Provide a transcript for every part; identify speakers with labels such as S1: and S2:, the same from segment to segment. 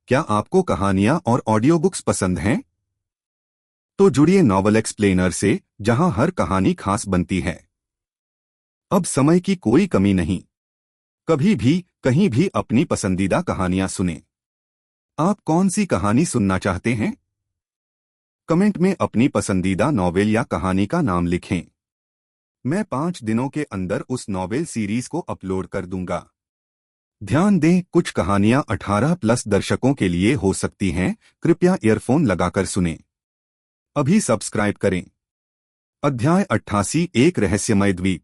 S1: क्या आपको कहानियां और ऑडियो बुक्स पसंद हैं? तो जुड़िए नॉवल एक्सप्लेनर से, जहां हर कहानी खास बनती है। अब समय की कोई कमी नहीं। कभी भी, कहीं भी अपनी पसंदीदा कहानियां सुनें। आप कौन सी कहानी सुनना चाहते हैं? कमेंट में अपनी पसंदीदा नॉवेल या कहानी का नाम लिखें। मैं 5 दिनों के अंदर उस नॉवेल सीरीज को अपलोड कर दूंगा। ध्यान दें, कुछ कहानियां 18+ दर्शकों के लिए हो सकती हैं। कृपया ईयरफोन लगाकर सुनें। अभी सब्सक्राइब करें। अध्याय 88, एक रहस्यमय द्वीप।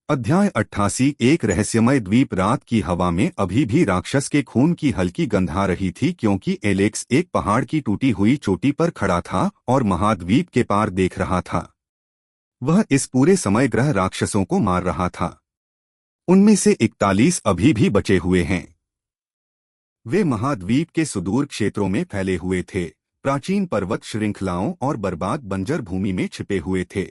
S1: अध्याय 88, एक रहस्यमय द्वीप। रात की हवा में अभी भी राक्षस के खून की हल्की गंध आ रही थी, क्योंकि एलेक्स एक पहाड़ की टूटी हुई चोटी पर खड़ा था और महाद्वीप के पार देख रहा था। वह इस पूरे समय ग्रह राक्षसों को मार रहा था। उनमें से 41 अभी भी बचे हुए हैं। वे महाद्वीप के सुदूर क्षेत्रों में फैले हुए थे, प्राचीन पर्वत श्रृंखलाओं और बर्बाद बंजर भूमि में छिपे हुए थे।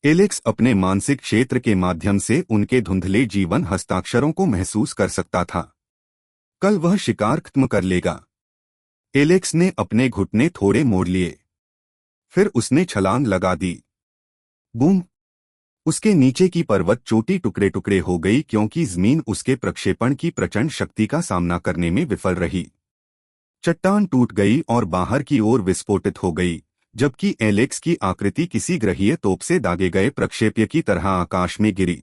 S1: एलेक्स अपने मानसिक क्षेत्र के माध्यम से उनके धुंधले जीवन हस्ताक्षरों को महसूस कर सकता था। कल वह शिकार खत्म कर लेगा। एलेक्स ने अपने घुटने थोड़े मोड़ लिए। फिर उसने छलांग लगा दी। बूम! उसके नीचे की पर्वत चोटी टुकड़े टुकड़े हो गई, क्योंकि जमीन उसके प्रक्षेपण की प्रचंड शक्ति का सामना करने में विफल रही। चट्टान टूट गई और बाहर की ओर विस्फोटित हो गई, जबकि एलेक्स की आकृति किसी ग्रहीय तोप से दागे गए प्रक्षेप्य की तरह आकाश में गिरी।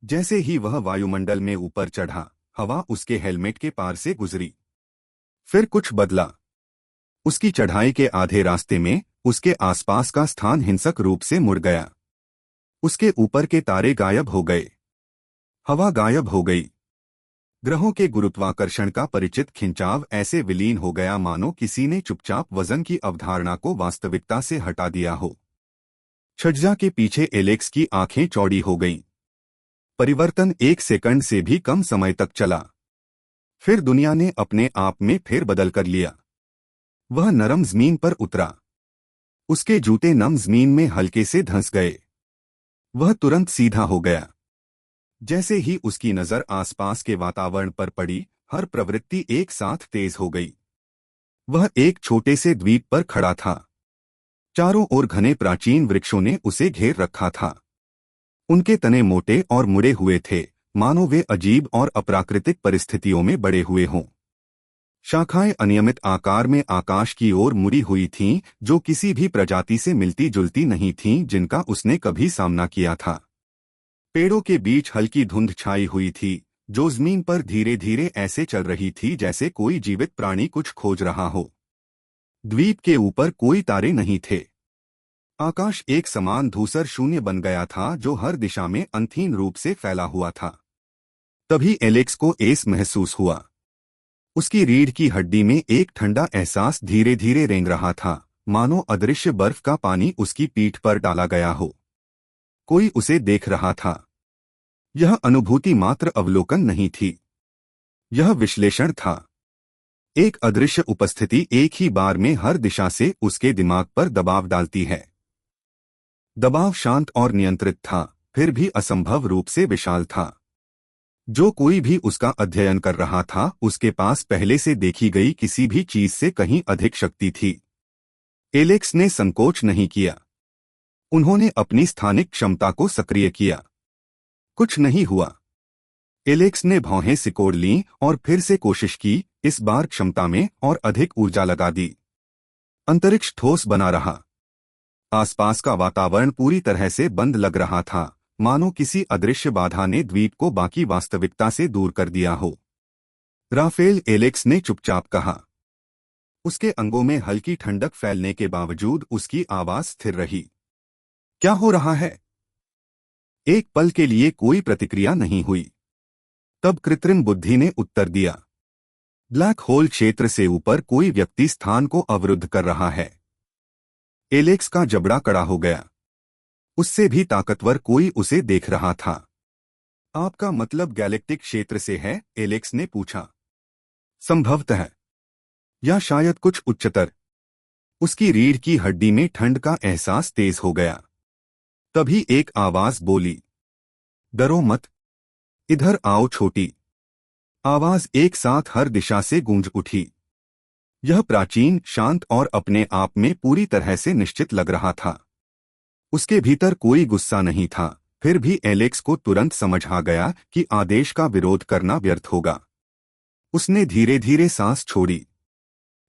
S1: जैसे ही वह वायुमंडल में ऊपर चढ़ा, हवा उसके हेलमेट के पार से गुजरी। फिर कुछ बदला। उसकी चढ़ाई के आधे रास्ते में उसके आसपास का स्थान हिंसक रूप से मुड़ गया। उसके ऊपर के तारे गायब हो गए। हवा गायब हो गई। ग्रहों के गुरुत्वाकर्षण का परिचित खिंचाव ऐसे विलीन हो गया मानो किसी ने चुपचाप वजन की अवधारणा को वास्तविकता से हटा दिया हो। छज्जा के पीछे एलेक्स की आंखें चौड़ी हो गईं। परिवर्तन 1 सेकंड से भी कम समय तक चला। फिर दुनिया ने अपने आप में फेरबदल कर लिया। वह नरम जमीन पर उतरा। उसके जूते नम जमीन में हल्के से धंस गए। वह तुरंत सीधा हो गया। जैसे ही उसकी नजर आसपास के वातावरण पर पड़ी, हर प्रवृत्ति एक साथ तेज हो गई। वह एक छोटे से द्वीप पर खड़ा था। चारों ओर घने प्राचीन वृक्षों ने उसे घेर रखा था। उनके तने मोटे और मुड़े हुए थे, मानो वे अजीब और अप्राकृतिक परिस्थितियों में बड़े हुए हों। शाखाएं अनियमित आकार में आकाश की ओर मुड़ी हुई थीं, जो किसी भी प्रजाति से मिलती जुलती नहीं थीं जिनका उसने कभी सामना किया था। पेड़ों के बीच हल्की धुंध छाई हुई थी, जो जमीन पर धीरे धीरे ऐसे चल रही थी जैसे कोई जीवित प्राणी कुछ खोज रहा हो। द्वीप के ऊपर कोई तारे नहीं थे। आकाश एक समान धूसर शून्य बन गया था, जो हर दिशा में अंतहीन रूप से फैला हुआ था। तभी एलेक्स को एस महसूस हुआ। उसकी रीढ़ की हड्डी में एक ठंडा एहसास धीरे धीरे रेंग रहा था, मानो अदृश्य बर्फ का पानी उसकी पीठ पर डाला गया हो। कोई उसे देख रहा था। यह अनुभूति मात्र अवलोकन नहीं थी, यह विश्लेषण था। एक अदृश्य उपस्थिति एक ही बार में हर दिशा से उसके दिमाग पर दबाव डालती है। दबाव शांत और नियंत्रित था, फिर भी असंभव रूप से विशाल था। जो कोई भी उसका अध्ययन कर रहा था, उसके पास पहले से देखी गई किसी भी चीज से कहीं अधिक शक्ति थी। एलेक्स ने संकोच नहीं किया। उन्होंने अपनी स्थानिक क्षमता को सक्रिय किया। कुछ नहीं हुआ। एलेक्स ने भौहें सिकोड़ लीं और फिर से कोशिश की, इस बार क्षमता में और अधिक ऊर्जा लगा दी। अंतरिक्ष ठोस बना रहा। आसपास का वातावरण पूरी तरह से बंद लग रहा था, मानो किसी अदृश्य बाधा ने द्वीप को बाकी वास्तविकता से दूर कर दिया हो। राफेल, एलेक्स ने चुपचाप कहा। उसके अंगों में हल्की ठंडक फैलने के बावजूद उसकी आवाज स्थिर रही। क्या हो रहा है? एक पल के लिए कोई प्रतिक्रिया नहीं हुई। तब कृत्रिम बुद्धि ने उत्तर दिया, ब्लैक होल क्षेत्र से ऊपर कोई व्यक्ति स्थान को अवरुद्ध कर रहा है। एलेक्स का जबड़ा कड़ा हो गया। उससे भी ताकतवर कोई उसे देख रहा था। आपका मतलब गैलेक्टिक क्षेत्र से है? एलेक्स ने पूछा। संभवतः, या शायद कुछ उच्चतर। उसकी रीढ़ की हड्डी में ठंड का एहसास तेज हो गया। तभी एक आवाज बोली, डरो मत, इधर आओ छोटी। आवाज एक साथ हर दिशा से गूंज उठी। यह प्राचीन, शांत और अपने आप में पूरी तरह से निश्चित लग रहा था। उसके भीतर कोई गुस्सा नहीं था, फिर भी एलेक्स को तुरंत समझ आ गया कि आदेश का विरोध करना व्यर्थ होगा। उसने धीरे धीरे सांस छोड़ी।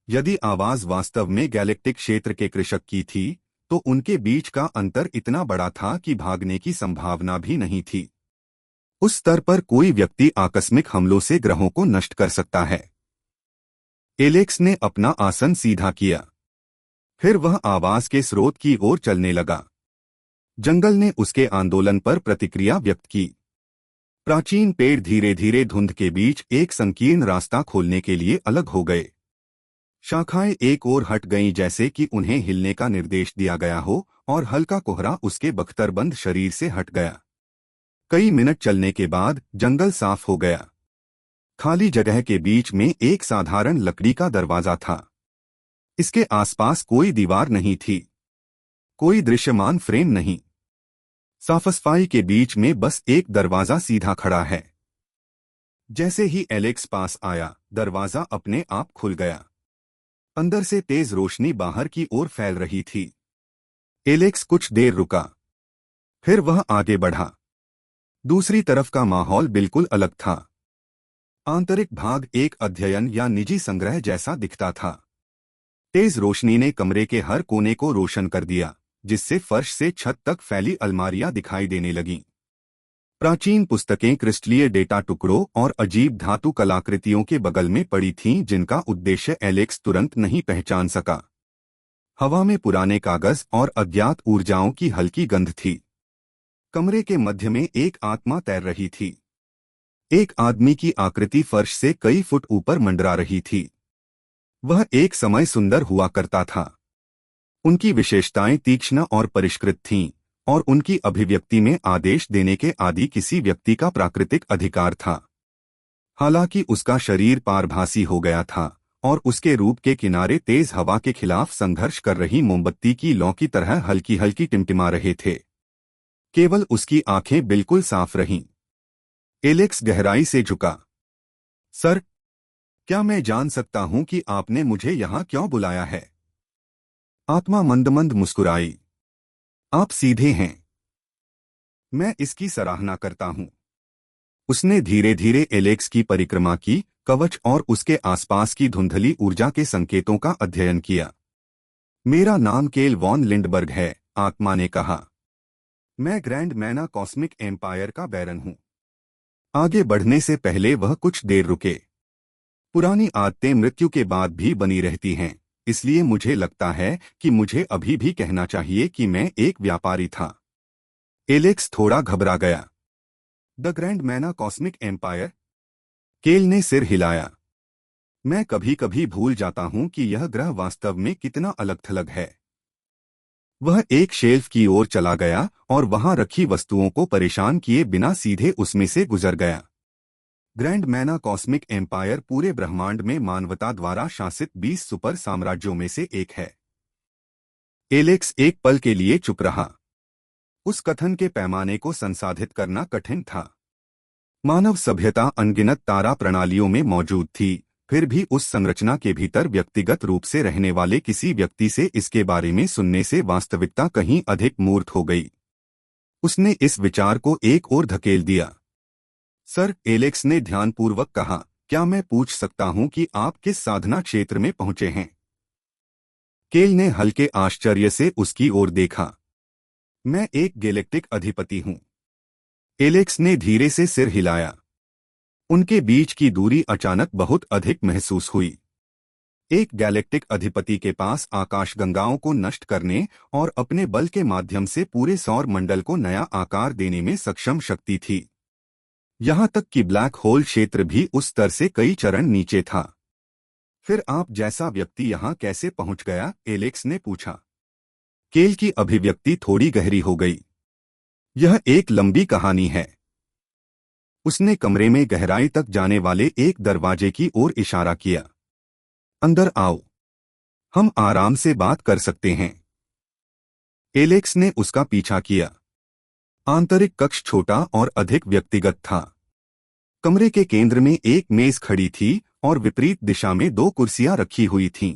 S1: यदि आवाज वास्तव में गैलेक्टिक क्षेत्र के कृषक की थी, तो उनके बीच का अंतर इतना बड़ा था कि भागने की संभावना भी नहीं थी। उस स्तर पर कोई व्यक्ति आकस्मिक हमलों से ग्रहों को नष्ट कर सकता है। एलेक्स ने अपना आसन सीधा किया। फिर वह आवाज के स्रोत की ओर चलने लगा। जंगल ने उसके आंदोलन पर प्रतिक्रिया व्यक्त की। प्राचीन पेड़ धीरे धीरे धुंध के बीच एक संकीर्ण रास्ता खोलने के लिए अलग हो गए। शाखाएं एक ओर हट गईं, जैसे कि उन्हें हिलने का निर्देश दिया गया हो, और हल्का कोहरा उसके बख्तरबंद शरीर से हट गया। कई मिनट चलने के बाद जंगल साफ हो गया। खाली जगह के बीच में एक साधारण लकड़ी का दरवाजा था। इसके आसपास कोई दीवार नहीं थी, कोई दृश्यमान फ्रेम नहीं। साफ-सफाई के बीच में बस एक दरवाजा सीधा खड़ा है। जैसे ही एलेक्स पास आया, दरवाजा अपने आप खुल गया। अंदर से तेज रोशनी बाहर की ओर फैल रही थी। एलेक्स कुछ देर रुका, फिर वह आगे बढ़ा। दूसरी तरफ का माहौल बिल्कुल अलग था। आंतरिक भाग एक अध्ययन या निजी संग्रह जैसा दिखता था। तेज रोशनी ने कमरे के हर कोने को रोशन कर दिया, जिससे फर्श से छत तक फैली अलमारियां दिखाई देने लगीं। प्राचीन पुस्तकें क्रिस्टलीय डेटा टुकड़ों और अजीब धातु कलाकृतियों के बगल में पड़ी थीं, जिनका उद्देश्य एलेक्स तुरंत नहीं पहचान सका। हवा में पुराने कागज और अज्ञात ऊर्जाओं की हल्की गंध थी। कमरे के मध्य में एक आत्मा तैर रही थी। एक आदमी की आकृति फर्श से कई फुट ऊपर मंडरा रही थी। वह एक समय सुंदर हुआ करता था। उनकी विशेषताएं तीक्ष्ण और परिष्कृत थीं, और उनकी अभिव्यक्ति में आदेश देने के आदि किसी व्यक्ति का प्राकृतिक अधिकार था। हालांकि उसका शरीर पारभासी हो गया था, और उसके रूप के किनारे तेज हवा के खिलाफ संघर्ष कर रही मोमबत्ती की लौ की तरह हल्की हल्की टिमटिमा रहे थे। केवल उसकी आंखें बिल्कुल साफ रहीं। एलेक्स गहराई से झुका। सर, क्या मैं जान सकता हूं कि आपने मुझे यहां क्यों बुलाया है? आत्मा मंद-मंद मुस्कुराई। आप सीधे हैं। मैं इसकी सराहना करता हूं। उसने धीरे धीरे एलेक्स की परिक्रमा की, कवच और उसके आसपास की धुंधली ऊर्जा के संकेतों का अध्ययन किया। मेरा नाम केल वॉन लिंडबर्ग है, आत्मा ने कहा। मैं ग्रैंड मैना कॉस्मिक एम्पायर का बैरन हूं। आगे बढ़ने से पहले वह कुछ देर रुके। पुरानी आदतें मृत्यु के बाद भी बनी रहती हैं, इसलिए मुझे लगता है कि मुझे अभी भी कहना चाहिए कि मैं एक व्यापारी था। एलेक्स थोड़ा घबरा गया। द ग्रैंड मैना कॉस्मिक एम्पायर? केल ने सिर हिलाया। मैं कभी कभी भूल जाता हूं कि यह ग्रह वास्तव में कितना अलग-थलग है। वह एक शेल्फ की ओर चला गया और वहां रखी वस्तुओं को परेशान किए बिना सीधे उसमें से गुजर गया। ग्रैंड मैना कॉस्मिक एम्पायर पूरे ब्रह्मांड में मानवता द्वारा शासित 20 सुपर साम्राज्यों में से एक है। एलेक्स एक पल के लिए चुप रहा। उस कथन के पैमाने को संसाधित करना कठिन था। मानव सभ्यता अनगिनत तारा प्रणालियों में मौजूद थी, फिर भी उस संरचना के भीतर व्यक्तिगत रूप से रहने वाले किसी व्यक्ति से इसके बारे में सुनने से वास्तविकता कहीं अधिक मूर्त हो गई। उसने इस विचार को एक ओर धकेल दिया। सर, एलेक्स ने ध्यानपूर्वक कहा, क्या मैं पूछ सकता हूं कि आप किस साधना क्षेत्र में पहुंचे हैं? केल ने हल्के आश्चर्य से उसकी ओर देखा। मैं एक गैलेक्टिक अधिपति हूं। एलेक्स ने धीरे से सिर हिलाया। उनके बीच की दूरी अचानक बहुत अधिक महसूस हुई। एक गैलेक्टिक अधिपति के पास आकाशगंगाओं को नष्ट करने और अपने बल के माध्यम से पूरे सौर मंडल को नया आकार देने में सक्षम शक्ति थी। यहां तक कि ब्लैक होल क्षेत्र भी उस स्तर से कई चरण नीचे था। फिर आप जैसा व्यक्ति यहां कैसे पहुंच गया? एलेक्स ने पूछा। केल की अभिव्यक्ति थोड़ी गहरी हो गई। यह एक लंबी कहानी है। उसने कमरे में गहराई तक जाने वाले एक दरवाजे की ओर इशारा किया। अंदर आओ, हम आराम से बात कर सकते हैं। एलेक्स ने उसका पीछा किया। आंतरिक कक्ष छोटा और अधिक व्यक्तिगत था। कमरे के केंद्र में एक मेज खड़ी थी और विपरीत दिशा में दो कुर्सियां रखी हुई थीं।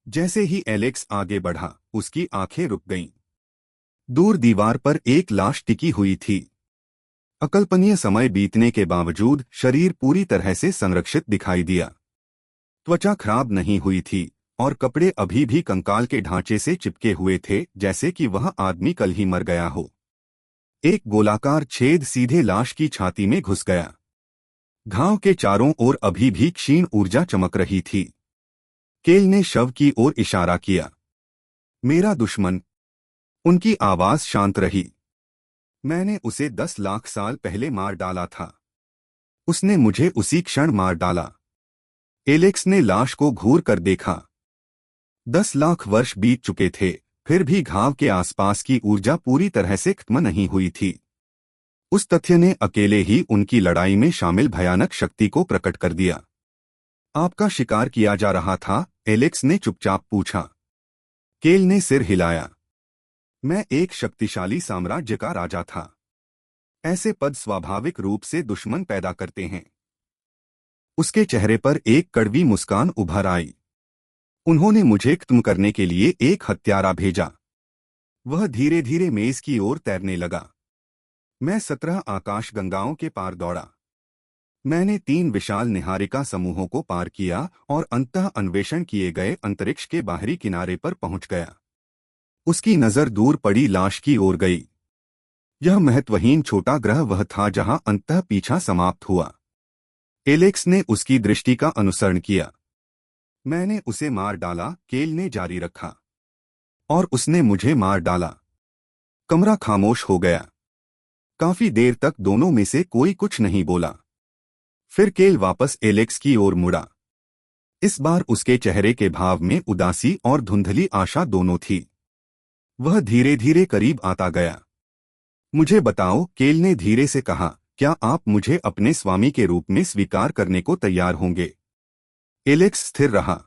S1: जैसे ही एलेक्स आगे बढ़ा, उसकी आंखें रुक गईं। दूर दीवार पर एक लाश टिकी हुई थी। अकल्पनीय समय बीतने के बावजूद शरीर पूरी तरह से संरक्षित दिखाई दिया। त्वचा खराब नहीं हुई थी और कपड़े अभी भी कंकाल के ढांचे से चिपके हुए थे, जैसे कि वह आदमी कल ही मर गया हो। एक गोलाकार छेद सीधे लाश की छाती में घुस गया। घाव के चारों ओर अभी भी क्षीण ऊर्जा चमक रही थी। केल ने शव की ओर इशारा किया। मेरा दुश्मन। उनकी आवाज शांत रही। मैंने उसे 10 लाख साल पहले मार डाला था। उसने मुझे उसी क्षण मार डाला। एलेक्स ने लाश को घूर कर देखा। 10 लाख वर्ष बीत चुके थे, फिर भी घाव के आसपास की ऊर्जा पूरी तरह से खत्म नहीं हुई थी। उस तथ्य ने अकेले ही उनकी लड़ाई में शामिल भयानक शक्ति को प्रकट कर दिया। आपका शिकार किया जा रहा था? एलेक्स ने चुपचाप पूछा। केल ने सिर हिलाया। मैं एक शक्तिशाली साम्राज्य का राजा था। ऐसे पद स्वाभाविक रूप से दुश्मन पैदा करते हैं। उसके चेहरे पर एक कड़वी मुस्कान उभर आई। उन्होंने मुझे खत्म करने के लिए एक हत्यारा भेजा। वह धीरे धीरे मेज की ओर तैरने लगा। मैं 17 आकाशगंगाओं के पार दौड़ा। मैंने 3 विशाल निहारिका समूहों को पार किया और अंततः अन्वेषण किए गए अंतरिक्ष के बाहरी किनारे पर पहुंच गया। उसकी नजर दूर पड़ी लाश की ओर गई। यह महत्वहीन छोटा ग्रह वह था जहां अंततः पीछा समाप्त हुआ। एलेक्स ने उसकी दृष्टि का अनुसरण किया। मैंने उसे मार डाला, केल ने जारी रखा। और उसने मुझे मार डाला। कमरा खामोश हो गया। काफी देर तक दोनों में से कोई कुछ नहीं बोला। फिर केल वापस एलेक्स की ओर मुड़ा। इस बार उसके चेहरे के भाव में उदासी और धुंधली आशा दोनों थी। वह धीरे धीरे करीब आता गया। मुझे बताओ, केल ने धीरे से कहा, क्या आप मुझे अपने स्वामी के रूप में स्वीकार करने को तैयार होंगे? एलेक्स स्थिर रहा।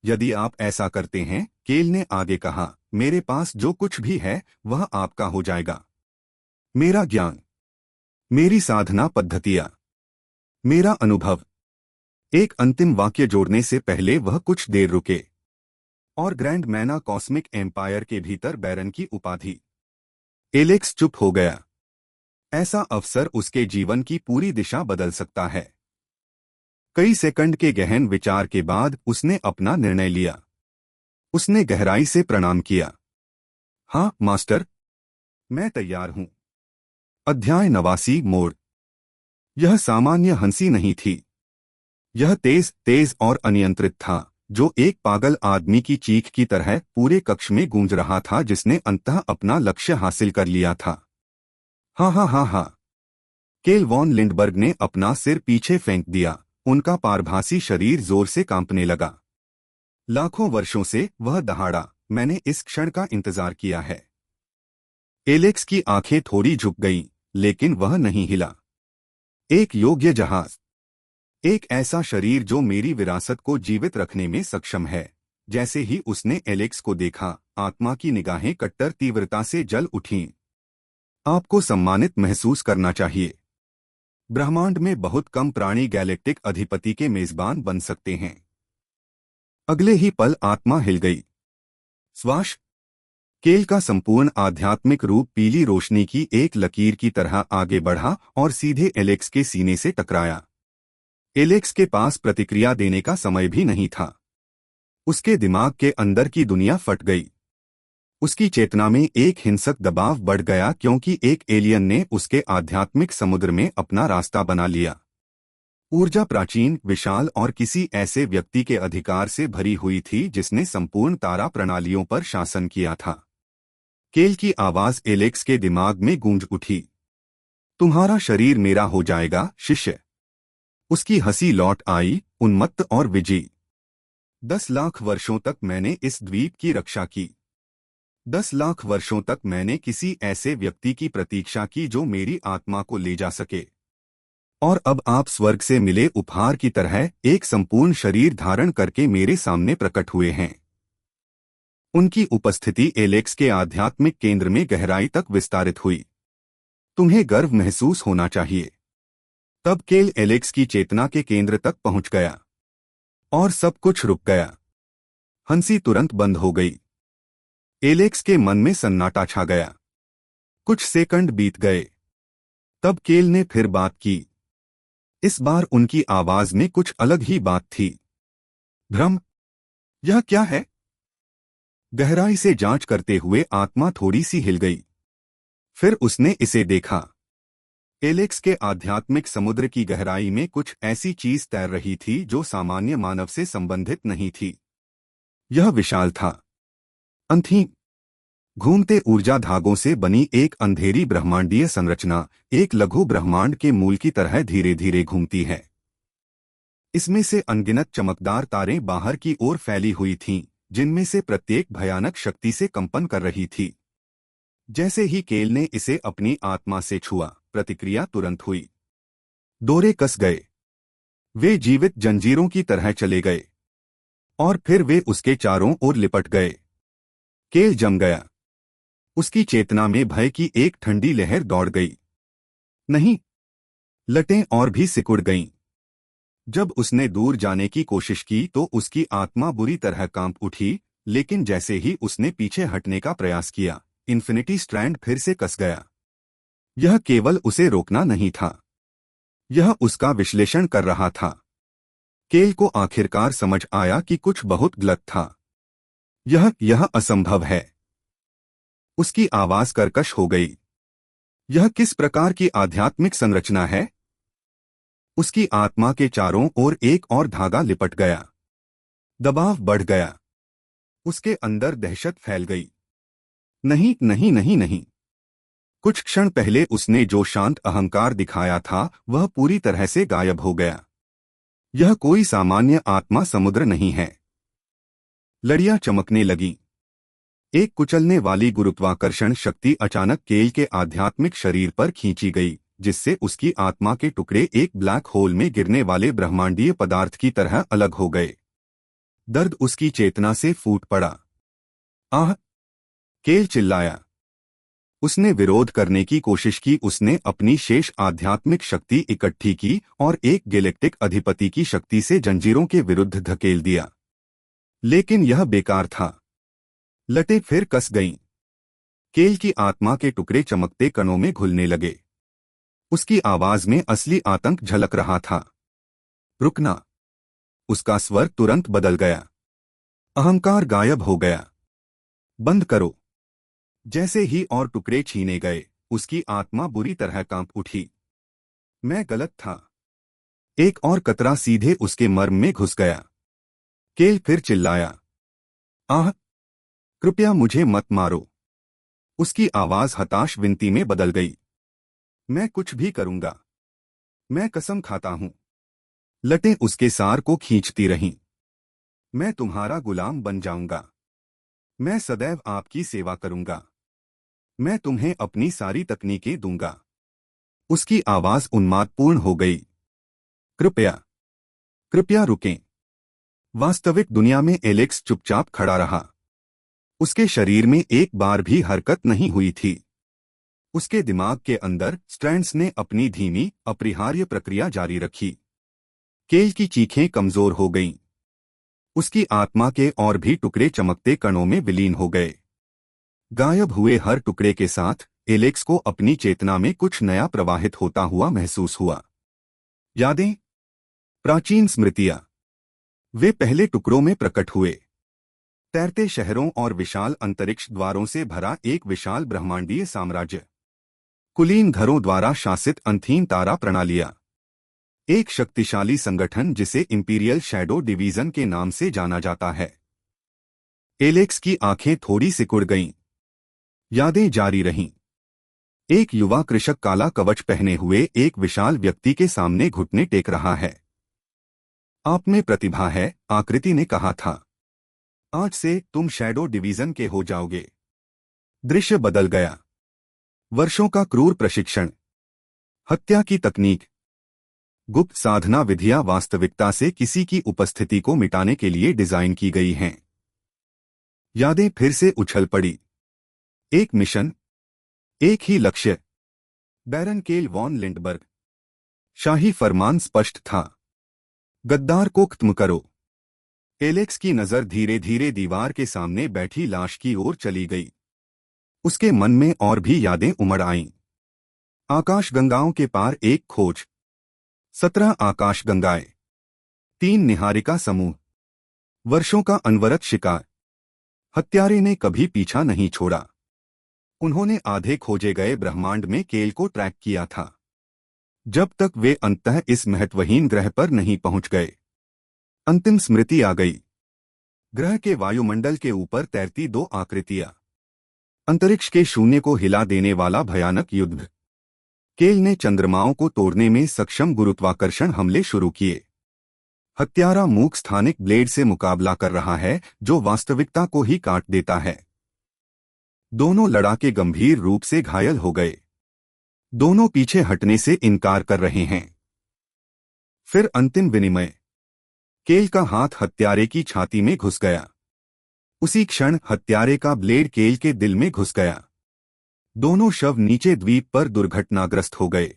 S1: यदि आप ऐसा करते हैं, केल ने आगे कहा, मेरे पास जो कुछ भी है वह आपका हो जाएगा। मेरा ज्ञान, मेरी साधना पद्धतियां, मेरा अनुभव। एक अंतिम वाक्य जोड़ने से पहले वह कुछ देर रुके। और ग्रैंड मैना कॉस्मिक एम्पायर के भीतर बैरन की उपाधि। एलेक्स चुप हो गया। ऐसा अवसर उसके जीवन की पूरी दिशा बदल सकता है। कई सेकंड के गहन विचार के बाद उसने अपना निर्णय लिया। उसने गहराई से प्रणाम किया। हाँ मास्टर, मैं तैयार हूं। अध्याय 89 मोड़। यह सामान्य हंसी नहीं थी। यह तेज तेज और अनियंत्रित था, जो एक पागल आदमी की चीख की तरह पूरे कक्ष में गूंज रहा था, जिसने अंततः अपना लक्ष्य हासिल कर लिया था। हाँ हाँ हाँ हाँ। केल वॉन लिंडबर्ग ने अपना सिर पीछे फेंक दिया। उनका पारभासी शरीर जोर से कांपने लगा। लाखों वर्षों से वह दहाड़ा, मैंने इस क्षण का इंतजार किया है। एलेक्स की आंखें थोड़ी झुक गईं, लेकिन वह नहीं हिला। एक योग्य जहाज, एक ऐसा शरीर जो मेरी विरासत को जीवित रखने में सक्षम है। जैसे ही उसने एलेक्स को देखा, आत्मा की निगाहें कट्टर तीव्रता से जल उठीं। आपको सम्मानित महसूस करना चाहिए। ब्रह्मांड में बहुत कम प्राणी गैलेक्टिक अधिपति के मेजबान बन सकते हैं। अगले ही पल आत्मा हिल गई। स्वाश। केल का संपूर्ण आध्यात्मिक रूप पीली रोशनी की एक लकीर की तरह आगे बढ़ा और सीधे एलेक्स के सीने से टकराया। एलेक्स के पास प्रतिक्रिया देने का समय भी नहीं था। उसके दिमाग के अंदर की दुनिया फट गई। उसकी चेतना में एक हिंसक दबाव बढ़ गया, क्योंकि एक एलियन ने उसके आध्यात्मिक समुद्र में अपना रास्ता बना लिया। ऊर्जा प्राचीन, विशाल और किसी ऐसे व्यक्ति के अधिकार से भरी हुई थी जिसने संपूर्ण तारा प्रणालियों पर शासन किया था। केल की आवाज एलेक्स के दिमाग में गूंज उठी। तुम्हारा शरीर मेरा हो जाएगा, शिष्य। उसकी हंसी लौट आई, उन्मत्त और विजयी। 10 लाख वर्षों तक मैंने इस द्वीप की रक्षा की। 10 लाख वर्षों तक मैंने किसी ऐसे व्यक्ति की प्रतीक्षा की जो मेरी आत्मा को ले जा सके। और अब आप स्वर्ग से मिले उपहार की तरह एक संपूर्ण शरीर धारण करके मेरे सामने प्रकट हुए हैं। उनकी उपस्थिति एलेक्स के आध्यात्मिक केंद्र में गहराई तक विस्तारित हुई। तुम्हें गर्व महसूस होना चाहिए। तब केल एलेक्स की चेतना के केंद्र तक पहुंच गया और सब कुछ रुक गया। हंसी तुरंत बंद हो गई। एलेक्स के मन में सन्नाटा छा गया। कुछ सेकंड बीत गए। तब केल ने फिर बात की। इस बार उनकी आवाज में कुछ अलग ही बात थी। भ्रम? यह क्या है? गहराई से जांच करते हुए आत्मा थोड़ी सी हिल गई। फिर उसने इसे देखा। एलेक्स के आध्यात्मिक समुद्र की गहराई में कुछ ऐसी चीज तैर रही थी जो सामान्य मानव से संबंधित नहीं थी। यह विशाल था। अंधी, घूमते ऊर्जा धागों से बनी एक अंधेरी ब्रह्मांडीय संरचना, एक लघु ब्रह्मांड के मूल की तरह धीरे धीरे घूमती है। इसमें से अनगिनत चमकदार तारें बाहर की ओर फैली हुई थीं, जिनमें से प्रत्येक भयानक शक्ति से कंपन कर रही थी। जैसे ही केल ने इसे अपनी आत्मा से छुआ, प्रतिक्रिया तुरंत हुई। डोरे कस गए। वे जीवित जंजीरों की तरह चले गए और फिर वे उसके चारों ओर लिपट गए। केल जम गया। उसकी चेतना में भय की एक ठंडी लहर दौड़ गई। नहीं, लटें और भी सिकुड़ गईं। जब उसने दूर जाने की कोशिश की तो उसकी आत्मा बुरी तरह कांप उठी, लेकिन जैसे ही उसने पीछे हटने का प्रयास किया, इन्फिनिटी स्ट्रैंड फिर से कस गया। यह केवल उसे रोकना नहीं था, यह उसका विश्लेषण कर रहा था। केल को आखिरकार समझ आया कि कुछ बहुत गलत था। यह असंभव है। उसकी आवाज कर्कश हो गई। यह किस प्रकार की आध्यात्मिक संरचना है? उसकी आत्मा के चारों ओर एक और धागा लिपट गया। दबाव बढ़ गया। उसके अंदर दहशत फैल गई। नहीं नहीं नहीं नहीं। कुछ क्षण पहले उसने जो शांत अहंकार दिखाया था वह पूरी तरह से गायब हो गया। यह कोई सामान्य आत्मा समुद्र नहीं है। लड़ियां चमकने लगीं। एक कुचलने वाली गुरुत्वाकर्षण शक्ति अचानक केल के आध्यात्मिक शरीर पर खींची गई, जिससे उसकी आत्मा के टुकड़े एक ब्लैक होल में गिरने वाले ब्रह्मांडीय पदार्थ की तरह अलग हो गए। दर्द उसकी चेतना से फूट पड़ा। आह! केल चिल्लाया। उसने विरोध करने की कोशिश की। उसने अपनी शेष आध्यात्मिक शक्ति इकट्ठी की और एक गैलेक्टिक अधिपति की शक्ति से जंजीरों के विरुद्ध धकेल दिया। लेकिन यह बेकार था। लटें फिर कस गईं। केल की आत्मा के टुकड़े चमकते कणों में घुलने लगे। उसकी आवाज में असली आतंक झलक रहा था। रुकना! उसका स्वर तुरंत बदल गया। अहंकार गायब हो गया। बंद करो! जैसे ही और टुकड़े छीने गए, उसकी आत्मा बुरी तरह कांप उठी। मैं गलत था। एक और कतरा सीधे उसके मर्म में घुस गया। केल फिर चिल्लाया। आह! कृपया मुझे मत मारो! उसकी आवाज हताश विनती में बदल गई। मैं कुछ भी करूंगा। मैं कसम खाता हूं। लटें उसके सार को खींचती रहीं। मैं तुम्हारा गुलाम बन जाऊंगा। मैं सदैव आपकी सेवा करूंगा। मैं तुम्हें अपनी सारी तकनीकें दूंगा। उसकी आवाज उन्मादपूर्ण हो गई। कृपया, कृपया रुकें। वास्तविक दुनिया में एलेक्स चुपचाप खड़ा रहा। उसके शरीर में एक बार भी हरकत नहीं हुई थी। उसके दिमाग के अंदर स्ट्रैंड्स ने अपनी धीमी, अपरिहार्य प्रक्रिया जारी रखी। केल की चीखें कमजोर हो गईं। उसकी आत्मा के और भी टुकड़े चमकते कणों में विलीन हो गए। गायब हुए हर टुकड़े के साथ एलेक्स को अपनी चेतना में कुछ नया प्रवाहित होता हुआ महसूस हुआ। यादें, प्राचीन स्मृतियां। वे पहले टुकड़ों में प्रकट हुए। तैरते शहरों और विशाल अंतरिक्ष द्वारों से भरा एक विशाल ब्रह्मांडीय साम्राज्य। कुलीन घरों द्वारा शासित अंथीन तारा प्रणालियां। एक शक्तिशाली संगठन जिसे इंपीरियल शैडो डिवीजन के नाम से जाना जाता है। एलेक्स की आंखें थोड़ी सिकुड़ गईं। यादें जारी रहीं। एक युवा कृषक काला कवच पहने हुए एक विशाल व्यक्ति के सामने घुटने टेक रहा है। आप में प्रतिभा है, आकृति ने कहा था। आज से तुम शैडो डिवीजन के हो जाओगे। दृश्य बदल गया। वर्षों का क्रूर प्रशिक्षण, हत्या की तकनीक, गुप्त साधना विधियां वास्तविकता से किसी की उपस्थिति को मिटाने के लिए डिजाइन की गई हैं। यादें फिर से उछल पड़ी। एक मिशन, एक ही लक्ष्य। बैरन केल वॉन लिंडबर्ग, शाही फरमान स्पष्ट था, गद्दार को खत्म करो। एलेक्स की नजर धीरे धीरे दीवार के सामने बैठी लाश की ओर चली गई। उसके मन में और भी यादें उमड़ आईं। आकाशगंगाओं के पार एक खोज, 17 आकाशगंगाएं, 3 निहारिका समूह, वर्षों का अनवरत शिकार। हत्यारे ने कभी पीछा नहीं छोड़ा। उन्होंने आधे खोजे गए ब्रह्मांड में केल को ट्रैक किया था, जब तक वे अंततः इस महत्वहीन ग्रह पर नहीं पहुंच गए। अंतिम स्मृति आ गई। ग्रह के वायुमंडल के ऊपर तैरती 2 आकृतियां, अंतरिक्ष के शून्य को हिला देने वाला भयानक युद्ध। केल ने चंद्रमाओं को तोड़ने में सक्षम गुरुत्वाकर्षण हमले शुरू किए। हत्यारा मूक स्थानिक ब्लेड से मुकाबला कर रहा है जो वास्तविकता को ही काट देता है। दोनों लड़ाके गंभीर रूप से घायल हो गए। दोनों पीछे हटने से इनकार कर रहे हैं। फिर अंतिम विनिमय। केल का हाथ हत्यारे की छाती में घुस गया। उसी क्षण हत्यारे का ब्लेड केल के दिल में घुस गया। दोनों शव नीचे द्वीप पर दुर्घटनाग्रस्त हो गए।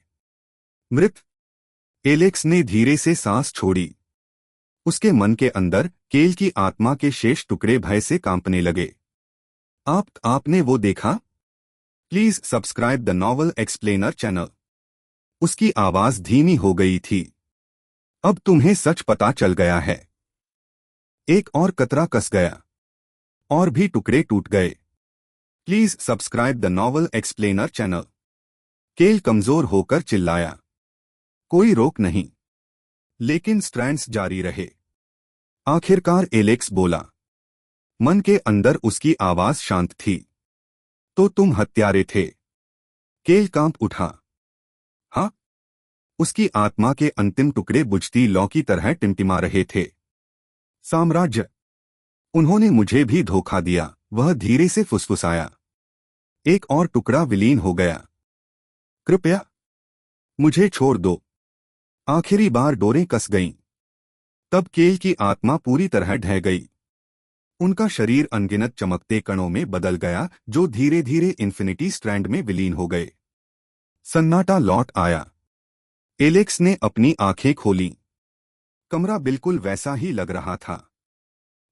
S1: मृत। एलेक्स ने धीरे से सांस छोड़ी। उसके मन के अंदर केल की आत्मा के शेष टुकड़े भय से कांपने लगे। आपने वो देखा? Please subscribe the novel explainer channel. उसकी आवाज धीमी हो गई थी। अब तुम्हें सच पता चल गया है। एक और कतरा कस गया। और भी टुकड़े टूट गए। Please subscribe the novel explainer channel. केल कमजोर होकर चिल्लाया। कोई रोक नहीं। लेकिन स्ट्रैंड्स जारी रहे। आखिरकार एलेक्स बोला। मन के अंदर उसकी आवाज शांत थी। तो तुम हत्यारे थे? केल कांप उठा। हाँ। उसकी आत्मा के अंतिम टुकड़े बुझती लौ की तरह टिमटिमा रहे थे। साम्राज्य। उन्होंने मुझे भी धोखा दिया, वह धीरे से फुसफुसाया। एक और टुकड़ा विलीन हो गया। कृपया मुझे छोड़ दो। आखिरी बार डोरें कस गईं। तब केल की आत्मा पूरी तरह ढह गई। उनका शरीर अनगिनत चमकते कणों में बदल गया जो धीरे धीरे इन्फिनिटी स्ट्रैंड में विलीन हो गए। सन्नाटा लौट आया। एलेक्स ने अपनी आंखें खोलीं। कमरा बिल्कुल वैसा ही लग रहा था।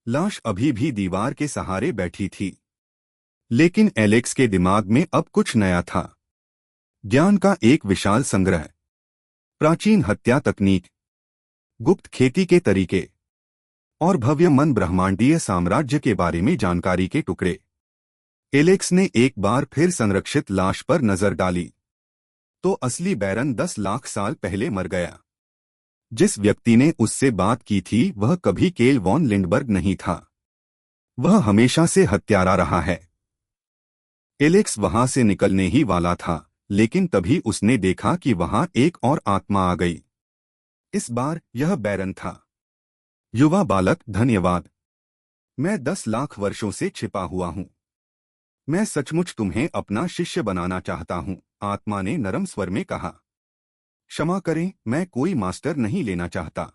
S1: लाश अभी भी दीवार के सहारे बैठी थी। लेकिन एलेक्स के दिमाग में अब कुछ नया था। ज्ञान का एक विशाल संग्रह, प्राचीन हत्या तकनीक, गुप्त खेती के तरीके और भव्य मन ब्रह्मांडीय साम्राज्य के बारे में जानकारी के टुकड़े। एलेक्स ने एक बार फिर संरक्षित लाश पर नजर डाली तो असली बैरन 10 लाख साल पहले मर गया। जिस व्यक्ति ने उससे बात की थी वह कभी केल वॉन लिंडबर्ग नहीं था। वह हमेशा से हत्यारा रहा है। एलेक्स वहां से निकलने ही वाला था, लेकिन तभी उसने देखा कि वहां एक और आत्मा आ गई। इस बार यह बैरन था। युवा बालक, धन्यवाद। मैं 10 लाख वर्षों से छिपा हुआ हूं। मैं सचमुच तुम्हें अपना शिष्य बनाना चाहता हूं, आत्मा ने नरम स्वर में कहा। क्षमा करें, मैं कोई मास्टर नहीं लेना चाहता।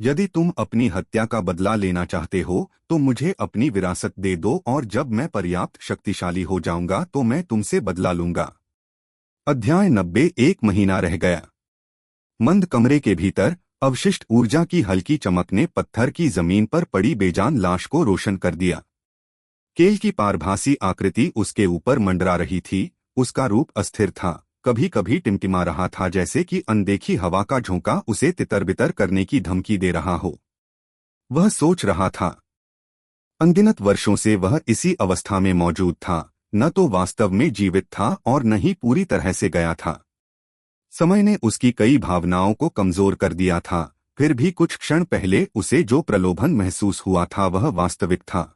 S1: यदि तुम अपनी हत्या का बदला लेना चाहते हो तो मुझे अपनी विरासत दे दो और जब मैं पर्याप्त शक्तिशाली हो जाऊंगा तो मैं तुमसे बदला लूंगा। अध्याय 90। 1 महीना रह गया। मंद कमरे के भीतर अवशिष्ट ऊर्जा की हल्की चमक ने पत्थर की जमीन पर पड़ी बेजान लाश को रोशन कर दिया। केल की पारभासी आकृति उसके ऊपर मंडरा रही थी। उसका रूप अस्थिर था, कभी कभी टिमटिमा रहा था जैसे कि अनदेखी हवा का झोंका उसे तितर-बितर करने की धमकी दे रहा हो। वह सोच रहा था। अनगिनत वर्षों से वह इसी अवस्था में मौजूद था, न तो वास्तव में जीवित था और न ही पूरी तरह से गया था। समय ने उसकी कई भावनाओं को कमजोर कर दिया था, फिर भी कुछ क्षण पहले उसे जो प्रलोभन महसूस हुआ था वह वास्तविक था।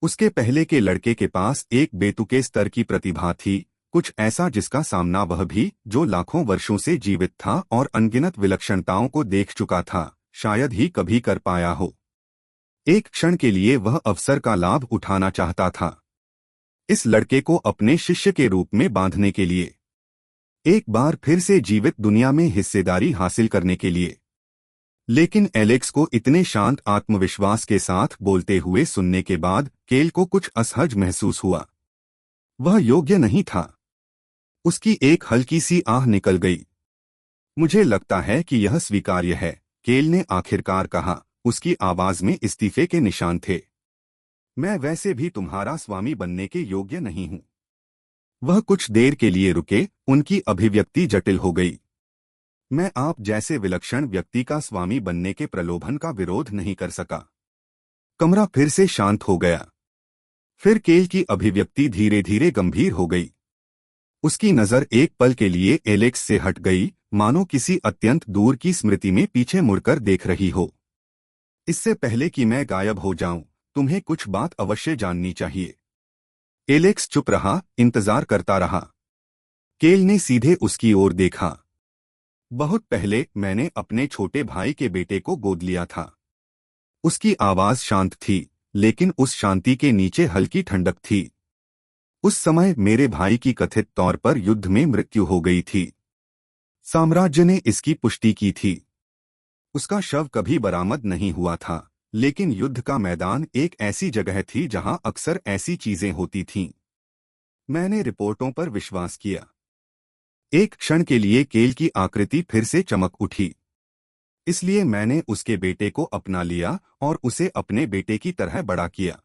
S1: उसके पहले के लड़के के पास एक बेतुके स्तर की प्रतिभा थी, कुछ ऐसा जिसका सामना वह भी, जो लाखों वर्षों से जीवित था और अनगिनत विलक्षणताओं को देख चुका था, शायद ही कभी कर पाया हो। एक क्षण के लिए वह अवसर का लाभ उठाना चाहता था, इस लड़के को अपने शिष्य के रूप में बांधने के लिए, एक बार फिर से जीवित दुनिया में हिस्सेदारी हासिल करने के लिए। लेकिन एलेक्स को इतने शांत आत्मविश्वास के साथ बोलते हुए सुनने के बाद केल को कुछ असहज महसूस हुआ। वह योग्य नहीं था। उसकी एक हल्की सी आह निकल गई। मुझे लगता है कि यह स्वीकार्य है, केल ने आखिरकार कहा। उसकी आवाज में इस्तीफे के निशान थे। मैं वैसे भी तुम्हारा स्वामी बनने के योग्य नहीं हूं। वह कुछ देर के लिए रुके, उनकी अभिव्यक्ति जटिल हो गई। मैं आप जैसे विलक्षण व्यक्ति का स्वामी बनने के प्रलोभन का विरोध नहीं कर सका। कमरा फिर से शांत हो गया। फिर केल की अभिव्यक्ति धीरे धीरे गंभीर हो गई। उसकी नजर एक पल के लिए एलेक्स से हट गई, मानो किसी अत्यंत दूर की स्मृति में पीछे मुड़कर देख रही हो। इससे पहले कि मैं गायब हो जाऊं, तुम्हें कुछ बात अवश्य जाननी चाहिए। एलेक्स चुप रहा, इंतजार करता रहा। केल ने सीधे उसकी ओर देखा। बहुत पहले मैंने अपने छोटे भाई के बेटे को गोद लिया था। उसकी आवाज शांत थी, लेकिन उस शांति के नीचे हल्की ठंडक थी। उस समय मेरे भाई की कथित तौर पर युद्ध में मृत्यु हो गई थी। साम्राज्य ने इसकी पुष्टि की थी। उसका शव कभी बरामद नहीं हुआ था, लेकिन युद्ध का मैदान एक ऐसी जगह थी जहां अक्सर ऐसी चीजें होती थीं। मैंने रिपोर्टों पर विश्वास किया। एक क्षण के लिए केल की आकृति फिर से चमक उठी। इसलिए मैंने उसके बेटे को अपना लिया और उसे अपने बेटे की तरह बड़ा किया।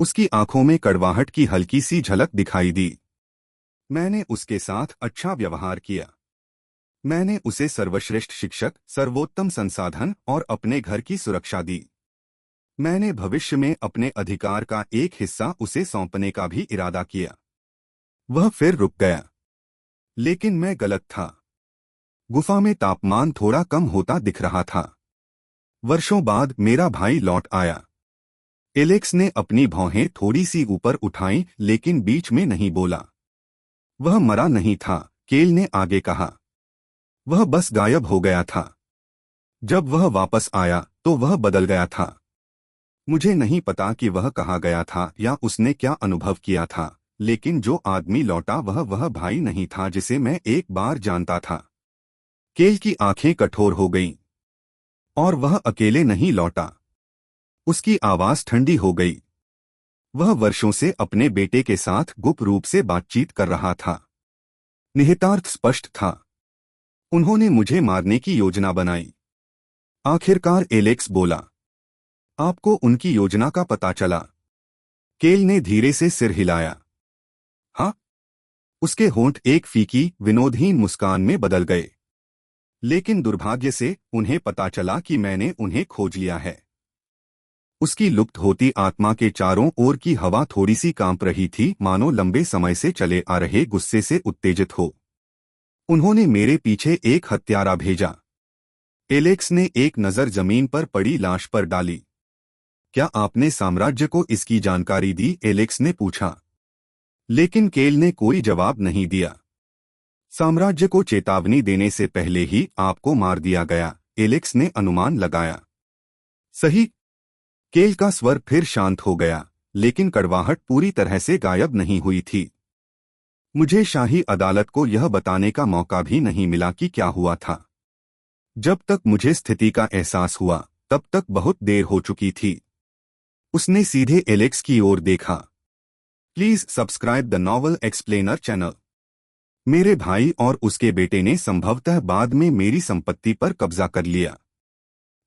S1: उसकी आंखों में कड़वाहट की हल्की सी झलक दिखाई दी। मैंने उसके साथ अच्छा व्यवहार किया। मैंने उसे सर्वश्रेष्ठ शिक्षक, सर्वोत्तम संसाधन और अपने घर की सुरक्षा दी। मैंने भविष्य में अपने अधिकार का एक हिस्सा उसे सौंपने का भी इरादा किया। वह फिर रुक गया। लेकिन मैं गलत था। गुफा में तापमान थोड़ा कम होता दिख रहा था। वर्षों बाद मेरा भाई लौट आया। एलेक्स ने अपनी भौहें थोड़ी सी ऊपर उठाईं, लेकिन बीच में नहीं बोला। वह मरा नहीं था, केल ने आगे कहा। वह बस गायब हो गया था। जब वह वापस आया तो वह बदल गया था। मुझे नहीं पता कि वह कहाँ गया था या उसने क्या अनुभव किया था, लेकिन जो आदमी लौटा वह भाई नहीं था जिसे मैं एक बार जानता था। केल की आंखें कठोर हो गईं। और वह अकेले नहीं लौटा। उसकी आवाज ठंडी हो गई। वह वर्षों से अपने बेटे के साथ गुप्त रूप से बातचीत कर रहा था। निहितार्थ स्पष्ट था। उन्होंने मुझे मारने की योजना बनाई। आखिरकार एलेक्स बोला। आपको उनकी योजना का पता चला? केल ने धीरे से सिर हिलाया। हाँ। उसके होंठ एक फीकी, विनोदहीन मुस्कान में बदल गए। लेकिन दुर्भाग्य से उन्हें पता चला कि मैंने उन्हें खोज लिया है। उसकी लुप्त होती आत्मा के चारों ओर की हवा थोड़ी सी कांप रही थी, मानो लंबे समय से चले आ रहे गुस्से से उत्तेजित हो। उन्होंने मेरे पीछे एक हत्यारा भेजा। एलेक्स ने एक नजर जमीन पर पड़ी लाश पर डाली। क्या आपने साम्राज्य को इसकी जानकारी दी? एलेक्स ने पूछा। लेकिन केल ने कोई जवाब नहीं दिया। साम्राज्य को चेतावनी देने से पहले ही आपको मार दिया गया, एलेक्स ने अनुमान लगाया। सही। केल का स्वर फिर शांत हो गया, लेकिन कड़वाहट पूरी तरह से गायब नहीं हुई थी। मुझे शाही अदालत को यह बताने का मौका भी नहीं मिला कि क्या हुआ था। जब तक मुझे स्थिति का एहसास हुआ, तब तक बहुत देर हो चुकी थी। उसने सीधे एलेक्स की ओर देखा। Please subscribe the novel explainer channel. मेरे भाई और उसके बेटे ने संभवतः बाद में मेरी संपत्ति पर कब्जा कर लिया।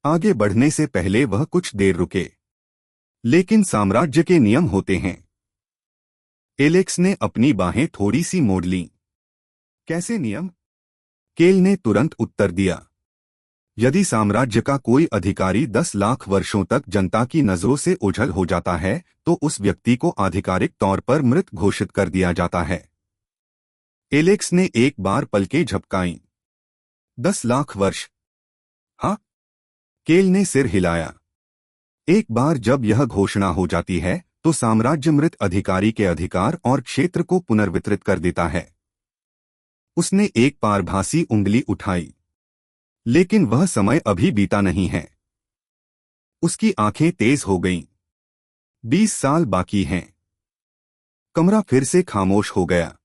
S1: आगे बढ़ने से पहले वह कुछ देर रुके। लेकिन साम्राज्य के नियम होते हैं। एलेक्स ने अपनी बाहें थोड़ी सी मोड़ लीं। कैसे नियम? केल ने तुरंत उत्तर दिया। यदि साम्राज्य का कोई अधिकारी 10 लाख वर्षों तक जनता की नजरों से ओझल हो जाता है, तो उस व्यक्ति को आधिकारिक तौर पर मृत घोषित कर दिया जाता है। एलेक्स ने एक बार पलकें झपकाईं। 10 लाख वर्ष? हाँ। केल ने सिर हिलाया। एक बार जब यह घोषणा हो जाती है, तो साम्राज्य मृत अधिकारी के अधिकार और क्षेत्र को पुनर्वितरित कर देता है। उसने एक पारभासी उंगली उठाई। लेकिन वह समय अभी बीता नहीं है। उसकी आंखें तेज हो गईं। 20 साल बाकी हैं। कमरा फिर से खामोश हो गया।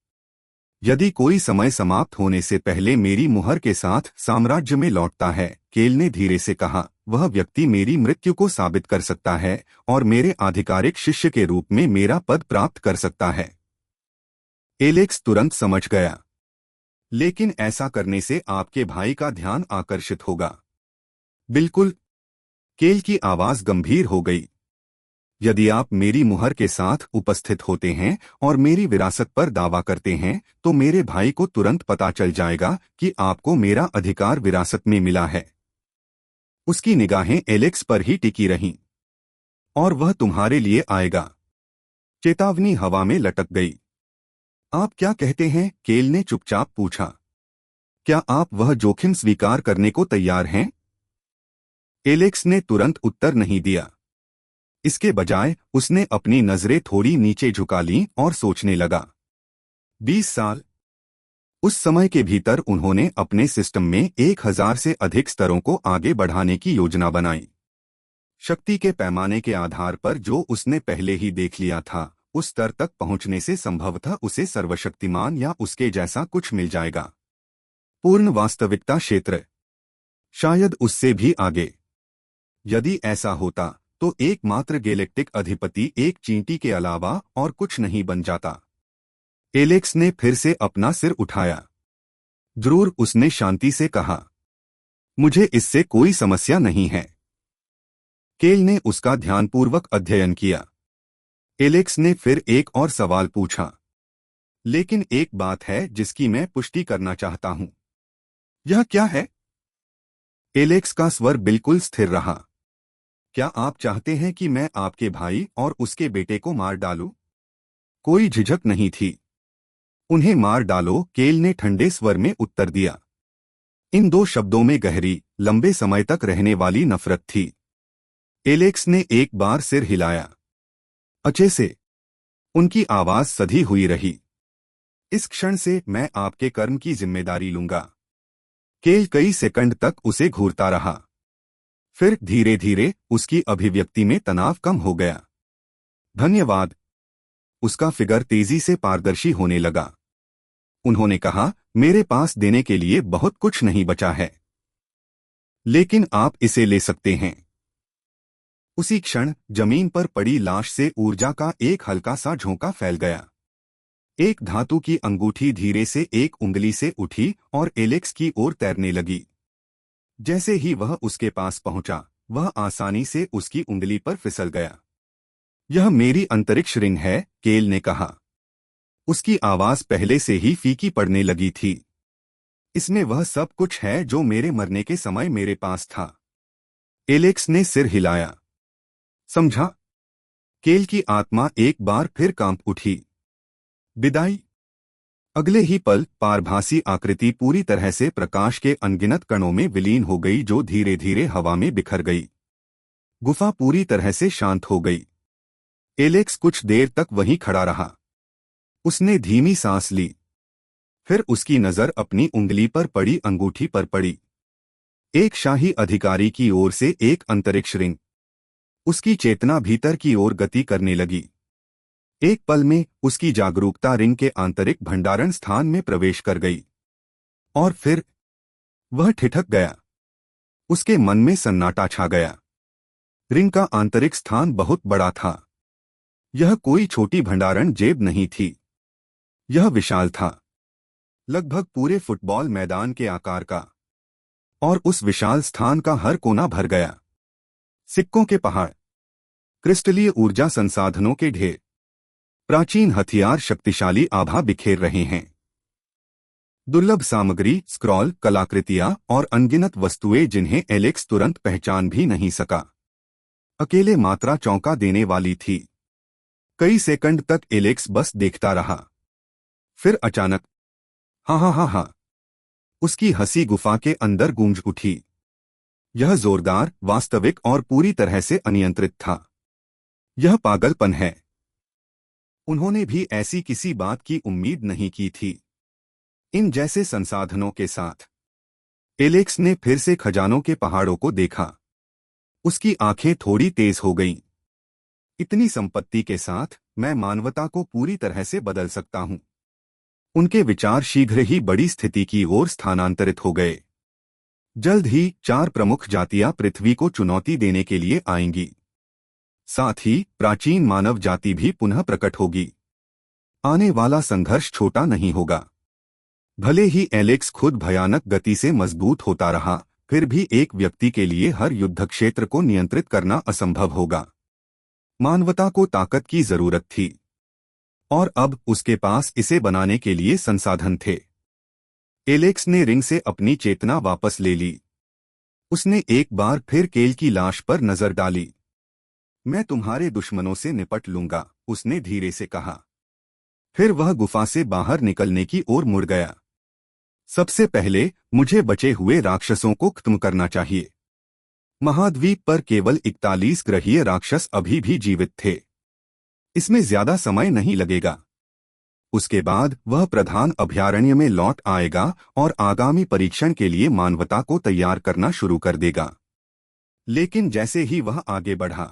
S1: यदि कोई समय समाप्त होने से पहले मेरी मुहर के साथ साम्राज्य में लौटता है, केल ने धीरे से कहा, वह व्यक्ति मेरी मृत्यु को साबित कर सकता है और मेरे आधिकारिक शिष्य के रूप में मेरा पद प्राप्त कर सकता है। एलेक्स तुरंत समझ गया। लेकिन ऐसा करने से आपके भाई का ध्यान आकर्षित होगा। बिल्कुल। केल की आवाज गंभीर हो गई। यदि आप मेरी मुहर के साथ उपस्थित होते हैं और मेरी विरासत पर दावा करते हैं तो मेरे भाई को तुरंत पता चल जाएगा कि आपको मेरा अधिकार विरासत में मिला है। उसकी निगाहें एलेक्स पर ही टिकी रहीं। और वह तुम्हारे लिए आएगा। चेतावनी हवा में लटक गई। आप क्या कहते हैं? केल ने चुपचाप पूछा। क्या आप वह जोखिम स्वीकार करने को तैयार हैं? एलेक्स ने तुरंत उत्तर नहीं दिया। इसके बजाय उसने अपनी नजरें थोड़ी नीचे झुका लीं और सोचने लगा। 20 साल। उस समय के भीतर उन्होंने अपने सिस्टम में 1000 से अधिक स्तरों को आगे बढ़ाने की योजना बनाई। शक्ति के पैमाने के आधार पर जो उसने पहले ही देख लिया था, उस स्तर तक पहुंचने से संभवतः उसे सर्वशक्तिमान या उसके जैसा कुछ मिल जाएगा। पूर्ण वास्तविकता क्षेत्र। शायद उससे भी आगे। यदि ऐसा होता तो एकमात्र गैलेक्टिक अधिपति एक चींटी के अलावा और कुछ नहीं बन जाता। एलेक्स ने फिर से अपना सिर उठाया। जरूर, उसने शांति से कहा। मुझे इससे कोई समस्या नहीं है। केल ने उसका ध्यानपूर्वक अध्ययन किया। एलेक्स ने फिर एक और सवाल पूछा। लेकिन एक बात है जिसकी मैं पुष्टि करना चाहता हूं। यह क्या है? एलेक्स का स्वर बिल्कुल स्थिर रहा। क्या आप चाहते हैं कि मैं आपके भाई और उसके बेटे को मार डालूं? कोई झिझक नहीं थी। उन्हें मार डालो, केल ने ठंडे स्वर में उत्तर दिया। इन दो शब्दों में गहरी, लंबे समय तक रहने वाली नफरत थी। एलेक्स ने एक बार सिर हिलाया। अच्छे से। उनकी आवाज सधी हुई रही। इस क्षण से मैं आपके कर्म की जिम्मेदारी लूंगा। केल कई सेकंड तक उसे घूरता रहा। फिर धीरे धीरे उसकी अभिव्यक्ति में तनाव कम हो गया। धन्यवाद। उसका फिगर तेजी से पारदर्शी होने लगा। उन्होंने कहा, मेरे पास देने के लिए बहुत कुछ नहीं बचा है, लेकिन आप इसे ले सकते हैं। उसी क्षण जमीन पर पड़ी लाश से ऊर्जा का एक हल्का सा झोंका फैल गया। एक धातु की अंगूठी धीरे से एक उंगली से उठी और एलेक्स की ओर तैरने लगी। जैसे ही वह उसके पास पहुंचा, वह आसानी से उसकी उंगली पर फिसल गया। यह मेरी अंतरिक्ष रिंग है, केल ने कहा। उसकी आवाज पहले से ही फीकी पड़ने लगी थी। इसमें वह सब कुछ है जो मेरे मरने के समय मेरे पास था। एलेक्स ने सिर हिलाया। समझा? केल की आत्मा एक बार फिर कांप उठी। विदाई। अगले ही पल पारभासी आकृति पूरी तरह से प्रकाश के अनगिनत कणों में विलीन हो गई, जो धीरे धीरे हवा में बिखर गई। गुफा पूरी तरह से शांत हो गई। एलेक्स कुछ देर तक वहीं खड़ा रहा। उसने धीमी सांस ली। फिर उसकी नजर अपनी उंगली पर पड़ी अंगूठी पर पड़ी। एक शाही अधिकारी की ओर से एक अंतरिक्ष रिंग। उसकी चेतना भीतर की ओर गति करने लगी। एक पल में उसकी जागरूकता रिंग के आंतरिक भंडारण स्थान में प्रवेश कर गई। और फिर वह ठिठक गया। उसके मन में सन्नाटा छा गया। रिंग का आंतरिक स्थान बहुत बड़ा था। यह कोई छोटी भंडारण जेब नहीं थी। यह विशाल था, लगभग पूरे फुटबॉल मैदान के आकार का। और उस विशाल स्थान का हर कोना भर गया। सिक्कों के पहाड़, क्रिस्टलीय ऊर्जा संसाधनों के ढेर, प्राचीन हथियार, शक्तिशाली आभा बिखेर रहे हैं। दुर्लभ सामग्री, स्क्रॉल, कलाकृतियां और अनगिनत वस्तुएं जिन्हें एलेक्स तुरंत पहचान भी नहीं सका। अकेले मात्रा चौंका देने वाली थी। कई सेकंड तक एलेक्स बस देखता रहा। फिर अचानक हा हा हा हा, उसकी हंसी गुफा के अंदर गूंज उठी। यह जोरदार, वास्तविक और पूरी तरह से अनियंत्रित था। यह पागलपन है। उन्होंने भी ऐसी किसी बात की उम्मीद नहीं की थी। इन जैसे संसाधनों के साथ एलेक्स ने फिर से खजानों के पहाड़ों को देखा। उसकी आंखें थोड़ी तेज हो गईं। इतनी संपत्ति के साथ मैं मानवता को पूरी तरह से बदल सकता हूं। उनके विचार शीघ्र ही बड़ी स्थिति की ओर स्थानांतरित हो गए। जल्द ही 4 प्रमुख जातियां पृथ्वी को चुनौती देने के लिए आएंगी। साथ ही प्राचीन मानव जाति भी पुनः प्रकट होगी। आने वाला संघर्ष छोटा नहीं होगा। भले ही एलेक्स खुद भयानक गति से मजबूत होता रहा, फिर भी एक व्यक्ति के लिए हर युद्ध क्षेत्र को नियंत्रित करना असंभव होगा। मानवता को ताकत की जरूरत थी, और अब उसके पास इसे बनाने के लिए संसाधन थे। एलेक्स ने रिंग से अपनी चेतना वापस ले ली। उसने एक बार फिर केल की लाश पर नजर डाली। मैं तुम्हारे दुश्मनों से निपट लूंगा, उसने धीरे से कहा। फिर वह गुफा से बाहर निकलने की ओर मुड़ गया। सबसे पहले मुझे बचे हुए राक्षसों को खत्म करना चाहिए। महाद्वीप पर केवल 41 ग्रहीय राक्षस अभी भी जीवित थे। इसमें ज्यादा समय नहीं लगेगा। उसके बाद वह प्रधान अभयारण्य में लौट आएगा और आगामी परीक्षण के लिए मानवता को तैयार करना शुरू कर देगा। लेकिन जैसे ही वह आगे बढ़ा,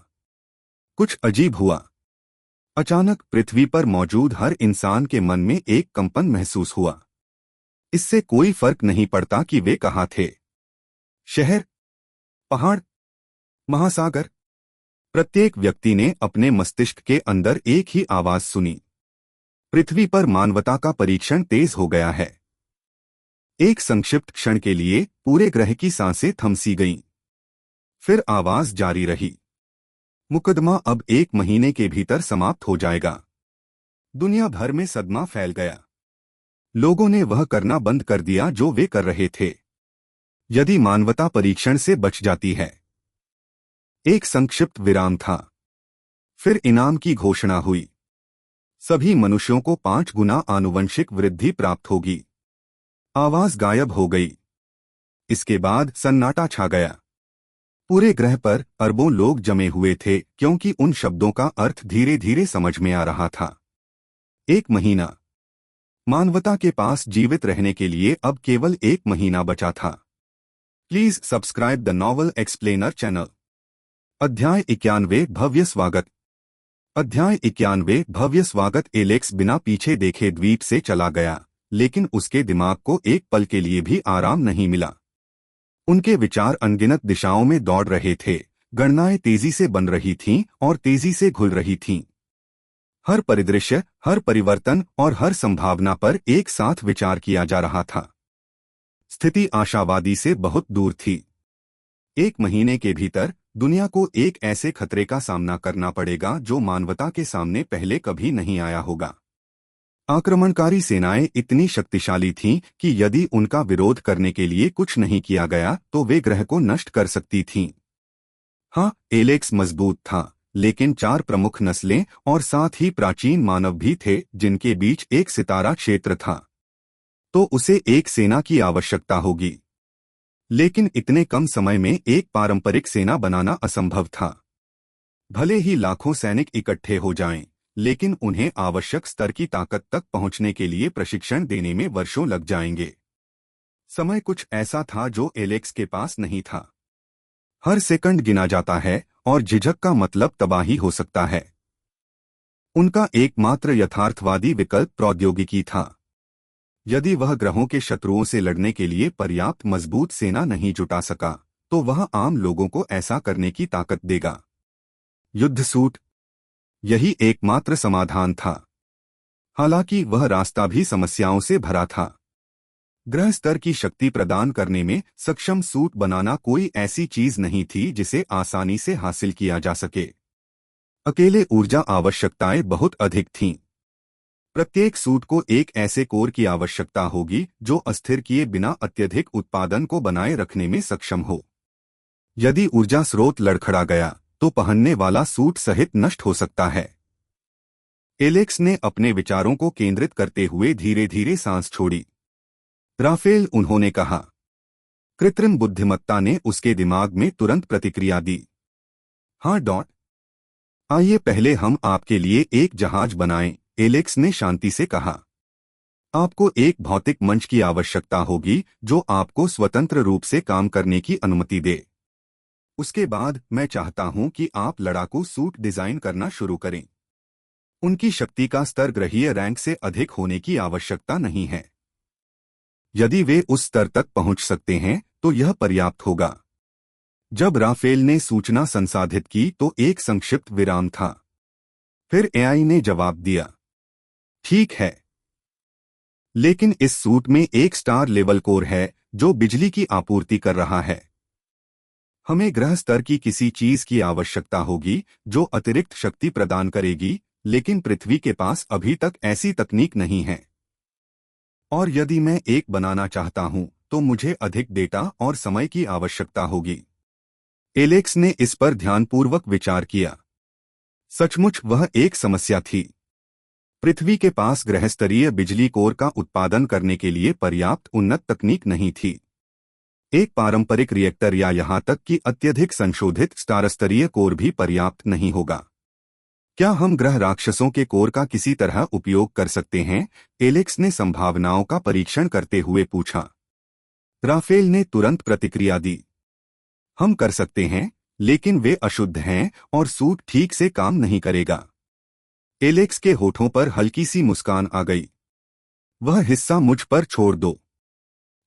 S1: कुछ अजीब हुआ। अचानक पृथ्वी पर मौजूद हर इंसान के मन में एक कंपन महसूस हुआ। इससे कोई फर्क नहीं पड़ता कि वे कहाँ थे। शहर, पहाड़, महासागर, प्रत्येक व्यक्ति ने अपने मस्तिष्क के अंदर एक ही आवाज सुनी। पृथ्वी पर मानवता का परीक्षण तेज हो गया है। एक संक्षिप्त क्षण के लिए पूरे ग्रह की सांसें थम सी गईं। फिर आवाज जारी रही। मुकदमा अब 1 महीने के भीतर समाप्त हो जाएगा। दुनिया भर में सदमा फैल गया। लोगों ने वह करना बंद कर दिया जो वे कर रहे थे। यदि मानवता परीक्षण से बच जाती है। एक संक्षिप्त विराम था। फिर इनाम की घोषणा हुई। सभी मनुष्यों को 5 गुना आनुवंशिक वृद्धि प्राप्त होगी। आवाज गायब हो गई। इसके बाद सन्नाटा छा गया। पूरे ग्रह पर अरबों लोग जमे हुए थे, क्योंकि उन शब्दों का अर्थ धीरे धीरे समझ में आ रहा था। 1 महीना। मानवता के पास जीवित रहने के लिए अब केवल 1 महीना बचा था। Please subscribe the novel explainer channel. अध्याय 91 भव्य स्वागत। अध्याय 91 भव्य स्वागत। एलेक्स बिना पीछे देखे द्वीप से चला गया, लेकिन उसके दिमाग को एक पल के लिए भी आराम नहीं मिला। उनके विचार अनगिनत दिशाओं में दौड़ रहे थे। गणनाएं तेजी से बन रही थीं और तेजी से घुल रही थीं। हर परिदृश्य, हर परिवर्तन और हर संभावना पर एक साथ विचार किया जा रहा था। स्थिति आशावादी से बहुत दूर थी। 1 महीने के भीतर दुनिया को एक ऐसे खतरे का सामना करना पड़ेगा जो मानवता के सामने पहले कभी नहीं आया होगा। आक्रमणकारी सेनाएं इतनी शक्तिशाली थीं कि यदि उनका विरोध करने के लिए कुछ नहीं किया गया तो वे ग्रह को नष्ट कर सकती थीं। हाँ, एलेक्स मजबूत था, लेकिन 4 प्रमुख नस्लें और साथ ही प्राचीन मानव भी थे जिनके बीच एक सितारा क्षेत्र था। तो उसे एक सेना की आवश्यकता होगी। लेकिन इतने कम समय में एक पारंपरिक सेना बनाना असंभव था। भले ही लाखों सैनिक इकट्ठे हो जाएं, लेकिन उन्हें आवश्यक स्तर की ताकत तक पहुंचने के लिए प्रशिक्षण देने में वर्षों लग जाएंगे। समय कुछ ऐसा था जो एलेक्स के पास नहीं था। हर सेकंड गिना जाता है और झिझक का मतलब तबाही हो सकता है। उनका एकमात्र यथार्थवादी विकल्प प्रौद्योगिकी था। यदि वह ग्रहों के शत्रुओं से लड़ने के लिए पर्याप्त मजबूत सेना नहीं जुटा सका, तो वह आम लोगों को ऐसा करने की ताकत देगा। युद्ध सूट, यही एकमात्र समाधान था। हालांकि वह रास्ता भी समस्याओं से भरा था। ग्रह स्तर की शक्ति प्रदान करने में सक्षम सूट बनाना कोई ऐसी चीज नहीं थी जिसे आसानी से हासिल किया जा सके। अकेले ऊर्जा आवश्यकताएं बहुत अधिक थीं। प्रत्येक सूट को एक ऐसे कोर की आवश्यकता होगी जो अस्थिर किए बिना अत्यधिक उत्पादन को बनाए रखने में सक्षम हो। यदि ऊर्जा स्रोत लड़खड़ा गया तो पहनने वाला सूट सहित नष्ट हो सकता है। एलेक्स ने अपने विचारों को केंद्रित करते हुए धीरे धीरे सांस छोड़ी। राफेल, उन्होंने कहा। कृत्रिम बुद्धिमत्ता ने उसके दिमाग में तुरंत प्रतिक्रिया दी। हाँ डॉट, आइए पहले हम आपके लिए एक जहाज बनाएं, एलेक्स ने शांति से कहा। आपको एक भौतिक मंच की आवश्यकता होगी जो आपको स्वतंत्र रूप से काम करने की अनुमति दे। उसके बाद मैं चाहता हूं कि आप लड़ाकू सूट डिजाइन करना शुरू करें। उनकी शक्ति का स्तर ग्रहीय रैंक से अधिक होने की आवश्यकता नहीं है। यदि वे उस स्तर तक पहुंच सकते हैं तो यह पर्याप्त होगा। जब राफेल ने सूचना संसाधित की तो एक संक्षिप्त विराम था। फिर एआई ने जवाब दिया, ठीक है। लेकिन इस सूट में एक स्टार लेवल कोर है जो बिजली की आपूर्ति कर रहा है। हमें ग्रह स्तर की किसी चीज की आवश्यकता होगी जो अतिरिक्त शक्ति प्रदान करेगी, लेकिन पृथ्वी के पास अभी तक ऐसी तकनीक नहीं है। और यदि मैं एक बनाना चाहता हूं तो मुझे अधिक डेटा और समय की आवश्यकता होगी। एलेक्स ने इस पर ध्यानपूर्वक विचार किया। सचमुच वह एक समस्या थी। पृथ्वी के पास ग्रहस्तरीय बिजली कोर का उत्पादन करने के लिए पर्याप्त उन्नत तकनीक नहीं थी। एक पारंपरिक रिएक्टर या यहां तक कि अत्यधिक संशोधित स्टार स्तरीय कोर भी पर्याप्त नहीं होगा। क्या हम ग्रह राक्षसों के कोर का किसी तरह उपयोग कर सकते हैं? एलेक्स ने संभावनाओं का परीक्षण करते हुए पूछा। राफेल ने तुरंत प्रतिक्रिया दी। हम कर सकते हैं, लेकिन वे अशुद्ध हैं और सूट ठीक से काम नहीं करेगा। एलेक्स के होठों पर हल्की सी मुस्कान आ गई। वह हिस्सा मुझ पर छोड़ दो।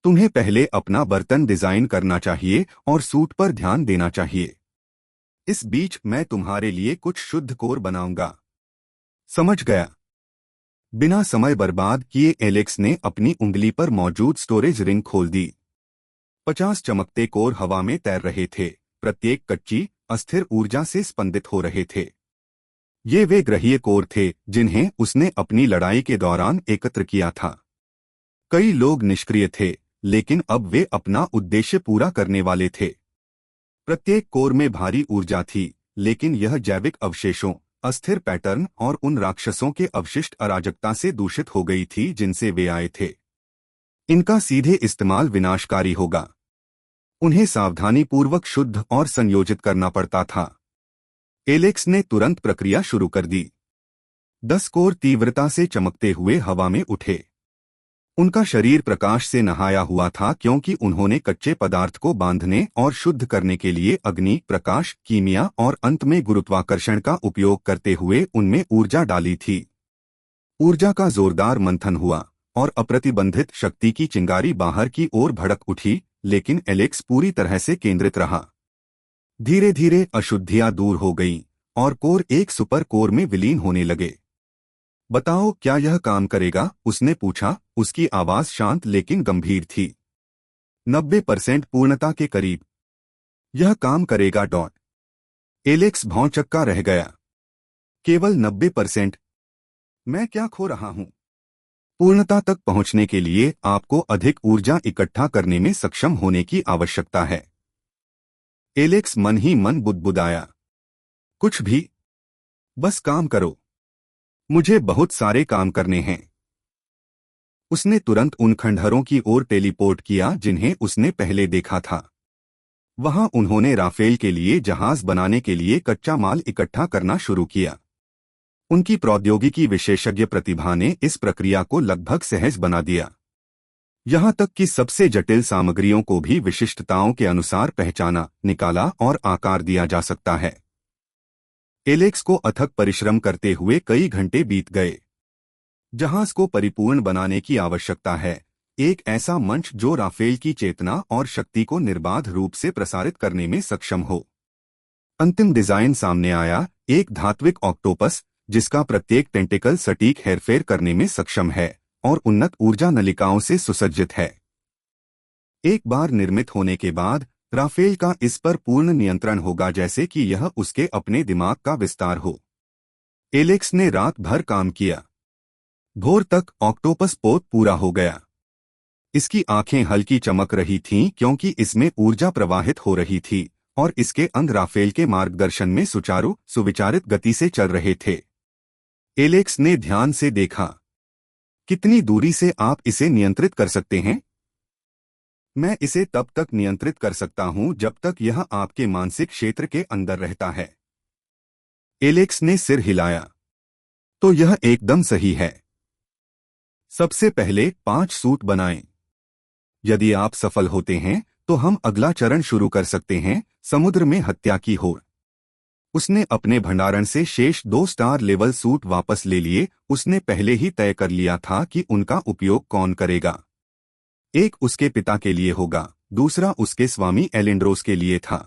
S1: तुम्हें पहले अपना बर्तन डिजाइन करना चाहिए और सूट पर ध्यान देना चाहिए। इस बीच मैं तुम्हारे लिए कुछ शुद्ध कोर बनाऊंगा। समझ गया। बिना समय बर्बाद किए एलेक्स ने अपनी उंगली पर मौजूद स्टोरेज रिंग खोल दी। 50 चमकते कोर हवा में तैर रहे थे, प्रत्येक कच्ची अस्थिर ऊर्जा से स्पंदित हो रहे थे। ये वे ग्रहीय कोर थे जिन्हें उसने अपनी लड़ाई के दौरान एकत्र किया था। कई लोग निष्क्रिय थे, लेकिन अब वे अपना उद्देश्य पूरा करने वाले थे। प्रत्येक कोर में भारी ऊर्जा थी, लेकिन यह जैविक अवशेषों, अस्थिर पैटर्न और उन राक्षसों के अवशिष्ट अराजकता से दूषित हो गई थी जिनसे वे आए थे। इनका सीधे इस्तेमाल विनाशकारी होगा। उन्हें सावधानीपूर्वक शुद्ध और संयोजित करना पड़ता था। एलेक्स ने तुरंत प्रक्रिया शुरू कर दी। 10 कोर तीव्रता से चमकते हुए हवा में उठे। उनका शरीर प्रकाश से नहाया हुआ था क्योंकि उन्होंने कच्चे पदार्थ को बांधने और शुद्ध करने के लिए अग्नि, प्रकाश, कीमिया और अंत में गुरुत्वाकर्षण का उपयोग करते हुए उनमें ऊर्जा डाली थी। ऊर्जा का जोरदार मंथन हुआ और अप्रतिबंधित शक्ति की चिंगारी बाहर की ओर भड़क उठी, लेकिन एलेक्स पूरी तरह से केंद्रित रहा। धीरे धीरे अशुद्धियां दूर हो गईं और कोर एक सुपर कोर में विलीन होने लगे। बताओ, क्या यह काम करेगा? उसने पूछा। उसकी आवाज शांत लेकिन गंभीर थी। 90% पूर्णता के करीब। यह काम करेगा। एलेक्स भौंचक्का रह गया। केवल 90%? मैं क्या खो रहा हूं? पूर्णता तक पहुंचने के लिए आपको अधिक ऊर्जा इकट्ठा करने में सक्षम होने की आवश्यकता है। एलेक्स मन ही मन बुदबुदाया। कुछ भी, बस काम करो। मुझे बहुत सारे काम करने हैं। उसने तुरंत उन खंडहरों की ओर टेलीपोर्ट किया जिन्हें उसने पहले देखा था। वहां उन्होंने राफेल के लिए जहाज बनाने के लिए कच्चा माल इकट्ठा करना शुरू किया। उनकी प्रौद्योगिकी विशेषज्ञ प्रतिभा ने इस प्रक्रिया को लगभग सहज बना दिया। यहां तक कि सबसे जटिल सामग्रियों को भी विशिष्टताओं के अनुसार पहचाना, निकाला और आकार दिया जा सकता है। एलेक्स को अथक परिश्रम करते हुए कई घंटे बीत गए। जहाज को परिपूर्ण बनाने की आवश्यकता है, एक ऐसा मंच जो राफेल की चेतना और शक्ति को निर्बाध रूप से प्रसारित करने में सक्षम हो। अंतिम डिजाइन सामने आया, एक धात्विक ऑक्टोपस जिसका प्रत्येक टेंटिकल सटीक हेरफेर करने में सक्षम है और उन्नत ऊर्जा नलिकाओं से सुसज्जित है। एक बार निर्मित होने के बाद राफेल का इस पर पूर्ण नियंत्रण होगा, जैसे कि यह उसके अपने दिमाग का विस्तार हो। एलेक्स ने रात भर काम किया। भोर तक ऑक्टोपस पोत पूरा हो गया। इसकी आंखें हल्की चमक रही थीं क्योंकि इसमें ऊर्जा प्रवाहित हो रही थी और इसके अंग राफेल के मार्गदर्शन में सुचारू, सुविचारित गति से चल रहे थे। एलेक्स ने ध्यान से देखा। कितनी दूरी से आप इसे नियंत्रित कर सकते हैं? मैं इसे तब तक नियंत्रित कर सकता हूं जब तक यह आपके मानसिक क्षेत्र के अंदर रहता है। एलेक्स ने सिर हिलाया। तो यह एकदम सही है। सबसे पहले 5 सूट बनाएं। यदि आप सफल होते हैं तो हम अगला चरण शुरू कर सकते हैं, समुद्र में हत्या की होड़। उसने अपने भंडारण से शेष 2 स्टार लेवल सूट वापस ले लिए। उसने पहले ही तय कर लिया था कि उनका उपयोग कौन करेगा। एक उसके पिता के लिए होगा, दूसरा उसके स्वामी एलिंड्रोस के लिए था।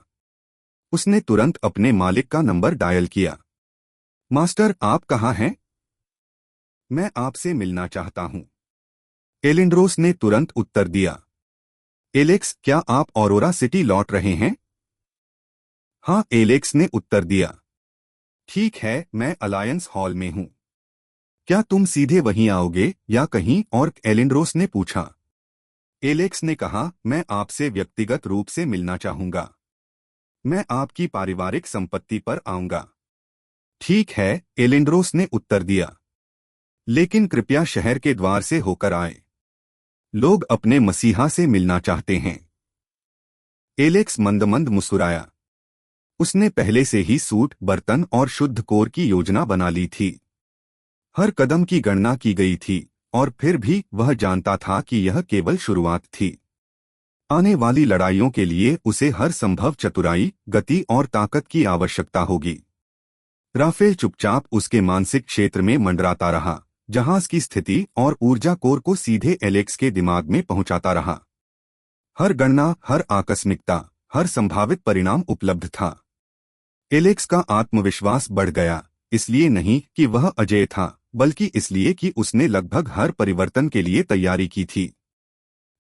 S1: उसने तुरंत अपने मालिक का नंबर डायल किया। मास्टर, आप कहाँ हैं? मैं आपसे मिलना चाहता हूं। एलिंड्रोस ने तुरंत उत्तर दिया, एलेक्स, क्या आप ऑरोरा सिटी लौट रहे हैं? हाँ, एलेक्स ने उत्तर दिया। ठीक है, मैं अलायंस हॉल में हूँ। क्या तुम सीधे वहीं आओगे या कहीं और? एलिंड्रोस ने पूछा। एलेक्स ने कहा, मैं आपसे व्यक्तिगत रूप से मिलना चाहूंगा। मैं आपकी पारिवारिक संपत्ति पर आऊंगा। ठीक है, एलिंड्रोस ने उत्तर दिया, लेकिन कृपया शहर के द्वार से होकर आए। लोग अपने मसीहा से मिलना चाहते हैं। एलेक्स मंद मंद मुस्कुराया। उसने पहले से ही सूट, बर्तन और शुद्ध कोर की योजना बना ली थी। हर कदम की गणना की गई थी और फिर भी वह जानता था कि यह केवल शुरुआत थी। आने वाली लड़ाइयों के लिए उसे हर संभव चतुराई, गति और ताकत की आवश्यकता होगी। राफेल चुपचाप उसके मानसिक क्षेत्र में मंडराता रहा, जहाज की स्थिति और ऊर्जा कोर को सीधे एलेक्स के दिमाग में पहुंचाता रहा। हर गणना, हर आकस्मिकता, हर संभावित परिणाम उपलब्ध था। एलेक्स का आत्मविश्वास बढ़ गया, इसलिए नहीं कि वह अजेय था, बल्कि इसलिए कि उसने लगभग हर परिवर्तन के लिए तैयारी की थी।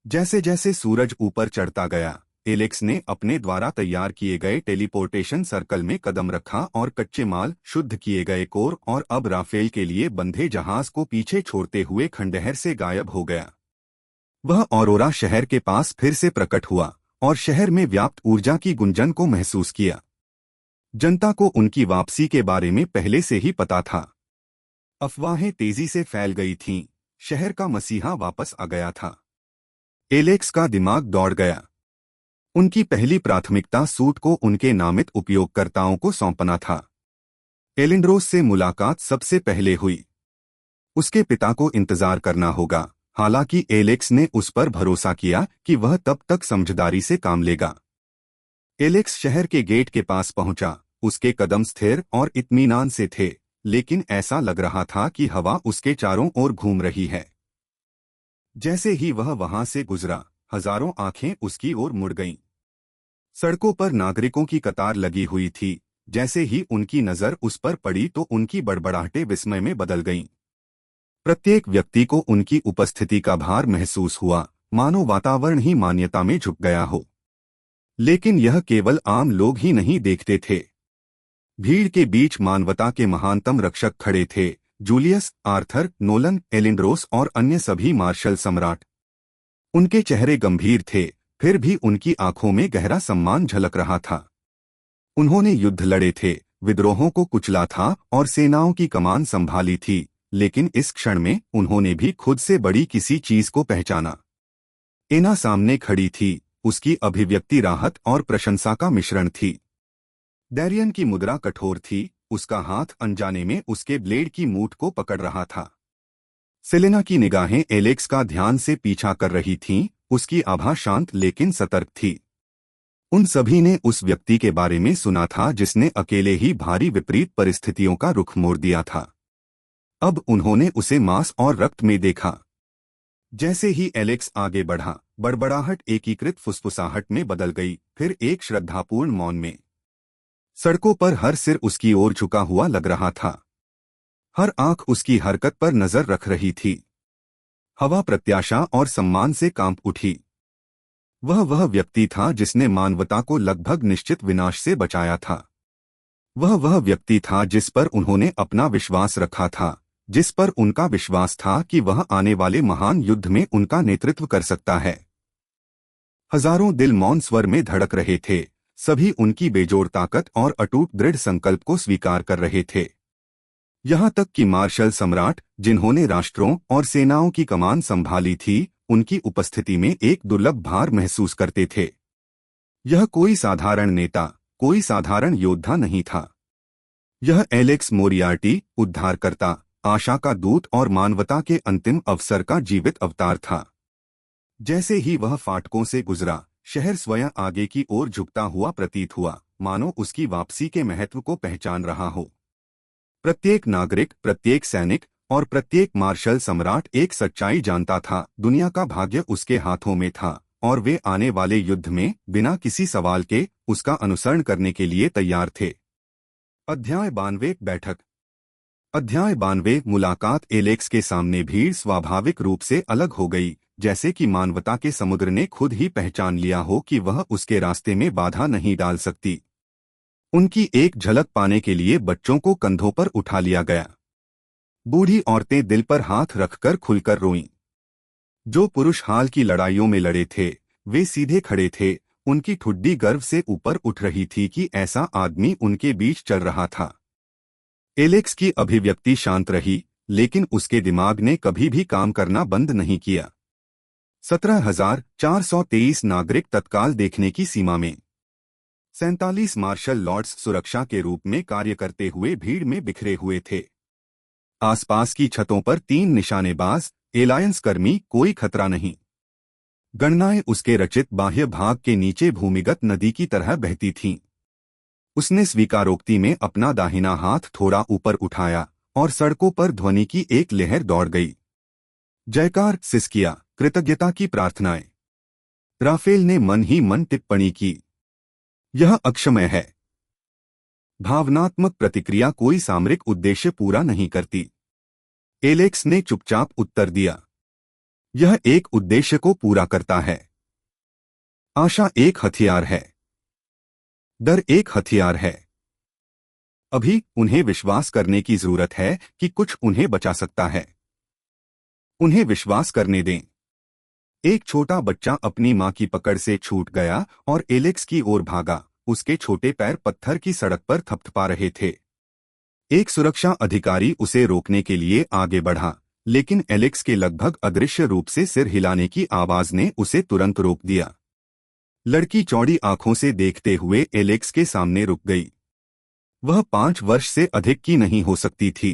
S1: जैसे जैसे सूरज ऊपर चढ़ता गया, एलेक्स ने अपने द्वारा तैयार किए गए टेलीपोर्टेशन सर्कल में कदम रखा और कच्चे माल, शुद्ध किए गए कोर और अब राफेल के लिए बंधे जहाज को पीछे छोड़ते हुए खंडहर से गायब हो गया। वह ऑरोरा शहर के पास फिर से प्रकट हुआ और शहर में व्याप्त ऊर्जा की गुंजन को महसूस किया। जनता को उनकी वापसी के बारे में पहले से ही पता था। अफवाहें तेजी से फैल गई थीं, शहर का मसीहा वापस आ गया था। एलेक्स का दिमाग दौड़ गया। उनकी पहली प्राथमिकता सूट को उनके नामित उपयोगकर्ताओं को सौंपना था। एलिंड्रोस से मुलाकात सबसे पहले हुई। उसके पिता को इंतजार करना होगा, हालांकि एलेक्स ने उस पर भरोसा किया कि वह तब तक समझदारी से काम लेगा। एलेक्स शहर के गेट के पास पहुंचा। उसके कदम स्थिर और इत्मीनान से थे, लेकिन ऐसा लग रहा था कि हवा उसके चारों ओर घूम रही है। जैसे ही वह वहां से गुजरा, हजारों आंखें उसकी ओर मुड़ गईं। सड़कों पर नागरिकों की कतार लगी हुई थी। जैसे ही उनकी नजर उस पर पड़ी तो उनकी बड़बड़ाहटें विस्मय में बदल गईं। प्रत्येक व्यक्ति को उनकी उपस्थिति का भार महसूस हुआ, मानो वातावरण ही मान्यता में झुक गया हो। लेकिन यह केवल आम लोग ही नहीं देखते थे। भीड़ के बीच मानवता के महानतम रक्षक खड़े थे, जूलियस, आर्थर, नोलन, एलिंड्रोस और अन्य सभी मार्शल सम्राट। उनके चेहरे गंभीर थे, फिर भी उनकी आंखों में गहरा सम्मान झलक रहा था। उन्होंने युद्ध लड़े थे, विद्रोहों को कुचला था और सेनाओं की कमान संभाली थी, लेकिन इस क्षण में उन्होंने भी खुद से बड़ी किसी चीज को पहचाना। एना सामने खड़ी थी, उसकी अभिव्यक्ति राहत और प्रशंसा का मिश्रण थी। डैरियन की मुद्रा कठोर थी, उसका हाथ अनजाने में उसके ब्लेड की मूठ को पकड़ रहा था। सेलेना की निगाहें एलेक्स का ध्यान से पीछा कर रही थीं, उसकी आभा शांत लेकिन सतर्क थी। उन सभी ने उस व्यक्ति के बारे में सुना था जिसने अकेले ही भारी विपरीत परिस्थितियों का रुख मोड़ दिया था। अब उन्होंने उसे मांस और रक्त में देखा। जैसे ही एलेक्स आगे बढ़ा, बड़बड़ाहट एकीकृत फुसफुसाहट में बदल गई, फिर एक श्रद्धापूर्ण मौन में। सड़कों पर हर सिर उसकी ओर झुका हुआ लग रहा था। हर आंख उसकी हरकत पर नजर रख रही थी। हवा प्रत्याशा और सम्मान से कांप उठी। वह व्यक्ति था जिसने मानवता को लगभग निश्चित विनाश से बचाया था। वह व्यक्ति था जिस पर उन्होंने अपना विश्वास रखा था, जिस पर उनका विश्वास था कि वह आने वाले महान युद्ध में उनका नेतृत्व कर सकता है। हजारों दिल मौन स्वर में धड़क रहे थे, सभी उनकी बेजोड़ ताकत और अटूट दृढ़ संकल्प को स्वीकार कर रहे थे। यहाँ तक कि मार्शल सम्राट, जिन्होंने राष्ट्रों और सेनाओं की कमान संभाली थी, उनकी उपस्थिति में एक दुर्लभ भार महसूस करते थे। यह कोई साधारण नेता, कोई साधारण योद्धा नहीं था। यह एलेक्स मोरियार्टी, उद्धारकर्ता, आशा का दूत और मानवता के अंतिम अवसर का जीवित अवतार था। जैसे ही वह फाटकों से गुजरा, शहर स्वयं आगे की ओर झुकता हुआ प्रतीत हुआ, मानो उसकी वापसी के महत्व को पहचान रहा हो। प्रत्येक नागरिक, प्रत्येक सैनिक और प्रत्येक मार्शल सम्राट एक सच्चाई जानता था, दुनिया का भाग्य उसके हाथों में था और वे आने वाले युद्ध में बिना किसी सवाल के उसका अनुसरण करने के लिए तैयार थे। अध्याय 92 बैठक। अध्याय 92 मुलाकात। एलेक्स के सामने भीड़ स्वाभाविक रूप से अलग हो गई, जैसे कि मानवता के समुद्र ने खुद ही पहचान लिया हो कि वह उसके रास्ते में बाधा नहीं डाल सकती। उनकी एक झलक पाने के लिए बच्चों को कंधों पर उठा लिया गया। बूढ़ी औरतें दिल पर हाथ रखकर खुलकर रोईं। जो पुरुष हाल की लड़ाइयों में लड़े थे, वे सीधे खड़े थे। उनकी ठुड्डी गर्व से ऊपर उठ रही थी कि ऐसा आदमी उनके बीच चल रहा था। एलेक्स की अभिव्यक्ति शांत रही, लेकिन उसके दिमाग ने कभी भी काम करना बंद नहीं किया। 17,423 नागरिक तत्काल देखने की सीमा में। 47 मार्शल लॉर्ड्स सुरक्षा के रूप में कार्य करते हुए भीड़ में बिखरे हुए थे। आसपास की छतों पर 3 निशानेबाज एलायंस कर्मी। कोई खतरा नहीं। गणनाएं उसके रचित बाह्य भाग के नीचे भूमिगत नदी की तरह बहती थीं। उसने स्वीकारोक्ति में अपना दाहिना हाथ थोड़ा ऊपर उठाया और सड़कों पर ध्वनि की एक लहर दौड़ गई। जयकार, सिसकियां, कृतज्ञता की प्रार्थनाएं। राफेल ने मन ही मन टिप्पणी की, यह अक्षम्य है। भावनात्मक प्रतिक्रिया कोई सामरिक उद्देश्य पूरा नहीं करती। एलेक्स ने चुपचाप उत्तर दिया, यह एक उद्देश्य को पूरा करता है। आशा एक हथियार है, डर एक हथियार है। अभी उन्हें विश्वास करने की जरूरत है कि कुछ उन्हें बचा सकता है। उन्हें विश्वास करने दें। एक छोटा बच्चा अपनी मां की पकड़ से छूट गया और एलेक्स की ओर भागा। उसके छोटे पैर पत्थर की सड़क पर थपथपा रहे थे। एक सुरक्षा अधिकारी उसे रोकने के लिए आगे बढ़ा, लेकिन एलेक्स के लगभग अदृश्य रूप से सिर हिलाने की आवाज ने उसे तुरंत रोक दिया। लड़की चौड़ी आंखों से देखते हुए एलेक्स के सामने रुक गई। वह 5 वर्ष से अधिक की नहीं हो सकती थी।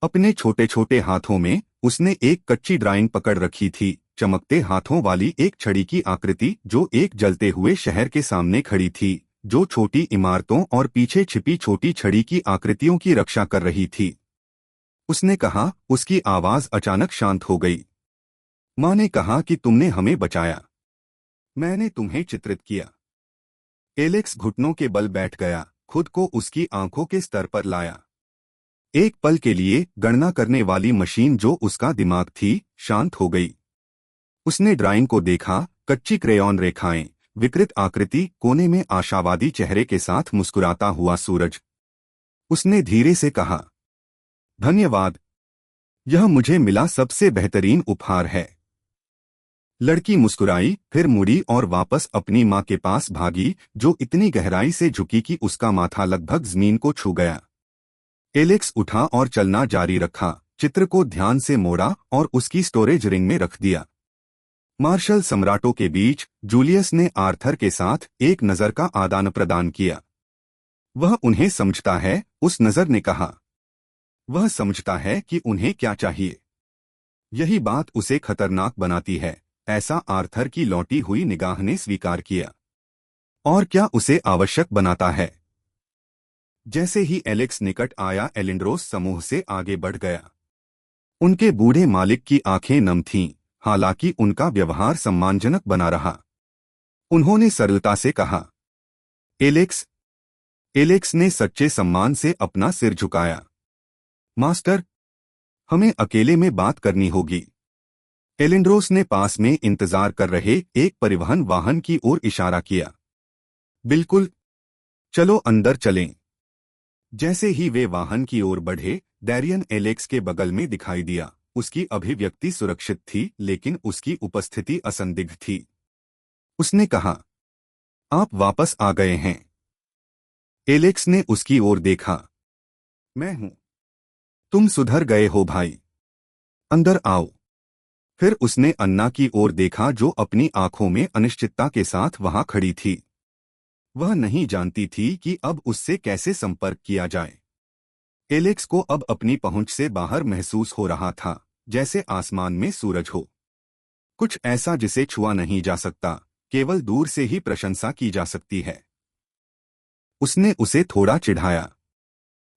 S1: अपने छोटे छोटे हाथों में उसने एक कच्ची ड्राइंग पकड़ रखी थी, चमकते हाथों वाली एक छड़ी की आकृति जो एक जलते हुए शहर के सामने खड़ी थी, जो छोटी इमारतों और पीछे छिपी छोटी छड़ी की आकृतियों की रक्षा कर रही थी। उसने कहा। उसकी आवाज अचानक शांत हो गई। मां ने कहा कि तुमने हमें बचाया। मैंने तुम्हें चित्रित किया। एलेक्स घुटनों के बल बैठ गया, खुद को उसकी आंखों के स्तर पर लाया। एक पल के लिए गणना करने वाली मशीन जो उसका दिमाग थी, शांत हो गई। उसने ड्राइंग को देखा, कच्ची क्रेयॉन रेखाएं, विकृत आकृति, कोने में आशावादी चेहरे के साथ मुस्कुराता हुआ सूरज। उसने धीरे से कहा, धन्यवाद, यह मुझे मिला सबसे बेहतरीन उपहार है। लड़की मुस्कुराई, फिर मुड़ी और वापस अपनी मां के पास भागी, जो इतनी गहराई से झुकी कि उसका माथा लगभग जमीन को छू गया। एलेक्स उठा और चलना जारी रखा, चित्र को ध्यान से मोड़ा और उसकी स्टोरेज रिंग में रख दिया। मार्शल सम्राटों के बीच जूलियस ने आर्थर के साथ एक नजर का आदान प्रदान किया। वह उन्हें समझता है, उस नजर ने कहा। वह समझता है कि उन्हें क्या चाहिए। यही बात उसे खतरनाक बनाती है, ऐसा आर्थर की लौटी हुई निगाह ने स्वीकार किया। और क्या उसे आवश्यक बनाता है। जैसे ही एलेक्स निकट आया, एलिंड्रोस समूह से आगे बढ़ गया। उनके बूढ़े मालिक की आंखें नम थीं, हालांकि उनका व्यवहार सम्मानजनक बना रहा। उन्होंने सरलता से कहा, एलेक्स। एलेक्स ने सच्चे सम्मान से अपना सिर झुकाया। मास्टर, हमें अकेले में बात करनी होगी। एलिंड्रोस ने पास में इंतजार कर रहे एक परिवहन वाहन की ओर इशारा किया। बिल्कुल, चलो अंदर चलें। जैसे ही वे वाहन की ओर बढ़े, डैरियन एलेक्स के बगल में दिखाई दिया। उसकी अभिव्यक्ति सुरक्षित थी, लेकिन उसकी उपस्थिति असंदिग्ध थी। उसने कहा, आप वापस आ गए हैं। एलेक्स ने उसकी ओर देखा। मैं हूं। तुम सुधर गए हो भाई। अंदर आओ। फिर उसने अन्ना की ओर देखा, जो अपनी आंखों में अनिश्चितता के साथ वहां खड़ी थी। वह नहीं जानती थी कि अब उससे कैसे संपर्क किया जाए। एलेक्स को अब अपनी पहुंच से बाहर महसूस हो रहा था, जैसे आसमान में सूरज हो। कुछ ऐसा जिसे छुआ नहीं जा सकता, केवल दूर से ही प्रशंसा की जा सकती है। उसने उसे थोड़ा चिढ़ाया।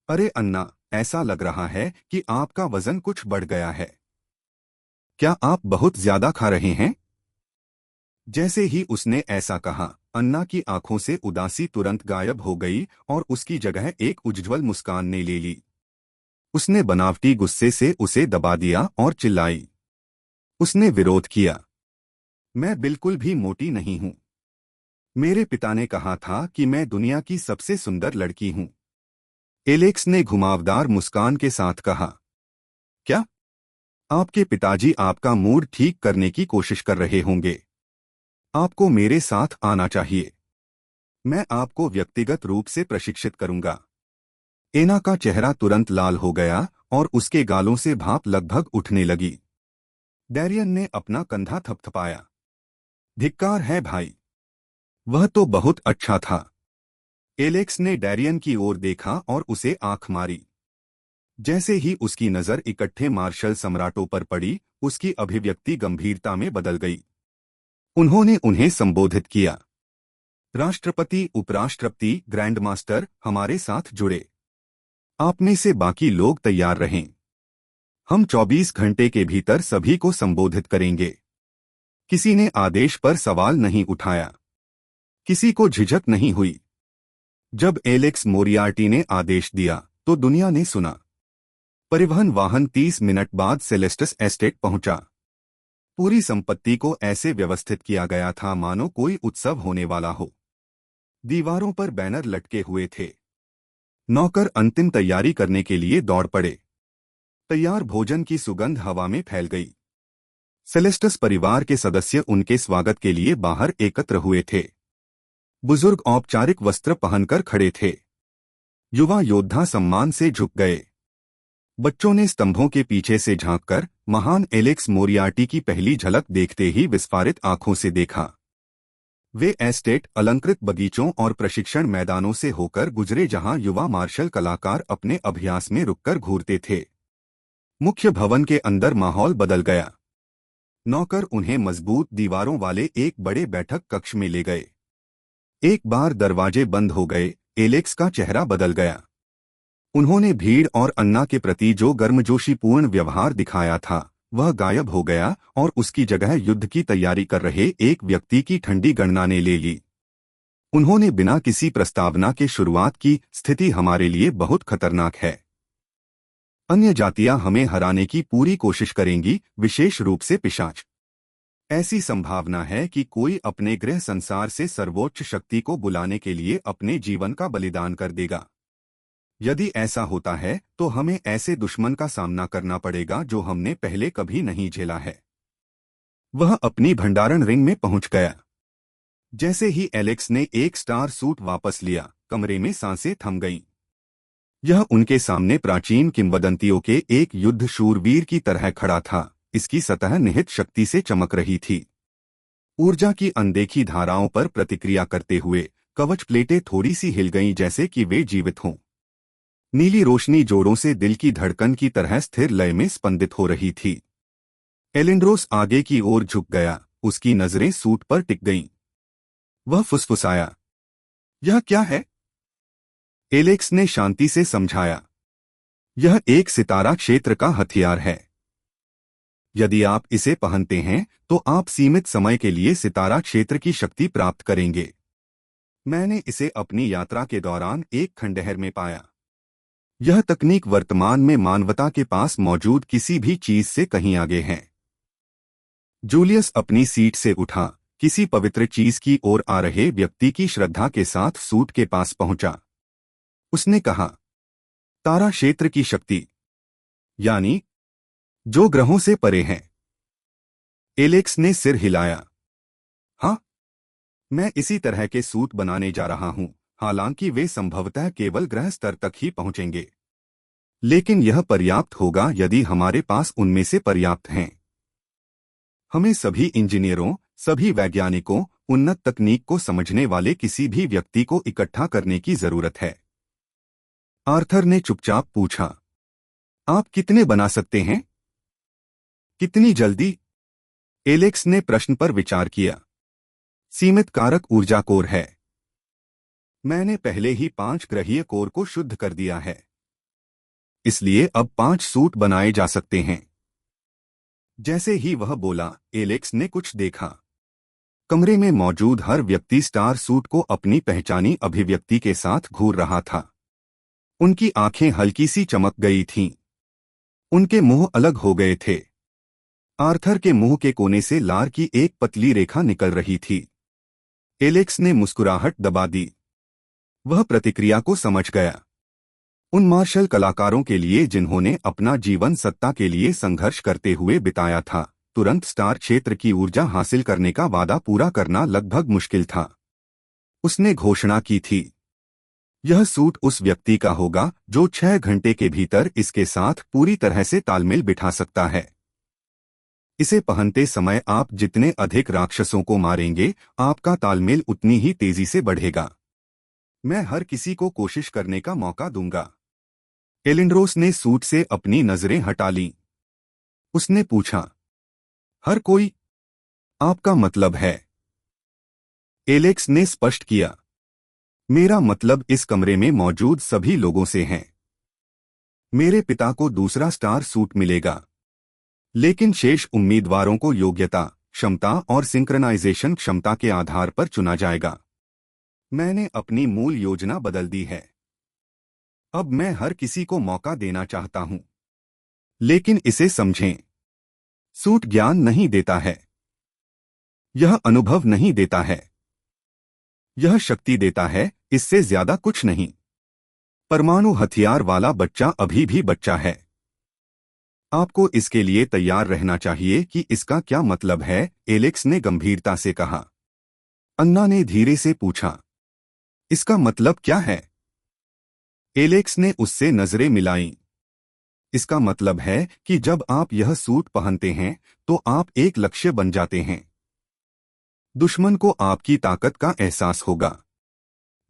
S1: अरे अन्ना, ऐसा लग रहा है कि आपका वजन कुछ बढ़ गया है। क्या आप बहुत ज्यादा खा रहे हैं? जैसे ही उसने ऐसा कहा, अन्ना की आंखों से उदासी तुरंत गायब हो गई और उसकी जगह एक उज्ज्वल मुस्कान ने ले ली। उसने बनावटी गुस्से से उसे दबा दिया और चिल्लाई। उसने विरोध किया, मैं बिल्कुल भी मोटी नहीं हूं। मेरे पिता ने कहा था कि मैं दुनिया की सबसे सुंदर लड़की हूं। एलेक्स ने घुमावदार मुस्कान के साथ कहा, क्या? आपके पिताजी आपका मूड ठीक करने की कोशिश कर रहे होंगे। आपको मेरे साथ आना चाहिए। मैं आपको व्यक्तिगत रूप से प्रशिक्षित करूंगा। एना का चेहरा तुरंत लाल हो गया और उसके गालों से भाप लगभग उठने लगी। डैरियन ने अपना कंधा थपथपाया। धिक्कार है भाई, वह तो बहुत अच्छा था। एलेक्स ने डैरियन की ओर देखा और उसे आंख मारी। जैसे ही उसकी नजर इकट्ठे मार्शल सम्राटों पर पड़ी, उसकी अभिव्यक्ति गंभीरता में बदल गई। उन्होंने उन्हें संबोधित किया, राष्ट्रपति, उपराष्ट्रपति, ग्रैंड मास्टर, हमारे साथ जुड़े। आप में से बाकी लोग तैयार रहें। हम 24 घंटे के भीतर सभी को संबोधित करेंगे। किसी ने आदेश पर सवाल नहीं उठाया। किसी को झिझक नहीं हुई। जब एलेक्स मोरियार्टी ने आदेश दिया तो दुनिया ने सुना। परिवहन वाहन 30 मिनट बाद सेलेस्टस एस्टेट पहुंचा। पूरी संपत्ति को ऐसे व्यवस्थित किया गया था मानो कोई उत्सव होने वाला हो। दीवारों पर बैनर लटके हुए थे। नौकर अंतिम तैयारी करने के लिए दौड़ पड़े। तैयार भोजन की सुगंध हवा में फैल गई। सेलेस्टस परिवार के सदस्य उनके स्वागत के लिए बाहर एकत्र हुए थे। बुजुर्ग औपचारिक वस्त्र पहनकर खड़े थे। युवा योद्धा सम्मान से झुक गए। बच्चों ने स्तंभों के पीछे से झांककर महान एलेक्स मोरियार्टी की पहली झलक देखते ही विस्फारित आंखों से देखा। वे एस्टेट, अलंकृत बगीचों और प्रशिक्षण मैदानों से होकर गुजरे जहां युवा मार्शल कलाकार अपने अभ्यास में रुककर घूरते थे। मुख्य भवन के अंदर माहौल बदल गया। नौकर उन्हें मजबूत दीवारों वाले एक बड़े बैठक कक्ष में ले गए। एक बार दरवाजे बंद हो गए, एलेक्स का चेहरा बदल गया। उन्होंने भीड़ और अन्ना के प्रति जो गर्मजोशीपूर्ण व्यवहार दिखाया था वह गायब हो गया और उसकी जगह युद्ध की तैयारी कर रहे एक व्यक्ति की ठंडी गणना ने ले ली। उन्होंने बिना किसी प्रस्तावना के शुरुआत की, स्थिति हमारे लिए बहुत खतरनाक है। अन्य जातियां हमें हराने की पूरी कोशिश करेंगी, विशेष रूप से पिशाच। ऐसी संभावना है कि कोई अपने गृह संसार से सर्वोच्च शक्ति को बुलाने के लिए अपने जीवन का बलिदान कर देगा। यदि ऐसा होता है तो हमें ऐसे दुश्मन का सामना करना पड़ेगा जो हमने पहले कभी नहीं झेला है। वह अपनी भंडारण रिंग में पहुंच गया। जैसे ही एलेक्स ने एक स्टार सूट वापस लिया, कमरे में सांसें थम गईं। यह उनके सामने प्राचीन किंवदंतियों के एक युद्ध शूरवीर की तरह खड़ा था। इसकी सतह निहित शक्ति से चमक रही थी। ऊर्जा की अनदेखी धाराओं पर प्रतिक्रिया करते हुए कवच प्लेटें थोड़ी सी हिल गईं जैसे कि वे जीवित हों। नीली रोशनी जोड़ों से दिल की धड़कन की तरह स्थिर लय में स्पंदित हो रही थी। एलिंड्रोस आगे की ओर झुक गया, उसकी नजरें सूट पर टिक गईं। वह फुसफुसाया, यह क्या है? एलेक्स ने शांति से समझाया, यह एक सितारा क्षेत्र का हथियार है। यदि आप इसे पहनते हैं तो आप सीमित समय के लिए सितारा क्षेत्र की शक्ति प्राप्त करेंगे। मैंने इसे अपनी यात्रा के दौरान एक खंडहर में पाया। यह तकनीक वर्तमान में मानवता के पास मौजूद किसी भी चीज से कहीं आगे है। जूलियस अपनी सीट से उठा, किसी पवित्र चीज की ओर आ रहे व्यक्ति की श्रद्धा के साथ सूट के पास पहुंचा। उसने कहा, तारा क्षेत्र की शक्ति, यानी जो ग्रहों से परे हैं। एलेक्स ने सिर हिलाया, हाँ, मैं इसी तरह के सूट बनाने जा रहा हूं। हालांकि वे संभवतः केवल ग्रह स्तर तक ही पहुंचेंगे, लेकिन यह पर्याप्त होगा यदि हमारे पास उनमें से पर्याप्त हैं। हमें सभी इंजीनियरों, सभी वैज्ञानिकों, उन्नत तकनीक को समझने वाले किसी भी व्यक्ति को इकट्ठा करने की जरूरत है। आर्थर ने चुपचाप पूछा, आप कितने बना सकते हैं? कितनी जल्दी? एलेक्स ने प्रश्न पर विचार किया। सीमित कारक ऊर्जा कोर है। मैंने पहले ही 5 ग्रहीय कोर को शुद्ध कर दिया है, इसलिए अब 5 सूट बनाए जा सकते हैं। जैसे ही वह बोला, एलेक्स ने कुछ देखा। कमरे में मौजूद हर व्यक्ति स्टार सूट को अपनी पहचानी अभिव्यक्ति के साथ घूर रहा था। उनकी आंखें हल्की सी चमक गई थीं, उनके मुंह अलग हो गए थे। आर्थर के मुंह के कोने से लार की एक पतली रेखा निकल रही थी। एलेक्स ने मुस्कुराहट दबा दी। वह प्रतिक्रिया को समझ गया। उन मार्शल कलाकारों के लिए जिन्होंने अपना जीवन सत्ता के लिए संघर्ष करते हुए बिताया था, तुरंत स्टार क्षेत्र की ऊर्जा हासिल करने का वादा पूरा करना लगभग मुश्किल था। उसने घोषणा की थी, यह सूट उस व्यक्ति का होगा जो 6 घंटे के भीतर इसके साथ पूरी तरह से तालमेल बिठा सकता है। इसे पहनते समय आप जितने अधिक राक्षसों को मारेंगे, आपका तालमेल उतनी ही तेजी से बढ़ेगा। मैं हर किसी को कोशिश करने का मौका दूंगा। एलिंड्रोस ने सूट से अपनी नजरें हटा लीं। उसने पूछा, हर कोई? आपका मतलब है? एलेक्स ने स्पष्ट किया, मेरा मतलब इस कमरे में मौजूद सभी लोगों से है। मेरे पिता को दूसरा स्टार सूट मिलेगा, लेकिन शेष उम्मीदवारों को योग्यता, क्षमता और सिंक्रनाइजेशन क्षमता के आधार पर चुना जाएगा। मैंने अपनी मूल योजना बदल दी है। अब मैं हर किसी को मौका देना चाहता हूं। लेकिन इसे समझें, सूट ज्ञान नहीं देता है। यह अनुभव नहीं देता है। यह शक्ति देता है, इससे ज्यादा कुछ नहीं। परमाणु हथियार वाला बच्चा अभी भी बच्चा है। आपको इसके लिए तैयार रहना चाहिए कि इसका क्या मतलब है, एलेक्स ने गंभीरता से कहा। अन्ना ने धीरे से पूछा, इसका मतलब क्या है? एलेक्स ने उससे नजरें मिलाईं। इसका मतलब है कि जब आप यह सूट पहनते हैं तो आप एक लक्ष्य बन जाते हैं। दुश्मन को आपकी ताकत का एहसास होगा।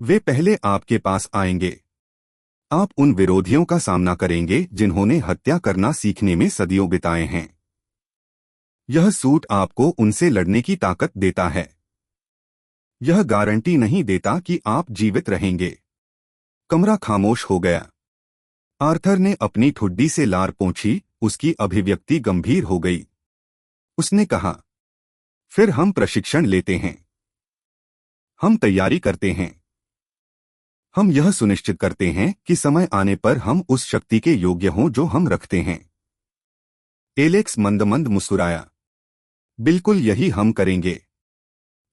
S1: वे पहले आपके पास आएंगे। आप उन विरोधियों का सामना करेंगे जिन्होंने हत्या करना सीखने में सदियों बिताए हैं। यह सूट आपको उनसे लड़ने की ताकत देता है। यह गारंटी नहीं देता कि आप जीवित रहेंगे। कमरा खामोश हो गया। आर्थर ने अपनी ठुड्डी से लार पोंछी, उसकी अभिव्यक्ति गंभीर हो गई। उसने कहा, फिर हम प्रशिक्षण लेते हैं। हम तैयारी करते हैं। हम यह सुनिश्चित करते हैं कि समय आने पर हम उस शक्ति के योग्य हों जो हम रखते हैं। एलेक्स मंद-मंद मुस्कुराया। बिल्कुल यही हम करेंगे।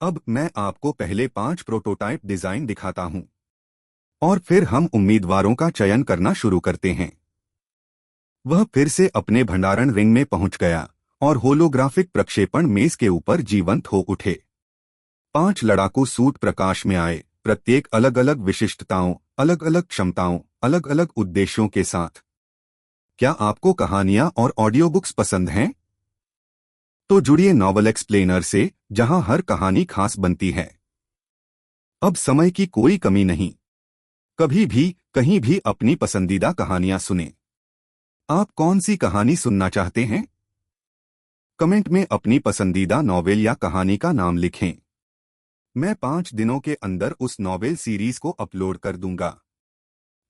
S1: अब मैं आपको पहले 5 प्रोटोटाइप डिजाइन दिखाता हूं, और फिर हम उम्मीदवारों का चयन करना शुरू करते हैं। वह फिर से अपने भंडारण रिंग में पहुंच गया और होलोग्राफिक प्रक्षेपण मेज के ऊपर जीवंत हो उठे। 5 लड़ाकू सूट प्रकाश में आए, प्रत्येक अलग अलग विशिष्टताओं, अलग अलग क्षमताओं, अलग अलग उद्देश्यों के साथ। क्या आपको कहानियां और ऑडियो बुक्स पसंद हैं? तो जुड़िए नॉवल एक्सप्लेनर से, जहां हर कहानी खास बनती है। अब समय की कोई कमी नहीं। कभी भी, कहीं भी अपनी पसंदीदा कहानियां सुनें। आप कौन सी कहानी सुनना चाहते हैं? कमेंट में अपनी पसंदीदा नॉवेल या कहानी का नाम लिखें। मैं 5 दिनों के अंदर उस नॉवेल सीरीज को अपलोड कर दूंगा।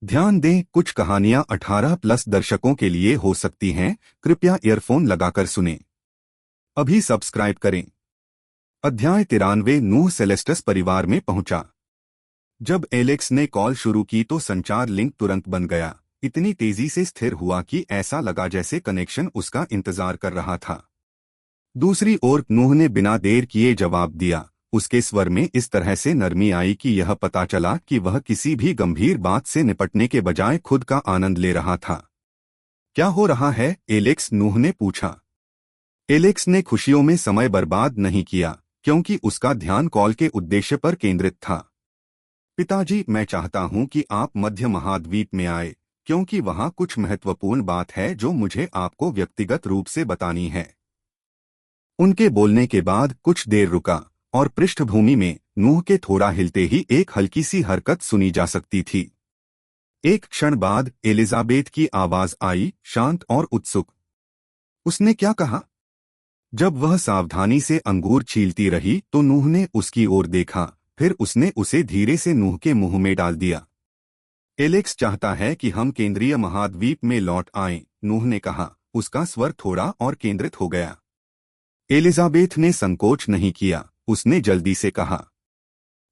S1: ध्यान दें, कुछ कहानियां 18+ दर्शकों के लिए हो सकती हैं। कृपया ईयरफोन लगाकर सुनें। अभी सब्सक्राइब करें। अध्याय 93 नूह सेलेस्टस परिवार में पहुंचा। जब एलेक्स ने कॉल शुरू की तो संचार लिंक तुरंत बन गया। इतनी तेजी से स्थिर हुआ कि ऐसा लगा जैसे कनेक्शन उसका इंतजार कर रहा था। दूसरी ओर नूह ने बिना देर किए जवाब दिया। उसके स्वर में इस तरह से नरमी आई कि यह पता चला कि वह किसी भी गंभीर बात से निपटने के बजाय खुद का आनंद ले रहा था। क्या हो रहा है, एलेक्स? नूह ने पूछा। एलेक्स ने खुशियों में समय बर्बाद नहीं किया, क्योंकि उसका ध्यान कॉल के उद्देश्य पर केंद्रित था। पिताजी, मैं चाहता हूं कि आप मध्य महाद्वीप में आए, क्योंकि वहां कुछ महत्वपूर्ण बात है जो मुझे आपको व्यक्तिगत रूप से बतानी है। उनके बोलने के बाद कुछ देर रुका, और पृष्ठभूमि में नूह के थोड़ा हिलते ही एक हल्की सी हरकत सुनी जा सकती थी। एक क्षण बाद एलिजाबेथ की आवाज आई, शांत और उत्सुक। उसने क्या कहा? जब वह सावधानी से अंगूर छीलती रही तो नूह ने उसकी ओर देखा, फिर उसने उसे धीरे से नूह के मुंह में डाल दिया। एलेक्स चाहता है कि हम केंद्रीय महाद्वीप में लौट आएं, नूह ने कहा। उसका स्वर थोड़ा और केंद्रित हो गया। एलिजाबेथ ने संकोच नहीं किया। उसने जल्दी से कहा,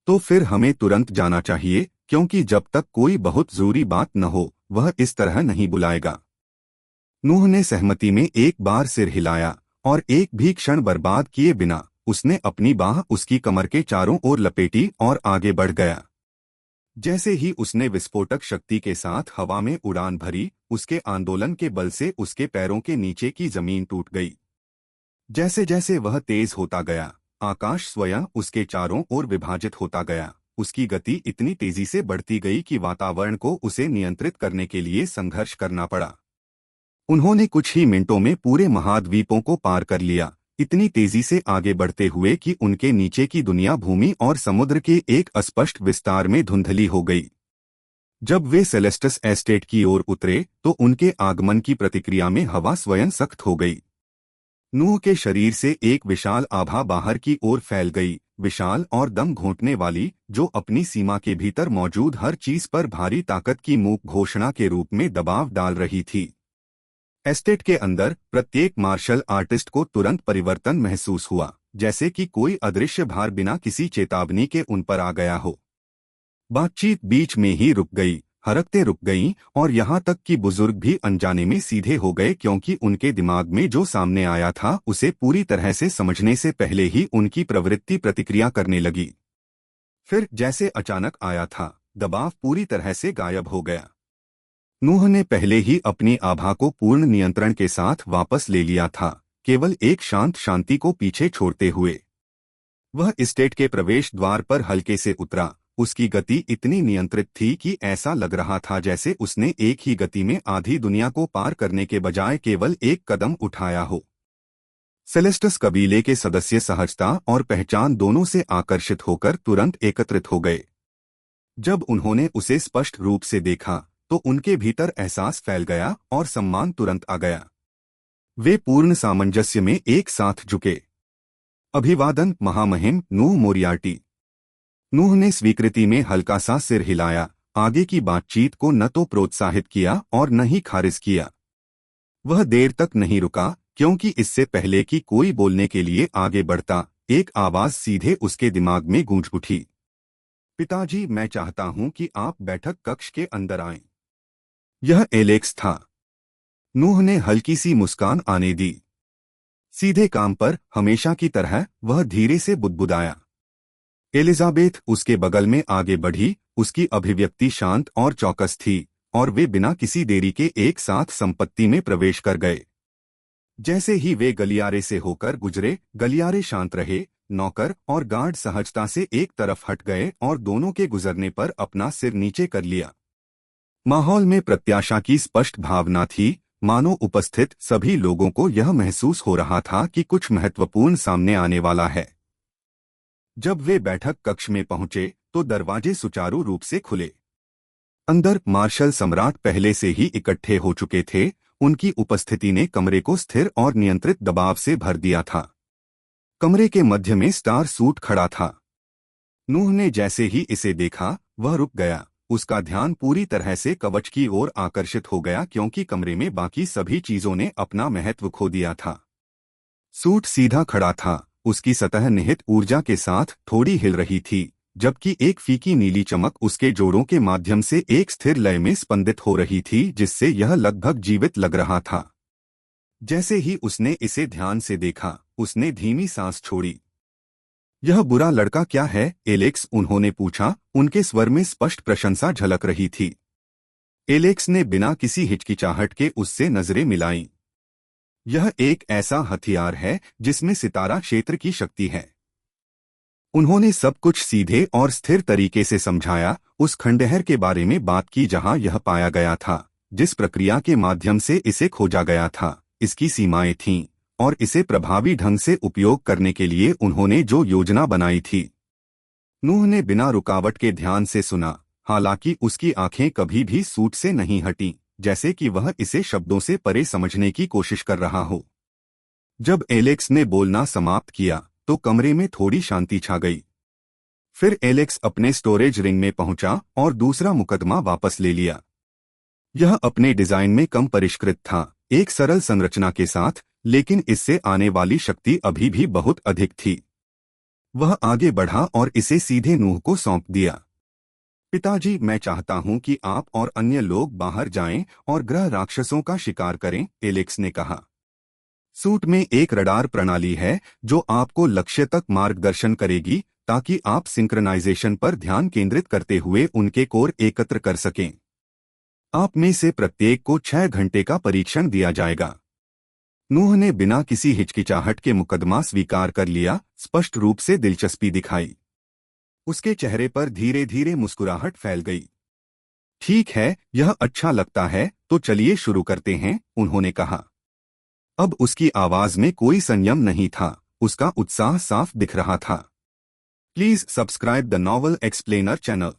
S1: तो फिर हमें तुरंत जाना चाहिए, क्योंकि जब तक कोई बहुत जरूरी बात न हो, वह इस तरह नहीं बुलाएगा। नूह ने सहमति में एक बार सिर हिलाया और एक भी क्षण बर्बाद किए बिना उसने अपनी बाह उसकी कमर के चारों ओर लपेटी और आगे बढ़ गया। जैसे ही उसने विस्फोटक शक्ति के साथ हवा में उड़ान भरी, उसके आंदोलन के बल से उसके पैरों के नीचे की जमीन टूट गई। जैसे जैसे वह तेज होता गया, आकाश स्वयं उसके चारों ओर विभाजित होता गया। उसकी गति इतनी तेजी से बढ़ती गई कि वातावरण को उसे नियंत्रित करने के लिए संघर्ष करना पड़ा। उन्होंने कुछ ही मिनटों में पूरे महाद्वीपों को पार कर लिया, इतनी तेजी से आगे बढ़ते हुए कि उनके नीचे की दुनिया भूमि और समुद्र के एक अस्पष्ट विस्तार में धुंधली हो गई। जब वे सेलेस्टस एस्टेट की ओर उतरे तो उनके आगमन की प्रतिक्रिया में हवा स्वयं सख्त हो गई। नूह के शरीर से एक विशाल आभा बाहर की ओर फैल गई, विशाल और दम घोंटने वाली, जो अपनी सीमा के भीतर मौजूद हर चीज पर भारी ताकत की मूक घोषणा के रूप में दबाव डाल रही थी। एस्टेट के अंदर प्रत्येक मार्शल आर्टिस्ट को तुरंत परिवर्तन महसूस हुआ, जैसे कि कोई अदृश्य भार बिना किसी चेतावनी के उन पर आ गया हो। बातचीत बीच में ही रुक गई, हरकतें रुक गईं और यहाँ तक कि बुजुर्ग भी अनजाने में सीधे हो गए, क्योंकि उनके दिमाग में जो सामने आया था उसे पूरी तरह से समझने से पहले ही उनकी प्रवृत्ति प्रतिक्रिया करने लगी। फिर जैसे अचानक आया था, दबाव पूरी तरह से गायब हो गया। नूह ने पहले ही अपनी आभा को पूर्ण नियंत्रण के साथ वापस ले लिया था, केवल एक शांत शांति को पीछे छोड़ते हुए। वह एस्टेट के प्रवेश द्वार पर हल्के से उतरा। उसकी गति इतनी नियंत्रित थी कि ऐसा लग रहा था जैसे उसने एक ही गति में आधी दुनिया को पार करने के बजाय केवल एक कदम उठाया हो। सेलेस्टस कबीले के सदस्य सहजता और पहचान दोनों से आकर्षित होकर तुरंत एकत्रित हो गए। जब उन्होंने उसे स्पष्ट रूप से देखा तो उनके भीतर एहसास फैल गया और सम्मान तुरंत आ गया। वे पूर्ण सामंजस्य में एक साथ झुके। अभिवादन महामहिम नूह मोरियार्टी। नूह ने स्वीकृति में हल्का सा सिर हिलाया, आगे की बातचीत को न तो प्रोत्साहित किया और न ही खारिज किया। वह देर तक नहीं रुका, क्योंकि इससे पहले कि कोई बोलने के लिए आगे बढ़ता, एक आवाज सीधे उसके दिमाग में गूंज उठी। पिताजी, मैं चाहता हूं कि आप बैठक कक्ष के अंदर आएं। यह एलेक्स था। नूह ने हल्की सी मुस्कान आने दी। सीधे काम पर हमेशा की तरह वह धीरे से बुदबुदाया। एलिजाबेथ उसके बगल में आगे बढ़ी, उसकी अभिव्यक्ति शांत और चौकस थी, और वे बिना किसी देरी के एक साथ संपत्ति में प्रवेश कर गए। जैसे ही वे गलियारे से होकर गुजरे, गलियारे शांत रहे। नौकर और गार्ड सहजता से एक तरफ हट गए और दोनों के गुजरने पर अपना सिर नीचे कर लिया। माहौल में प्रत्याशा की स्पष्ट भावना थी, मानो उपस्थित सभी लोगों को यह महसूस हो रहा था कि कुछ महत्वपूर्ण सामने आने वाला है। जब वे बैठक कक्ष में पहुंचे तो दरवाजे सुचारू रूप से खुले। अंदर मार्शल सम्राट पहले से ही इकट्ठे हो चुके थे। उनकी उपस्थिति ने कमरे को स्थिर और नियंत्रित दबाव से भर दिया था। कमरे के मध्य में स्टार सूट खड़ा था। नूह ने जैसे ही इसे देखा, वह रुक गया। उसका ध्यान पूरी तरह से कवच की ओर आकर्षित हो गया, क्योंकि कमरे में बाकी सभी चीजों ने अपना महत्व खो दिया था। सूट सीधा खड़ा था, उसकी सतह निहित ऊर्जा के साथ थोड़ी हिल रही थी, जबकि एक फीकी नीली चमक उसके जोड़ों के माध्यम से एक स्थिर लय में स्पंदित हो रही थी, जिससे यह लगभग जीवित लग रहा था। जैसे ही उसने इसे ध्यान से देखा, उसने धीमी सांस छोड़ी। यह बुरा लड़का क्या है, एलेक्स? उन्होंने पूछा। उनके स्वर में स्पष्ट प्रशंसा झलक रही थी। एलेक्स ने बिना किसी हिचकिचाहट के उससे नजरें मिलाईं। यह एक ऐसा हथियार है जिसमें सितारा क्षेत्र की शक्ति है। उन्होंने सब कुछ सीधे और स्थिर तरीके से समझाया, उस खंडहर के बारे में बात की जहां यह पाया गया था, जिस प्रक्रिया के माध्यम से इसे खोजा गया था, इसकी सीमाएं थीं, और इसे प्रभावी ढंग से उपयोग करने के लिए उन्होंने जो योजना बनाई थी। नूह ने बिना रुकावट के ध्यान से सुना, हालांकि उसकी आंखें कभी भी सूट से नहीं हटीं, जैसे कि वह इसे शब्दों से परे समझने की कोशिश कर रहा हो। जब एलेक्स ने बोलना समाप्त किया तो कमरे में थोड़ी शांति छा गई। फिर एलेक्स अपने स्टोरेज रिंग में पहुंचा और दूसरा मुकदमा वापस ले लिया। यह अपने डिजाइन में कम परिष्कृत था, एक सरल संरचना के साथ, लेकिन इससे आने वाली शक्ति अभी भी बहुत अधिक थी। वह आगे बढ़ा और इसे सीधे नूह को सौंप दिया। पिताजी, मैं चाहता हूं कि आप और अन्य लोग बाहर जाएं और ग्रह राक्षसों का शिकार करें, एलेक्स ने कहा। सूट में एक रडार प्रणाली है जो आपको लक्ष्य तक मार्गदर्शन करेगी ताकि आप सिंक्रोनाइजेशन पर ध्यान केंद्रित करते हुए उनके कोर एकत्र कर सकें। आप में से प्रत्येक को 6 घंटे का परीक्षण दिया जाएगा। नूह ने बिना किसी हिचकिचाहट के मुकदमा स्वीकार कर लिया, स्पष्ट रूप से दिलचस्पी दिखाई। उसके चेहरे पर धीरे धीरे मुस्कुराहट फैल गई। ठीक है, यह अच्छा लगता है, तो चलिए शुरू करते हैं, उन्होंने कहा। अब उसकी आवाज में कोई संयम नहीं था, उसका उत्साह साफ दिख रहा था। Please subscribe the novel explainer channel.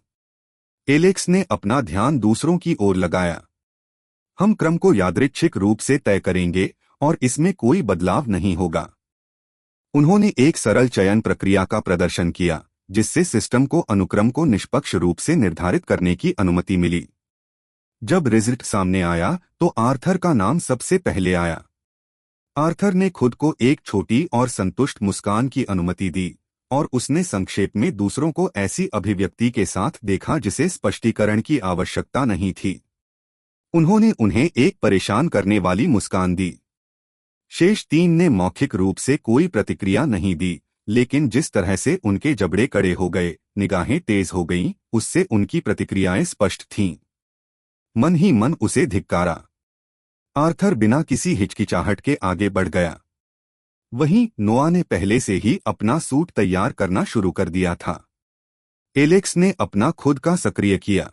S1: Alex ने अपना ध्यान दूसरों की ओर लगाया। हम क्रम को यादृच्छिक रूप से तय करेंगे और इसमें कोई बदलाव नहीं होगा। उन्होंने एक सरल चयन प्रक्रिया का प्रदर्शन किया, जिससे सिस्टम को अनुक्रम को निष्पक्ष रूप से निर्धारित करने की अनुमति मिली। जब रिजल्ट सामने आया तो आर्थर का नाम सबसे पहले आया। आर्थर ने खुद को एक छोटी और संतुष्ट मुस्कान की अनुमति दी और उसने संक्षेप में दूसरों को ऐसी अभिव्यक्ति के साथ देखा जिसे स्पष्टीकरण की आवश्यकता नहीं थी। उन्होंने उन्हें एक परेशान करने वाली मुस्कान दी। शेष 3 ने मौखिक रूप से कोई प्रतिक्रिया नहीं दी, लेकिन जिस तरह से उनके जबड़े कड़े हो गए, निगाहें तेज हो गईं, उससे उनकी प्रतिक्रियाएं स्पष्ट थीं। मन ही मन उसे धिक्कारा। आर्थर बिना किसी हिचकिचाहट के आगे बढ़ गया। वहीं नोआ ने पहले से ही अपना सूट तैयार करना शुरू कर दिया था। एलेक्स ने अपना खुद का सक्रिय किया।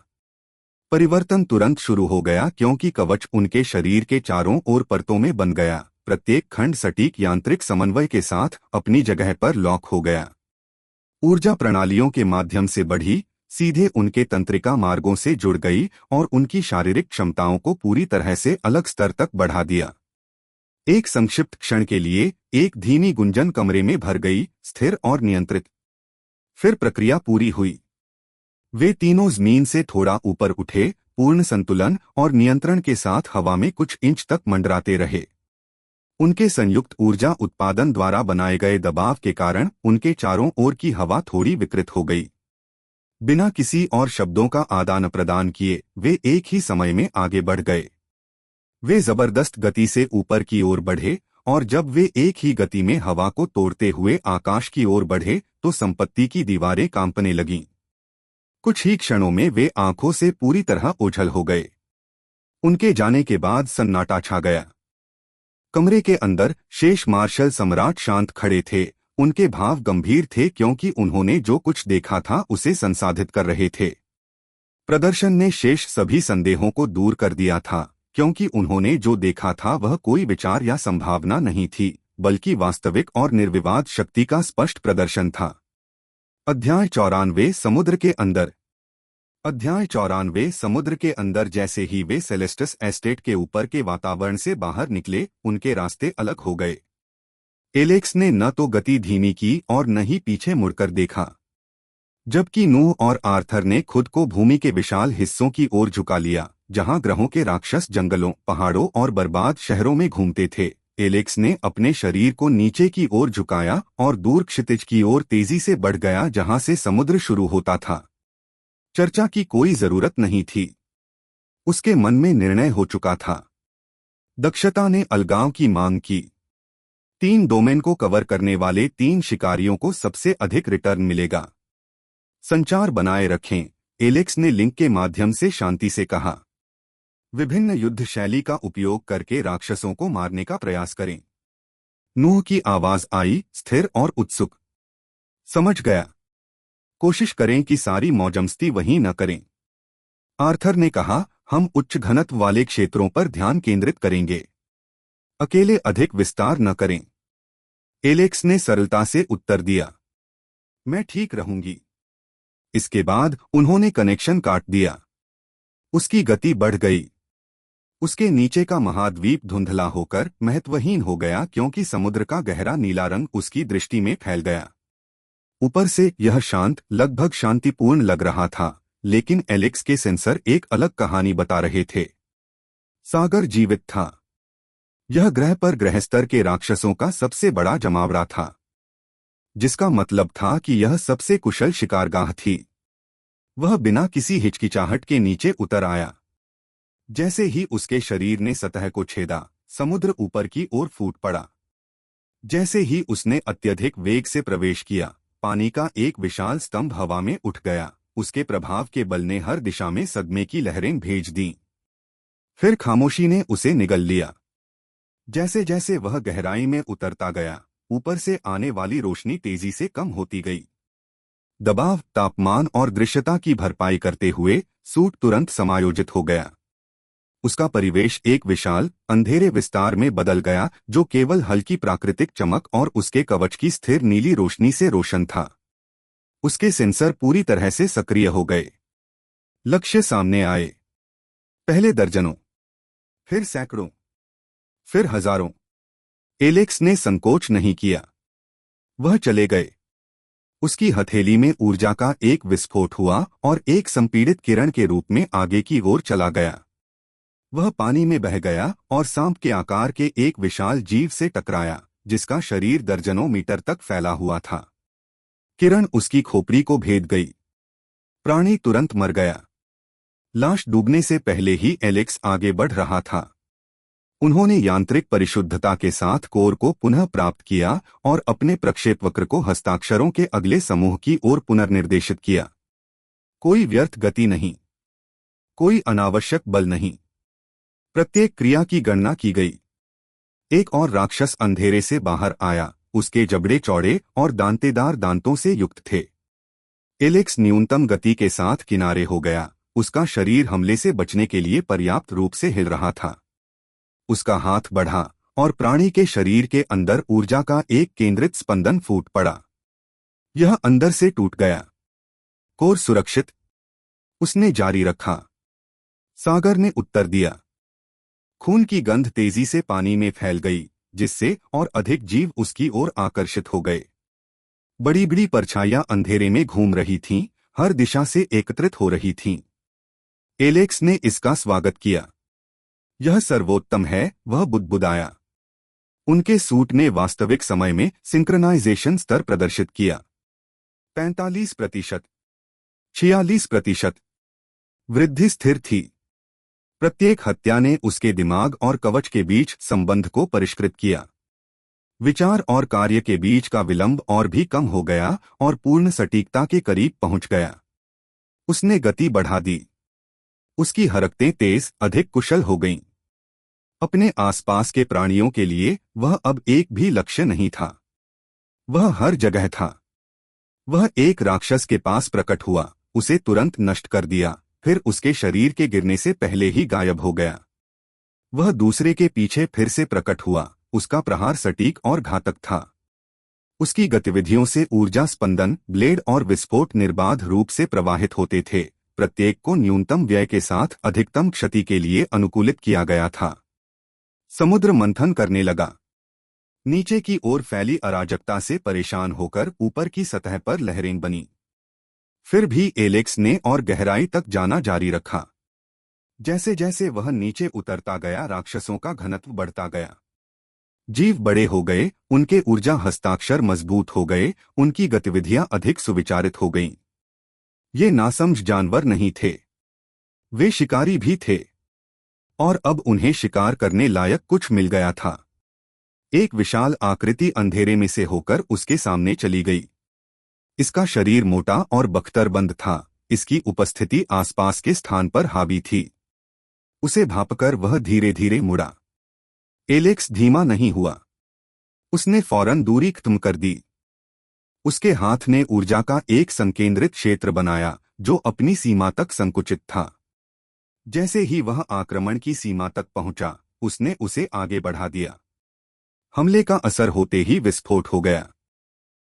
S1: परिवर्तन तुरंत शुरू हो गया क्योंकि कवच उनके शरीर के चारों ओर परतों में बन गया। प्रत्येक खंड सटीक यांत्रिक समन्वय के साथ अपनी जगह पर लॉक हो गया। ऊर्जा प्रणालियों के माध्यम से बढ़ी, सीधे उनके तंत्रिका मार्गों से जुड़ गई और उनकी शारीरिक क्षमताओं को पूरी तरह से अलग स्तर तक बढ़ा दिया। एक संक्षिप्त क्षण के लिए एक धीमी गुंजन कमरे में भर गई, स्थिर और नियंत्रित। फिर प्रक्रिया पूरी हुई। वे तीनों जमीन से थोड़ा ऊपर उठे, पूर्ण संतुलन और नियंत्रण के साथ हवा में कुछ इंच तक मंडराते रहे। उनके संयुक्त ऊर्जा उत्पादन द्वारा बनाए गए दबाव के कारण उनके चारों ओर की हवा थोड़ी विकृत हो गई। बिना किसी और शब्दों का आदान प्रदान किए वे एक ही समय में आगे बढ़ गए। वे जबरदस्त गति से ऊपर की ओर बढ़े और जब वे एक ही गति में हवा को तोड़ते हुए आकाश की ओर बढ़े तो संपत्ति की दीवारें कांपने लगीं। कुछ ही क्षणों में वे आंखों से पूरी तरह ओझल हो गए। उनके जाने के बाद सन्नाटा छा गया। कमरे के अंदर शेष मार्शल सम्राट शांत खड़े थे। उनके भाव गंभीर थे क्योंकि उन्होंने जो कुछ देखा था उसे संसाधित कर रहे थे। प्रदर्शन ने शेष सभी संदेहों को दूर कर दिया था क्योंकि उन्होंने जो देखा था वह कोई विचार या संभावना नहीं थी, बल्कि वास्तविक और निर्विवाद शक्ति का स्पष्ट प्रदर्शन था। अध्याय 94 समुद्र के अंदर। अध्याय 94 समुद्र के अंदर। जैसे ही वे सेलेस्टस एस्टेट के ऊपर के वातावरण से बाहर निकले, उनके रास्ते अलग हो गए। एलेक्स ने न तो गति धीमी की और न ही पीछे मुड़कर देखा, जबकि नूह और आर्थर ने खुद को भूमि के विशाल हिस्सों की ओर झुका लिया, जहां ग्रहों के राक्षस जंगलों, पहाड़ों और बर्बाद शहरों में घूमते थे। एलेक्स ने अपने शरीर को नीचे की ओर झुकाया और दूर क्षितिज की ओर तेजी से बढ़ गया जहां से समुद्र शुरू होता था। चर्चा की कोई जरूरत नहीं थी। उसके मन में निर्णय हो चुका था। दक्षता ने अलगाव की मांग की। 3 डोमेन को कवर करने वाले 3 शिकारियों को सबसे अधिक रिटर्न मिलेगा। संचार बनाए रखें, एलेक्स ने लिंक के माध्यम से शांति से कहा। विभिन्न युद्ध शैली का उपयोग करके राक्षसों को मारने का प्रयास करें। नूह की आवाज आई, स्थिर और उत्सुक। समझ गया। कोशिश करें कि सारी मौजमस्ती वहीं न करें। आर्थर ने कहा, हम उच्च घनत्व वाले क्षेत्रों पर ध्यान केंद्रित करेंगे। अकेले अधिक विस्तार न करें। एलेक्स ने सरलता से उत्तर दिया, मैं ठीक रहूंगी। इसके बाद उन्होंने कनेक्शन काट दिया। उसकी गति बढ़ गई। उसके नीचे का महाद्वीप धुंधला होकर महत्वहीन हो गया क्योंकि समुद्र का गहरा नीला रंग उसकी दृष्टि में फैल गया। ऊपर से यह शांत, लगभग शांतिपूर्ण लग रहा था, लेकिन एलेक्स के सेंसर एक अलग कहानी बता रहे थे। सागर जीवित था। यह ग्रह पर ग्रहस्तर के राक्षसों का सबसे बड़ा जमावड़ा था, जिसका मतलब था कि यह सबसे कुशल शिकारगाह थी। वह बिना किसी हिचकिचाहट के नीचे उतर आया। जैसे ही उसके शरीर ने सतह को छेदा, समुद्र ऊपर की ओर फूट पड़ा। जैसे ही उसने अत्यधिक वेग से प्रवेश किया, पानी का एक विशाल स्तंभ हवा में उठ गया। उसके प्रभाव के बल ने हर दिशा में सदमे की लहरें भेज दीं। फिर खामोशी ने उसे निगल लिया। जैसे जैसे वह गहराई में उतरता गया, ऊपर से आने वाली रोशनी तेजी से कम होती गई। दबाव, तापमान और दृश्यता की भरपाई करते हुए सूट तुरंत समायोजित हो गया। उसका परिवेश एक विशाल, अंधेरे विस्तार में बदल गया, जो केवल हल्की प्राकृतिक चमक और उसके कवच की स्थिर नीली रोशनी से रोशन था। उसके सेंसर पूरी तरह से सक्रिय हो गए। लक्ष्य सामने आए। पहले दर्जनों, फिर सैकड़ों, फिर हजारों। एलेक्स ने संकोच नहीं किया। वह चले गए। उसकी हथेली में ऊर्जा का एक विस्फोट हुआ और एक संपीड़ित किरण के रूप में आगे की ओर चला गया। वह पानी में बह गया और सांप के आकार के एक विशाल जीव से टकराया, जिसका शरीर दर्जनों मीटर तक फैला हुआ था। किरण उसकी खोपड़ी को भेद गई। प्राणी तुरंत मर गया। लाश डूबने से पहले ही एलेक्स आगे बढ़ रहा था। उन्होंने यांत्रिक परिशुद्धता के साथ कोर को पुनः प्राप्त किया और अपने प्रक्षेपवक्र को हस्ताक्षरों के अगले समूह की ओर पुनर्निर्देशित किया। कोई व्यर्थ गति नहीं, कोई अनावश्यक बल नहीं। प्रत्येक क्रिया की गणना की गई। एक और राक्षस अंधेरे से बाहर आया। उसके जबड़े चौड़े और दांतेदार दांतों से युक्त थे। एलेक्स न्यूनतम गति के साथ किनारे हो गया। उसका शरीर हमले से बचने के लिए पर्याप्त रूप से हिल रहा था। उसका हाथ बढ़ा और प्राणी के शरीर के अंदर ऊर्जा का एक केंद्रित स्पंदन फूट पड़ा। यह अंदर से टूट गया। कोर सुरक्षित, उसने जारी रखा। सागर ने उत्तर दिया। खून की गंध तेजी से पानी में फैल गई, जिससे और अधिक जीव उसकी ओर आकर्षित हो गए। बड़ी बड़ी परछाइयां अंधेरे में घूम रही थीं, हर दिशा से एकत्रित हो रही थीं। एलेक्स ने इसका स्वागत किया। यह सर्वोत्तम है, वह बुदबुदाया। उनके सूट ने वास्तविक समय में सिंक्रोनाइजेशन स्तर प्रदर्शित किया। 45%, 46%। वृद्धि स्थिर थी। प्रत्येक हत्या ने उसके दिमाग और कवच के बीच संबंध को परिष्कृत किया। विचार और कार्य के बीच का विलंब और भी कम हो गया और पूर्ण सटीकता के करीब पहुंच गया। उसने गति बढ़ा दी। उसकी हरकतें तेज, अधिक कुशल हो गईं। अपने आसपास के प्राणियों के लिए वह अब एक भी लक्ष्य नहीं था। वह हर जगह था। वह एक राक्षस के पास प्रकट हुआ, उसे तुरंत नष्ट कर दिया, फिर उसके शरीर के गिरने से पहले ही गायब हो गया। वह दूसरे के पीछे फिर से प्रकट हुआ। उसका प्रहार सटीक और घातक था। उसकी गतिविधियों से ऊर्जा स्पंदन, ब्लेड और विस्फोट निर्बाध रूप से प्रवाहित होते थे। प्रत्येक को न्यूनतम व्यय के साथ अधिकतम क्षति के लिए अनुकूलित किया गया था। समुद्र मंथन करने लगा। नीचे की ओर फैली अराजकता से परेशान होकर ऊपर की सतह पर लहरें बनी। फिर भी एलेक्स ने और गहराई तक जाना जारी रखा। जैसे जैसे वह नीचे उतरता गया, राक्षसों का घनत्व बढ़ता गया। जीव बड़े हो गए, उनके ऊर्जा हस्ताक्षर मजबूत हो गए, उनकी गतिविधियां अधिक सुविचारित हो गईं। ये नासमझ जानवर नहीं थे, वे शिकारी भी थे। और अब उन्हें शिकार करने लायक कुछ मिल गया था। एक विशाल आकृति अंधेरे में से होकर उसके सामने चली गई। इसका शरीर मोटा और बख्तरबंद था। इसकी उपस्थिति आसपास के स्थान पर हावी थी। उसे भांपकर वह धीरे धीरे मुड़ा। एलेक्स धीमा नहीं हुआ। उसने फौरन दूरी खत्म कर दी। उसके हाथ ने ऊर्जा का एक संकेंद्रित क्षेत्र बनाया, जो अपनी सीमा तक संकुचित था। जैसे ही वह आक्रमण की सीमा तक पहुंचा, उसने उसे आगे बढ़ा दिया। हमले का असर होते ही विस्फोट हो गया।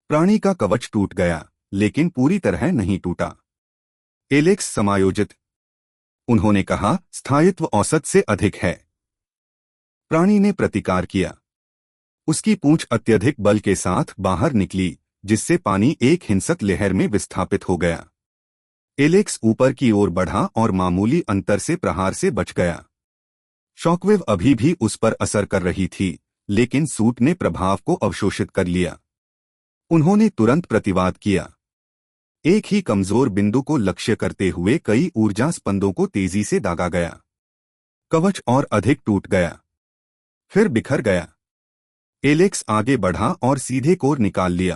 S1: प्राणी का कवच टूट गया, लेकिन पूरी तरह नहीं टूटा। एलेक्स समायोजित, उन्होंने कहा, स्थायित्व औसत से अधिक है। प्राणी ने प्रतिकार किया। उसकी पूंछ अत्यधिक बल के साथ बाहर निकली, जिससे पानी एक हिंसक लहर में विस्थापित हो गया। एलेक्स ऊपर की ओर बढ़ा और मामूली अंतर से प्रहार से बच गया। शॉकवेव अभी भी उस पर असर कर रही थी, लेकिन सूट ने प्रभाव को अवशोषित कर लिया। उन्होंने तुरंत प्रतिवाद किया। एक ही कमजोर बिंदु को लक्ष्य करते हुए कई ऊर्जा स्पंदों को तेजी से दागा गया। कवच और अधिक टूट गया, फिर बिखर गया। एलेक्स आगे बढ़ा और सीधे कोर निकाल लिया।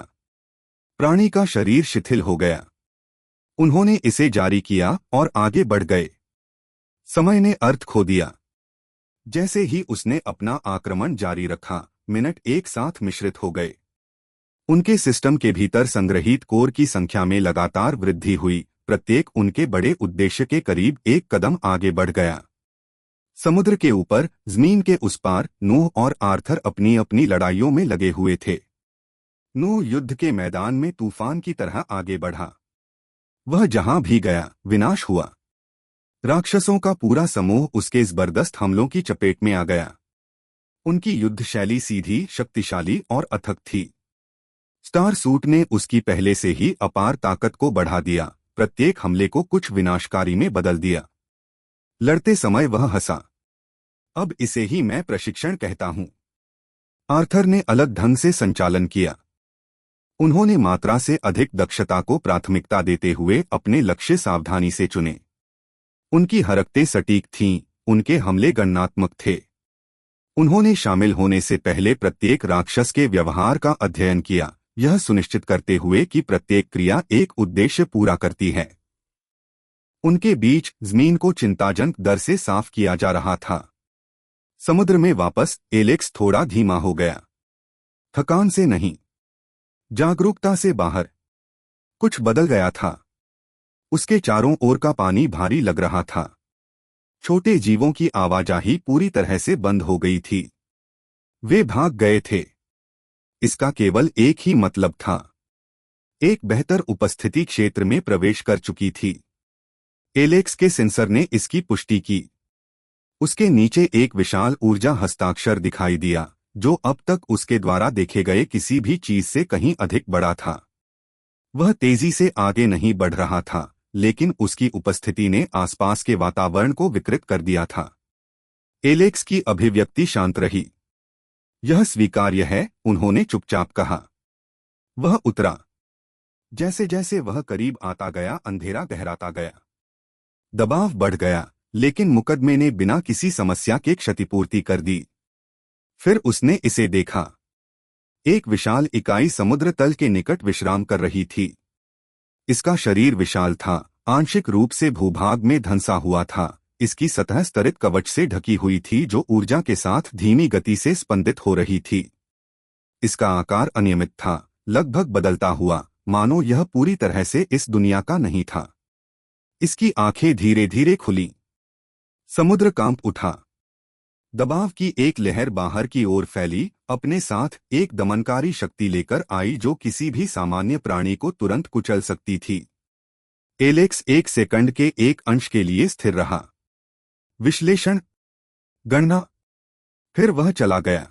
S1: प्राणी का शरीर शिथिल हो गया। उन्होंने इसे जारी किया और आगे बढ़ गए। समय ने अर्थ खो दिया। जैसे ही उसने अपना आक्रमण जारी रखा, मिनट एक साथ मिश्रित हो गए। उनके सिस्टम के भीतर संग्रहित कोर की संख्या में लगातार वृद्धि हुई, प्रत्येक उनके बड़े उद्देश्य के करीब एक कदम आगे बढ़ गया। समुद्र के ऊपर, जमीन के उस पार, नूह और आर्थर अपनी अपनी लड़ाइयों में लगे हुए थे। नूह युद्ध के मैदान में तूफान की तरह आगे बढ़ा। वह जहां भी गया, विनाश हुआ। राक्षसों का पूरा समूह उसके जबरदस्त हमलों की चपेट में आ गया। उनकी युद्ध शैली सीधी, शक्तिशाली और अथक थी। स्टार सूट ने उसकी पहले से ही अपार ताकत को बढ़ा दिया, प्रत्येक हमले को कुछ विनाशकारी में बदल दिया। लड़ते समय वह हंसा। अब इसे ही मैं प्रशिक्षण कहता हूं। आर्थर ने अलग ढंग से संचालन किया। उन्होंने मात्रा से अधिक दक्षता को प्राथमिकता देते हुए अपने लक्ष्य सावधानी से चुने। उनकी हरकतें सटीक थीं, उनके हमले गणनात्मक थे। उन्होंने शामिल होने से पहले प्रत्येक राक्षस के व्यवहार का अध्ययन किया, यह सुनिश्चित करते हुए कि प्रत्येक क्रिया एक उद्देश्य पूरा करती है। उनके बीच जमीन को चिंताजनक दर से साफ किया जा रहा था। समुद्र में वापस एलेक्स थोड़ा धीमा हो गया। थकान से नहीं, जागरूकता से बाहर। कुछ बदल गया था। उसके चारों ओर का पानी भारी लग रहा था। छोटे जीवों की आवाजाही पूरी तरह से बंद हो गई थी। वे भाग गए थे। इसका केवल एक ही मतलब था। एक बेहतर उपस्थिति क्षेत्र में प्रवेश कर चुकी थी। एलेक्स के सेंसर ने इसकी पुष्टि की। उसके नीचे एक विशाल ऊर्जा हस्ताक्षर दिखाई दिया, जो अब तक उसके द्वारा देखे गए किसी भी चीज से कहीं अधिक बड़ा था। वह तेजी से आगे नहीं बढ़ रहा था, लेकिन उसकी उपस्थिति ने आसपास के वातावरण को विकृत कर दिया था। एलेक्स की अभिव्यक्ति शांत रही। यह स्वीकार्य है, उन्होंने चुपचाप कहा। वह उतरा। जैसे जैसे वह करीब आता गया, अंधेरा गहराता गया। दबाव बढ़ गया, लेकिन मुकदमे ने बिना किसी समस्या के क्षतिपूर्ति कर दी। फिर उसने इसे देखा। एक विशाल इकाई समुद्र तल के निकट विश्राम कर रही थी। इसका शरीर विशाल था, आंशिक रूप से भूभाग में धंसा हुआ था। इसकी सतह स्तरित कवच से ढकी हुई थी, जो ऊर्जा के साथ धीमी गति से स्पंदित हो रही थी। इसका आकार अनियमित था, लगभग बदलता हुआ, मानो यह पूरी तरह से इस दुनिया का नहीं था। इसकी आंखें धीरे धीरे खुली। समुद्र कांप उठा। दबाव की एक लहर बाहर की ओर फैली, अपने साथ एक दमनकारी शक्ति लेकर आई जो किसी भी सामान्य प्राणी को तुरंत कुचल सकती थी। एलेक्स एक सेकंड के एक अंश के लिए स्थिर रहा। विश्लेषण, गणना, फिर वह चला गया।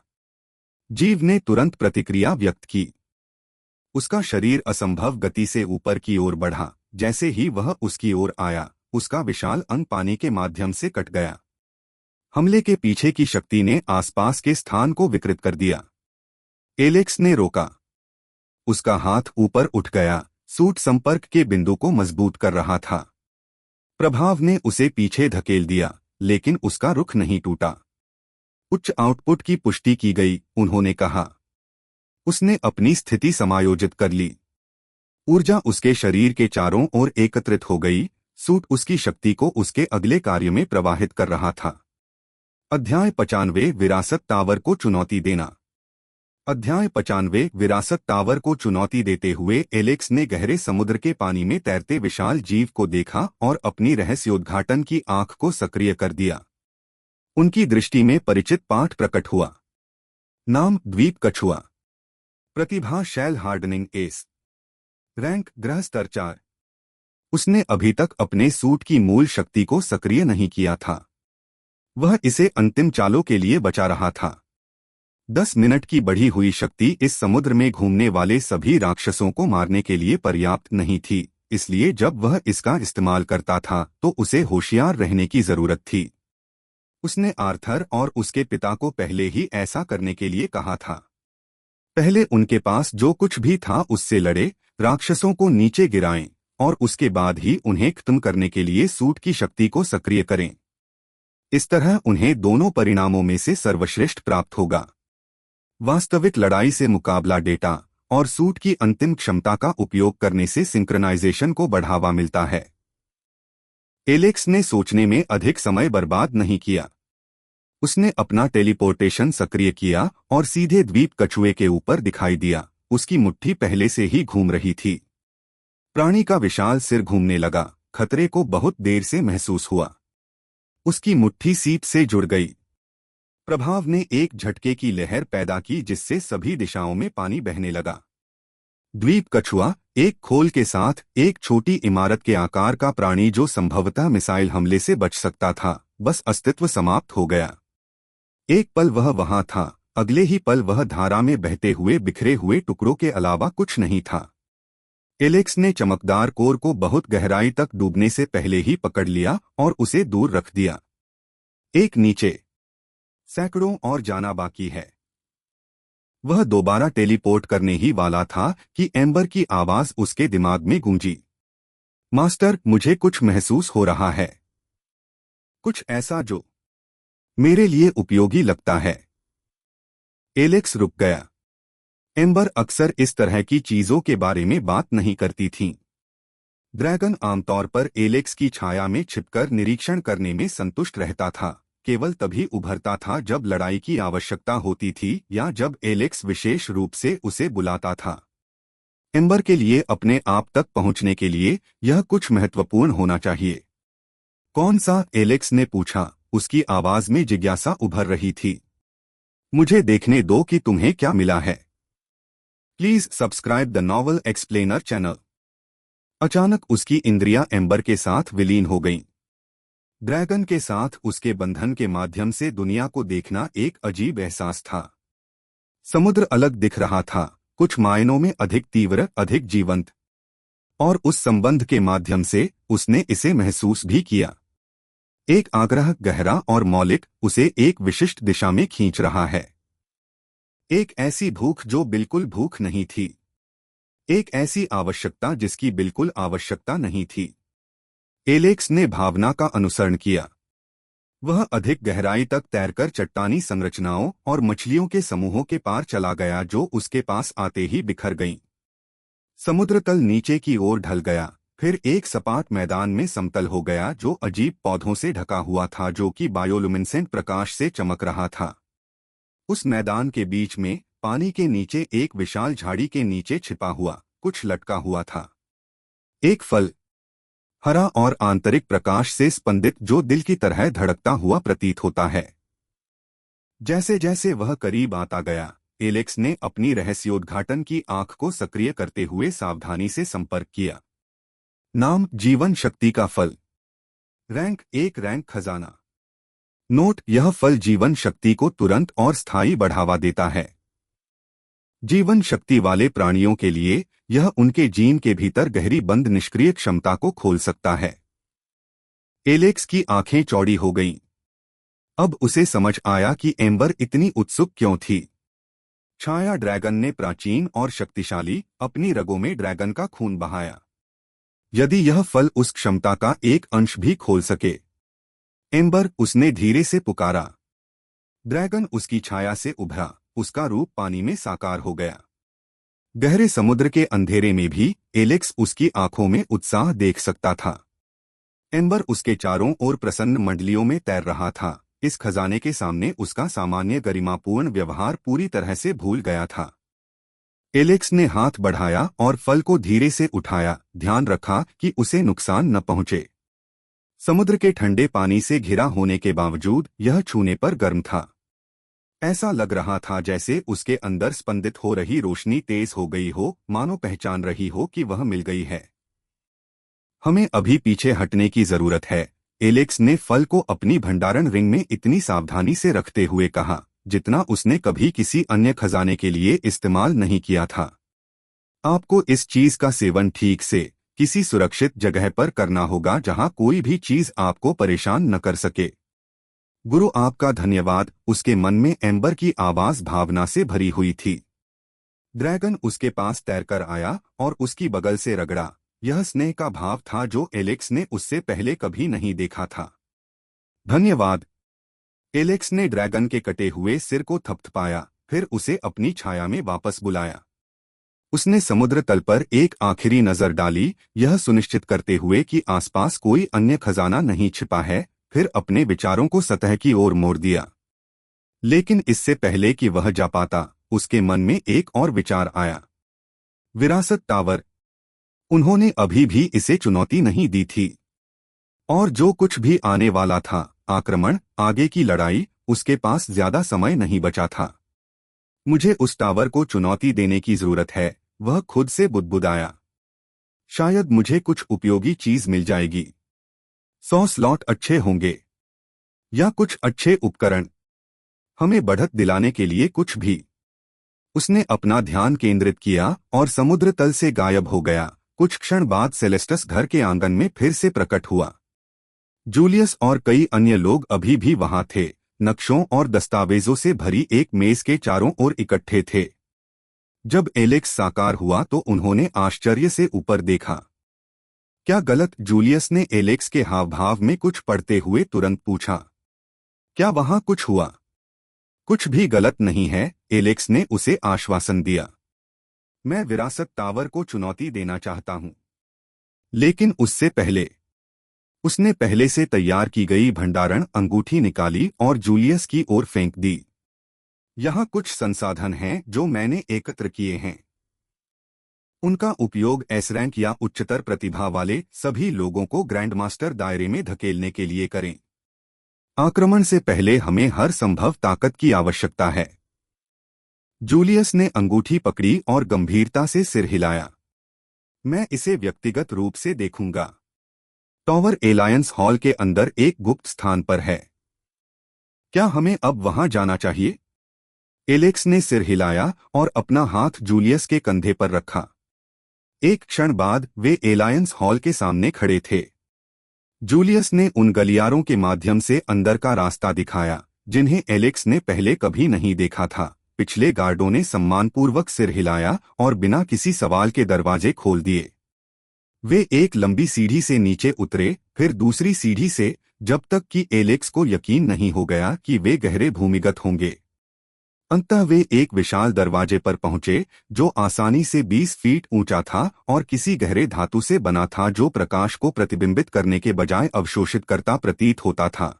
S1: जीव ने तुरंत प्रतिक्रिया व्यक्त की। उसका शरीर असंभव गति से ऊपर की ओर बढ़ा। जैसे ही वह उसकी ओर आया, उसका विशाल अंग पानी के माध्यम से कट गया। हमले के पीछे की शक्ति ने आसपास के स्थान को विकृत कर दिया। एलेक्स ने रोका। उसका हाथ ऊपर उठ गया, सूट संपर्क के बिंदु को मजबूत कर रहा था। प्रभाव ने उसे पीछे धकेल दिया, लेकिन उसका रुख नहीं टूटा। उच्च आउटपुट की पुष्टि की गई, उन्होंने कहा। उसने अपनी स्थिति समायोजित कर ली। ऊर्जा उसके शरीर के चारों ओर एकत्रित हो गई। सूट उसकी शक्ति को उसके अगले कार्य में प्रवाहित कर रहा था। अध्याय 95 विरासत टावर को चुनौती देना। अध्याय 95 विरासत टावर को चुनौती देते हुए एलेक्स ने गहरे समुद्र के पानी में तैरते विशाल जीव को देखा और अपनी रहस्योद्घाटन की आंख को सक्रिय कर दिया। उनकी दृष्टि में परिचित पाठ प्रकट हुआ। नाम द्वीप कछुआ। प्रतिभा शैल हार्डनिंग एस। रैंक ग्रह स्तर 4। उसने अभी तक अपने सूट की मूल शक्ति को सक्रिय नहीं किया था। वह इसे अंतिम चालों के लिए बचा रहा था। 10 मिनट की बढ़ी हुई शक्ति इस समुद्र में घूमने वाले सभी राक्षसों को मारने के लिए पर्याप्त नहीं थी, इसलिए जब वह इसका इस्तेमाल करता था तो उसे होशियार रहने की जरूरत थी। उसने आर्थर और उसके पिता को पहले ही ऐसा करने के लिए कहा था। पहले उनके पास जो कुछ भी था उससे लड़े, राक्षसों को नीचे गिराएं, और उसके बाद ही उन्हें खत्म करने के लिए सूट की शक्ति को सक्रिय करें। इस तरह उन्हें दोनों परिणामों में से सर्वश्रेष्ठ प्राप्त होगा। वास्तविक लड़ाई से मुकाबला डेटा और सूट की अंतिम क्षमता का उपयोग करने से सिंक्रोनाइजेशन को बढ़ावा मिलता है। एलेक्स ने सोचने में अधिक समय बर्बाद नहीं किया। उसने अपना टेलीपोर्टेशन सक्रिय किया और सीधे द्वीप कछुए के ऊपर दिखाई दिया। उसकी मुट्ठी पहले से ही घूम रही थी। प्राणी का विशाल सिर घूमने लगा। खतरे को बहुत देर से महसूस हुआ। उसकी मुट्ठी सीप से जुड़ गई। प्रभाव ने एक झटके की लहर पैदा की जिससे सभी दिशाओं में पानी बहने लगा। द्वीप कछुआ एक खोल के साथ एक छोटी इमारत के आकार का प्राणी जो संभवतः मिसाइल हमले से बच सकता था, बस अस्तित्व समाप्त हो गया। एक पल वह वहां था, अगले ही पल वह धारा में बहते हुए बिखरे हुए टुकड़ों के अलावा कुछ नहीं था। एलेक्स ने चमकदार कोर को बहुत गहराई तक डूबने से पहले ही पकड़ लिया और उसे दूर रख दिया। एक नीचे सैकड़ों और जाना बाकी है। वह दोबारा टेलीपोर्ट करने ही वाला था कि एम्बर की आवाज उसके दिमाग में गूंजी। मास्टर, मुझे कुछ महसूस हो रहा है। कुछ ऐसा जो मेरे लिए उपयोगी लगता है। एलेक्स रुक गया। एम्बर अक्सर इस तरह की चीजों के बारे में बात नहीं करती थीं। ड्रैगन आमतौर पर एलेक्स की छाया में छिपकर निरीक्षण करने में संतुष्ट रहता था। केवल तभी उभरता था जब लड़ाई की आवश्यकता होती थी या जब एलेक्स विशेष रूप से उसे बुलाता था। एम्बर के लिए अपने आप तक पहुंचने के लिए यह कुछ महत्वपूर्ण होना चाहिए। कौन सा? एलेक्स ने पूछा। उसकी आवाज में जिज्ञासा उभर रही थी। मुझे देखने दो कि तुम्हें क्या मिला है। Please subscribe the novel explainer channel. अचानक उसकी इंद्रियां एम्बर के साथ विलीन हो गईं। ड्रैगन के साथ उसके बंधन के माध्यम से दुनिया को देखना एक अजीब एहसास था। समुद्र अलग दिख रहा था, कुछ मायनों में अधिक तीव्र, अधिक जीवंत। और उस संबंध के माध्यम से उसने इसे महसूस भी किया। एक आग्रह, गहरा और मौलिक, उसे एक विशिष्ट दिशा में खींच रहा है। एक ऐसी भूख जो बिल्कुल भूख नहीं थी। एक ऐसी आवश्यकता जिसकी बिल्कुल आवश्यकता नहीं थी। एलेक्स ने भावना का अनुसरण किया। वह अधिक गहराई तक तैरकर चट्टानी संरचनाओं और मछलियों के समूहों के पार चला गया जो उसके पास आते ही बिखर गईं। समुद्र तल नीचे की ओर ढल गया, फिर एक सपाट मैदान में समतल हो गया जो अजीब पौधों से ढका हुआ था जो कि बायोलुमिनेसेंट प्रकाश से चमक रहा था। उस मैदान के बीच में पानी के नीचे एक विशाल झाड़ी के नीचे छिपा हुआ कुछ लटका हुआ था। एक फल, हरा और आंतरिक प्रकाश से स्पंदित, जो दिल की तरह धड़कता हुआ प्रतीत होता है। जैसे जैसे वह करीब आता गया, एलेक्स ने अपनी रहस्योद्घाटन की आंख को सक्रिय करते हुए सावधानी से संपर्क किया। नाम, जीवन शक्ति का फल। रैंक 1, रैंक खजाना। नोट, यह फल जीवन शक्ति को तुरंत और स्थायी बढ़ावा देता है। जीवन शक्ति वाले प्राणियों के लिए यह उनके जीन के भीतर गहरी बंद निष्क्रिय क्षमता को खोल सकता है। एलेक्स की आंखें चौड़ी हो गईं। अब उसे समझ आया कि एम्बर इतनी उत्सुक क्यों थी। छाया ड्रैगन ने प्राचीन और शक्तिशाली अपनी रगों में ड्रैगन का खून बहाया। यदि यह फल उस क्षमता का एक अंश भी खोल सके। एम्बर, उसने धीरे से पुकारा। ड्रैगन उसकी छाया से उभरा, उसका रूप पानी में साकार हो गया। गहरे समुद्र के अंधेरे में भी एलेक्स उसकी आंखों में उत्साह देख सकता था। एम्बर उसके चारों ओर प्रसन्न मंडलियों में तैर रहा था। इस खजाने के सामने उसका सामान्य गरिमापूर्ण व्यवहार पूरी तरह से भूल गया था। एलेक्स ने हाथ बढ़ाया और फल को धीरे से उठाया, ध्यान रखा कि उसे नुकसान न पहुंचे। समुद्र के ठंडे पानी से घिरा होने के बावजूद यह छूने पर गर्म था। ऐसा लग रहा था जैसे उसके अंदर स्पंदित हो रही रोशनी तेज हो गई हो, मानो पहचान रही हो कि वह मिल गई है। हमें अभी पीछे हटने की जरूरत है, एलेक्स ने फल को अपनी भंडारण रिंग में इतनी सावधानी से रखते हुए कहा, जितना उसने कभी किसी अन्य खजाने के लिए इस्तेमाल नहीं किया था। आपको इस चीज का सेवन ठीक से किसी सुरक्षित जगह पर करना होगा जहां कोई भी चीज आपको परेशान न कर सके। गुरु, आपका धन्यवाद। उसके मन में एम्बर की आवाज भावना से भरी हुई थी। ड्रैगन उसके पास तैरकर आया और उसकी बगल से रगड़ा। यह स्नेह का भाव था जो एलेक्स ने उससे पहले कभी नहीं देखा था। धन्यवाद। एलेक्स ने ड्रैगन के कटे हुए सिर को थपथपाया, फिर उसे अपनी छाया में वापस बुलाया। उसने समुद्र तल पर एक आखिरी नजर डाली, यह सुनिश्चित करते हुए कि आसपास कोई अन्य खजाना नहीं छिपा है, फिर अपने विचारों को सतह की ओर मोड़ दिया। लेकिन इससे पहले कि वह जा पाता, उसके मन में एक और विचार आया। विरासत टावर। उन्होंने अभी भी इसे चुनौती नहीं दी थी। और जो कुछ भी आने वाला था, आक्रमण, आगे की लड़ाई, उसके पास ज्यादा समय नहीं बचा था। मुझे उस टावर को चुनौती देने की जरूरत है, वह खुद से बुदबुदाया। शायद मुझे कुछ उपयोगी चीज मिल जाएगी। 100 स्लॉट अच्छे होंगे। या कुछ अच्छे उपकरण। हमें बढ़त दिलाने के लिए कुछ भी। उसने अपना ध्यान केंद्रित किया और समुद्र तल से गायब हो गया। कुछ क्षण बाद सेलेस्टस घर के आंगन में फिर से प्रकट हुआ। जूलियस और कई अन्य लोग अभी भी वहां थे, नक्शों और दस्तावेजों से भरी एक मेज के चारों ओर इकट्ठे थे। जब एलेक्स साकार हुआ तो उन्होंने आश्चर्य से ऊपर देखा। क्या गलत? जूलियस ने एलेक्स के हाव भाव में कुछ पढ़ते हुए तुरंत पूछा। क्या वहां कुछ हुआ? कुछ भी गलत नहीं है, एलेक्स ने उसे आश्वासन दिया। मैं विरासत टावर को चुनौती देना चाहता हूं। लेकिन उससे पहले उसने पहले से तैयार की गई भंडारण अंगूठी निकाली और जूलियस की ओर फेंक दी। यहाँ कुछ संसाधन हैं जो मैंने एकत्र किए हैं। उनका उपयोग एस रैंक या उच्चतर प्रतिभा वाले सभी लोगों को ग्रैंडमास्टर दायरे में धकेलने के लिए करें। आक्रमण से पहले हमें हर संभव ताकत की आवश्यकता है। जूलियस ने अंगूठी पकड़ी और गंभीरता से सिर हिलाया। मैं इसे व्यक्तिगत रूप से देखूंगा। टावर एलायंस हॉल के अंदर एक गुप्त स्थान पर है। क्या हमें अब वहां जाना चाहिए? एलेक्स ने सिर हिलाया और अपना हाथ जूलियस के कंधे पर रखा। एक क्षण बाद वे एलायंस हॉल के सामने खड़े थे। जूलियस ने उन गलियारों के माध्यम से अंदर का रास्ता दिखाया, जिन्हें एलेक्स ने पहले कभी नहीं देखा था। पिछले गार्डों ने सम्मानपूर्वक सिर हिलाया और बिना किसी सवाल के दरवाजे खोल दिए। वे एक लंबी सीढ़ी से नीचे उतरे, फिर दूसरी सीढ़ी से, जब तक कि एलेक्स को यकीन नहीं हो गया कि वे गहरे भूमिगत होंगे। अंततः वे एक विशाल दरवाजे पर पहुंचे, जो आसानी से 20 फीट ऊंचा था और किसी गहरे धातु से बना था जो प्रकाश को प्रतिबिंबित करने के बजाय अवशोषित करता प्रतीत होता था।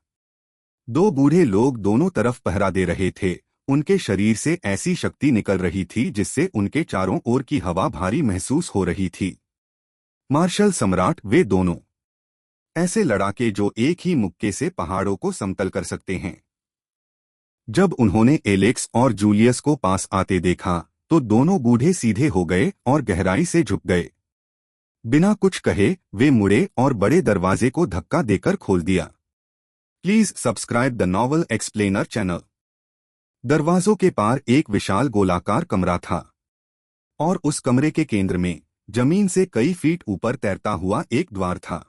S1: 2 बूढ़े लोग दोनों तरफ पहरा दे रहे थे। उनके शरीर से ऐसी शक्ति निकल रही थी जिससे उनके चारों ओर की हवा भारी महसूस हो रही थी। मार्शल सम्राट वे दोनों। ऐसे लड़ाके जो एक ही मुक्के से पहाड़ों को समतल कर सकते हैं। जब उन्होंने एलेक्स और जूलियस को पास आते देखा तो दोनों बूढ़े सीधे हो गए और गहराई से झुक गए। बिना कुछ कहे वे मुड़े और बड़े दरवाजे को धक्का देकर खोल दिया। Please subscribe the novel explainer channel. दरवाजों के पार एक विशाल गोलाकार कमरा था और उस कमरे के केंद्र में जमीन से कई फीट ऊपर तैरता हुआ एक द्वार था।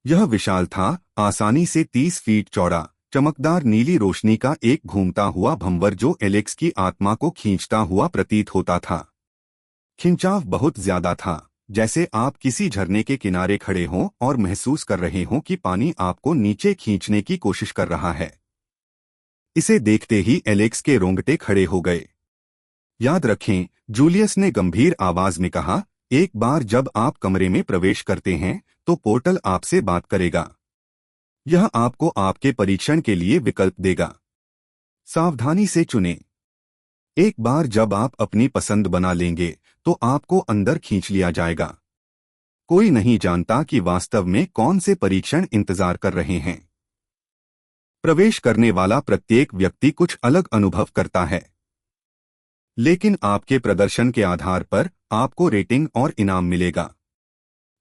S1: यह विशाल था, आसानी से 30 फीट चौड़ा, चमकदार नीली रोशनी का एक घूमता हुआ भंवर जो एलेक्स की आत्मा को खींचता हुआ प्रतीत होता था। खिंचाव बहुत ज्यादा था, जैसे आप किसी झरने के किनारे खड़े हों और महसूस कर रहे हों कि पानी आपको नीचे खींचने की कोशिश कर रहा है। इसे देखते ही एलेक्स के रोंगटे खड़े हो गए। याद रखें, जूलियस ने गंभीर आवाज में कहा, एक बार जब आप कमरे में प्रवेश करते हैं तो पोर्टल आपसे बात करेगा। यह आपको आपके परीक्षण के लिए विकल्प देगा। सावधानी से चुनें। एक बार जब आप अपनी पसंद बना लेंगे तो आपको अंदर खींच लिया जाएगा। कोई नहीं जानता कि वास्तव में कौन से परीक्षण इंतजार कर रहे हैं। प्रवेश करने वाला प्रत्येक व्यक्ति कुछ अलग अनुभव करता है, लेकिन आपके प्रदर्शन के आधार पर आपको रेटिंग और इनाम मिलेगा।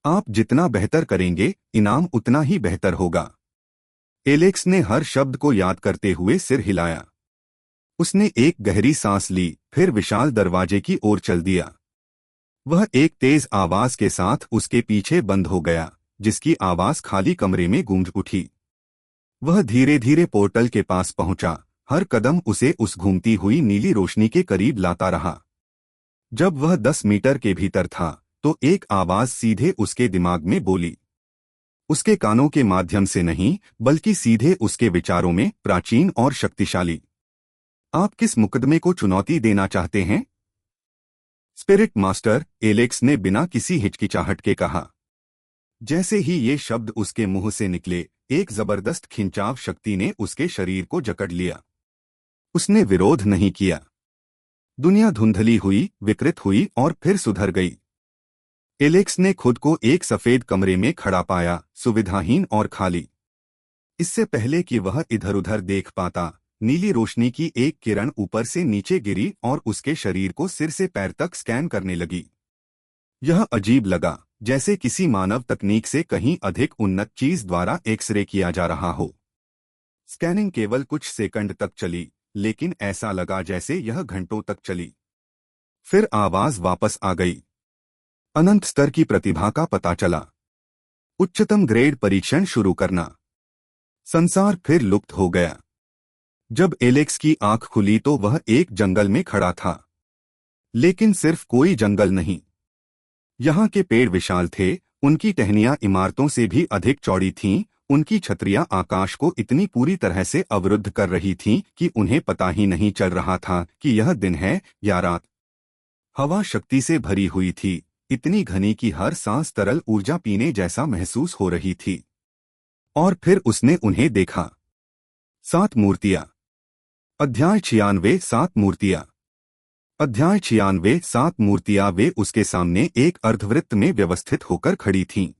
S1: आप जितना बेहतर करेंगे, इनाम उतना ही बेहतर होगा। एलेक्स ने हर शब्द को याद करते हुए सिर हिलाया। उसने एक गहरी सांस ली, फिर विशाल दरवाजे की ओर चल दिया। वह एक तेज आवाज के साथ उसके पीछे बंद हो गया, जिसकी आवाज खाली कमरे में गूंज उठी। वह धीरे धीरे पोर्टल के पास पहुंचा, हर कदम उसे उस घूमती हुई नीली रोशनी के करीब लाता रहा। जब वह 10 मीटर के भीतर था, तो एक आवाज सीधे उसके दिमाग में बोली। उसके कानों के माध्यम से नहीं, बल्कि सीधे उसके विचारों में, प्राचीन और शक्तिशाली। आप किस मुकदमे को चुनौती देना चाहते हैं? स्पिरिट मास्टर, एलेक्स ने बिना किसी हिचकिचाहट के कहा। जैसे ही ये शब्द उसके मुंह से निकले, एक जबरदस्त खिंचाव शक्ति ने उसके शरीर को जकड़ लिया। उसने विरोध नहीं किया। दुनिया धुंधली हुई, विकृत हुई और फिर सुधर गई। एलेक्स ने खुद को एक सफेद कमरे में खड़ा पाया, सुविधाहीन और खाली। इससे पहले कि वह इधर उधर देख पाता, नीली रोशनी की एक किरण ऊपर से नीचे गिरी और उसके शरीर को सिर से पैर तक स्कैन करने लगी। यह अजीब लगा, जैसे किसी मानव तकनीक से कहीं अधिक उन्नत चीज द्वारा एक्सरे किया जा रहा हो। स्कैनिंग केवल कुछ सेकंड तक चली, लेकिन ऐसा लगा जैसे यह घंटों तक चली। फिर आवाज वापस आ गई। अनंत स्तर की प्रतिभा का पता चला। उच्चतम ग्रेड परीक्षण शुरू करना। संसार फिर लुप्त हो गया। जब एलेक्स की आंख खुली तो वह एक जंगल में खड़ा था। लेकिन सिर्फ कोई जंगल नहीं। यहाँ के पेड़ विशाल थे, उनकी टहनियां इमारतों से भी अधिक चौड़ी थीं, उनकी छतरियां आकाश को इतनी पूरी तरह से अवरुद्ध कर रही थीं कि उन्हें पता ही नहीं चल रहा था कि यह दिन है या रात। हवा शक्ति से भरी हुई थी, इतनी घनी कि हर सांस तरल ऊर्जा पीने जैसा महसूस हो रही थी। और फिर उसने उन्हें देखा। 7 मूर्तियां। अध्याय 96 7 मूर्तियां। अध्याय 96 7 मूर्तियां वे उसके सामने एक अर्धवृत्त में व्यवस्थित होकर खड़ी थीं।